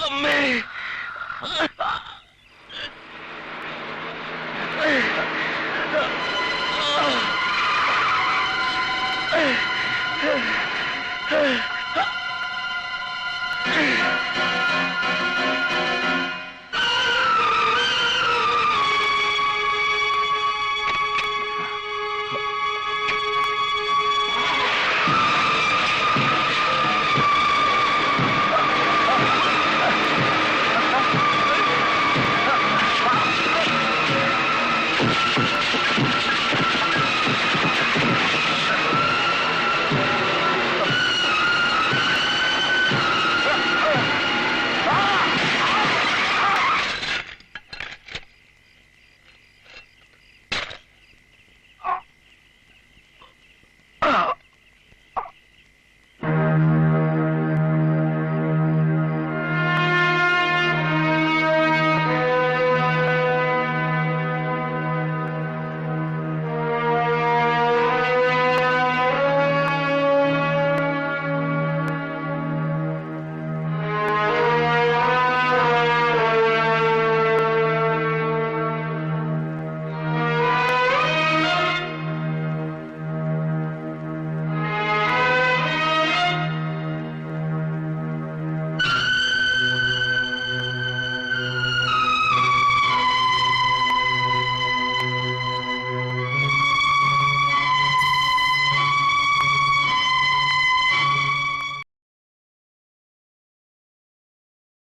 [SPEAKER 10] അമ്മേ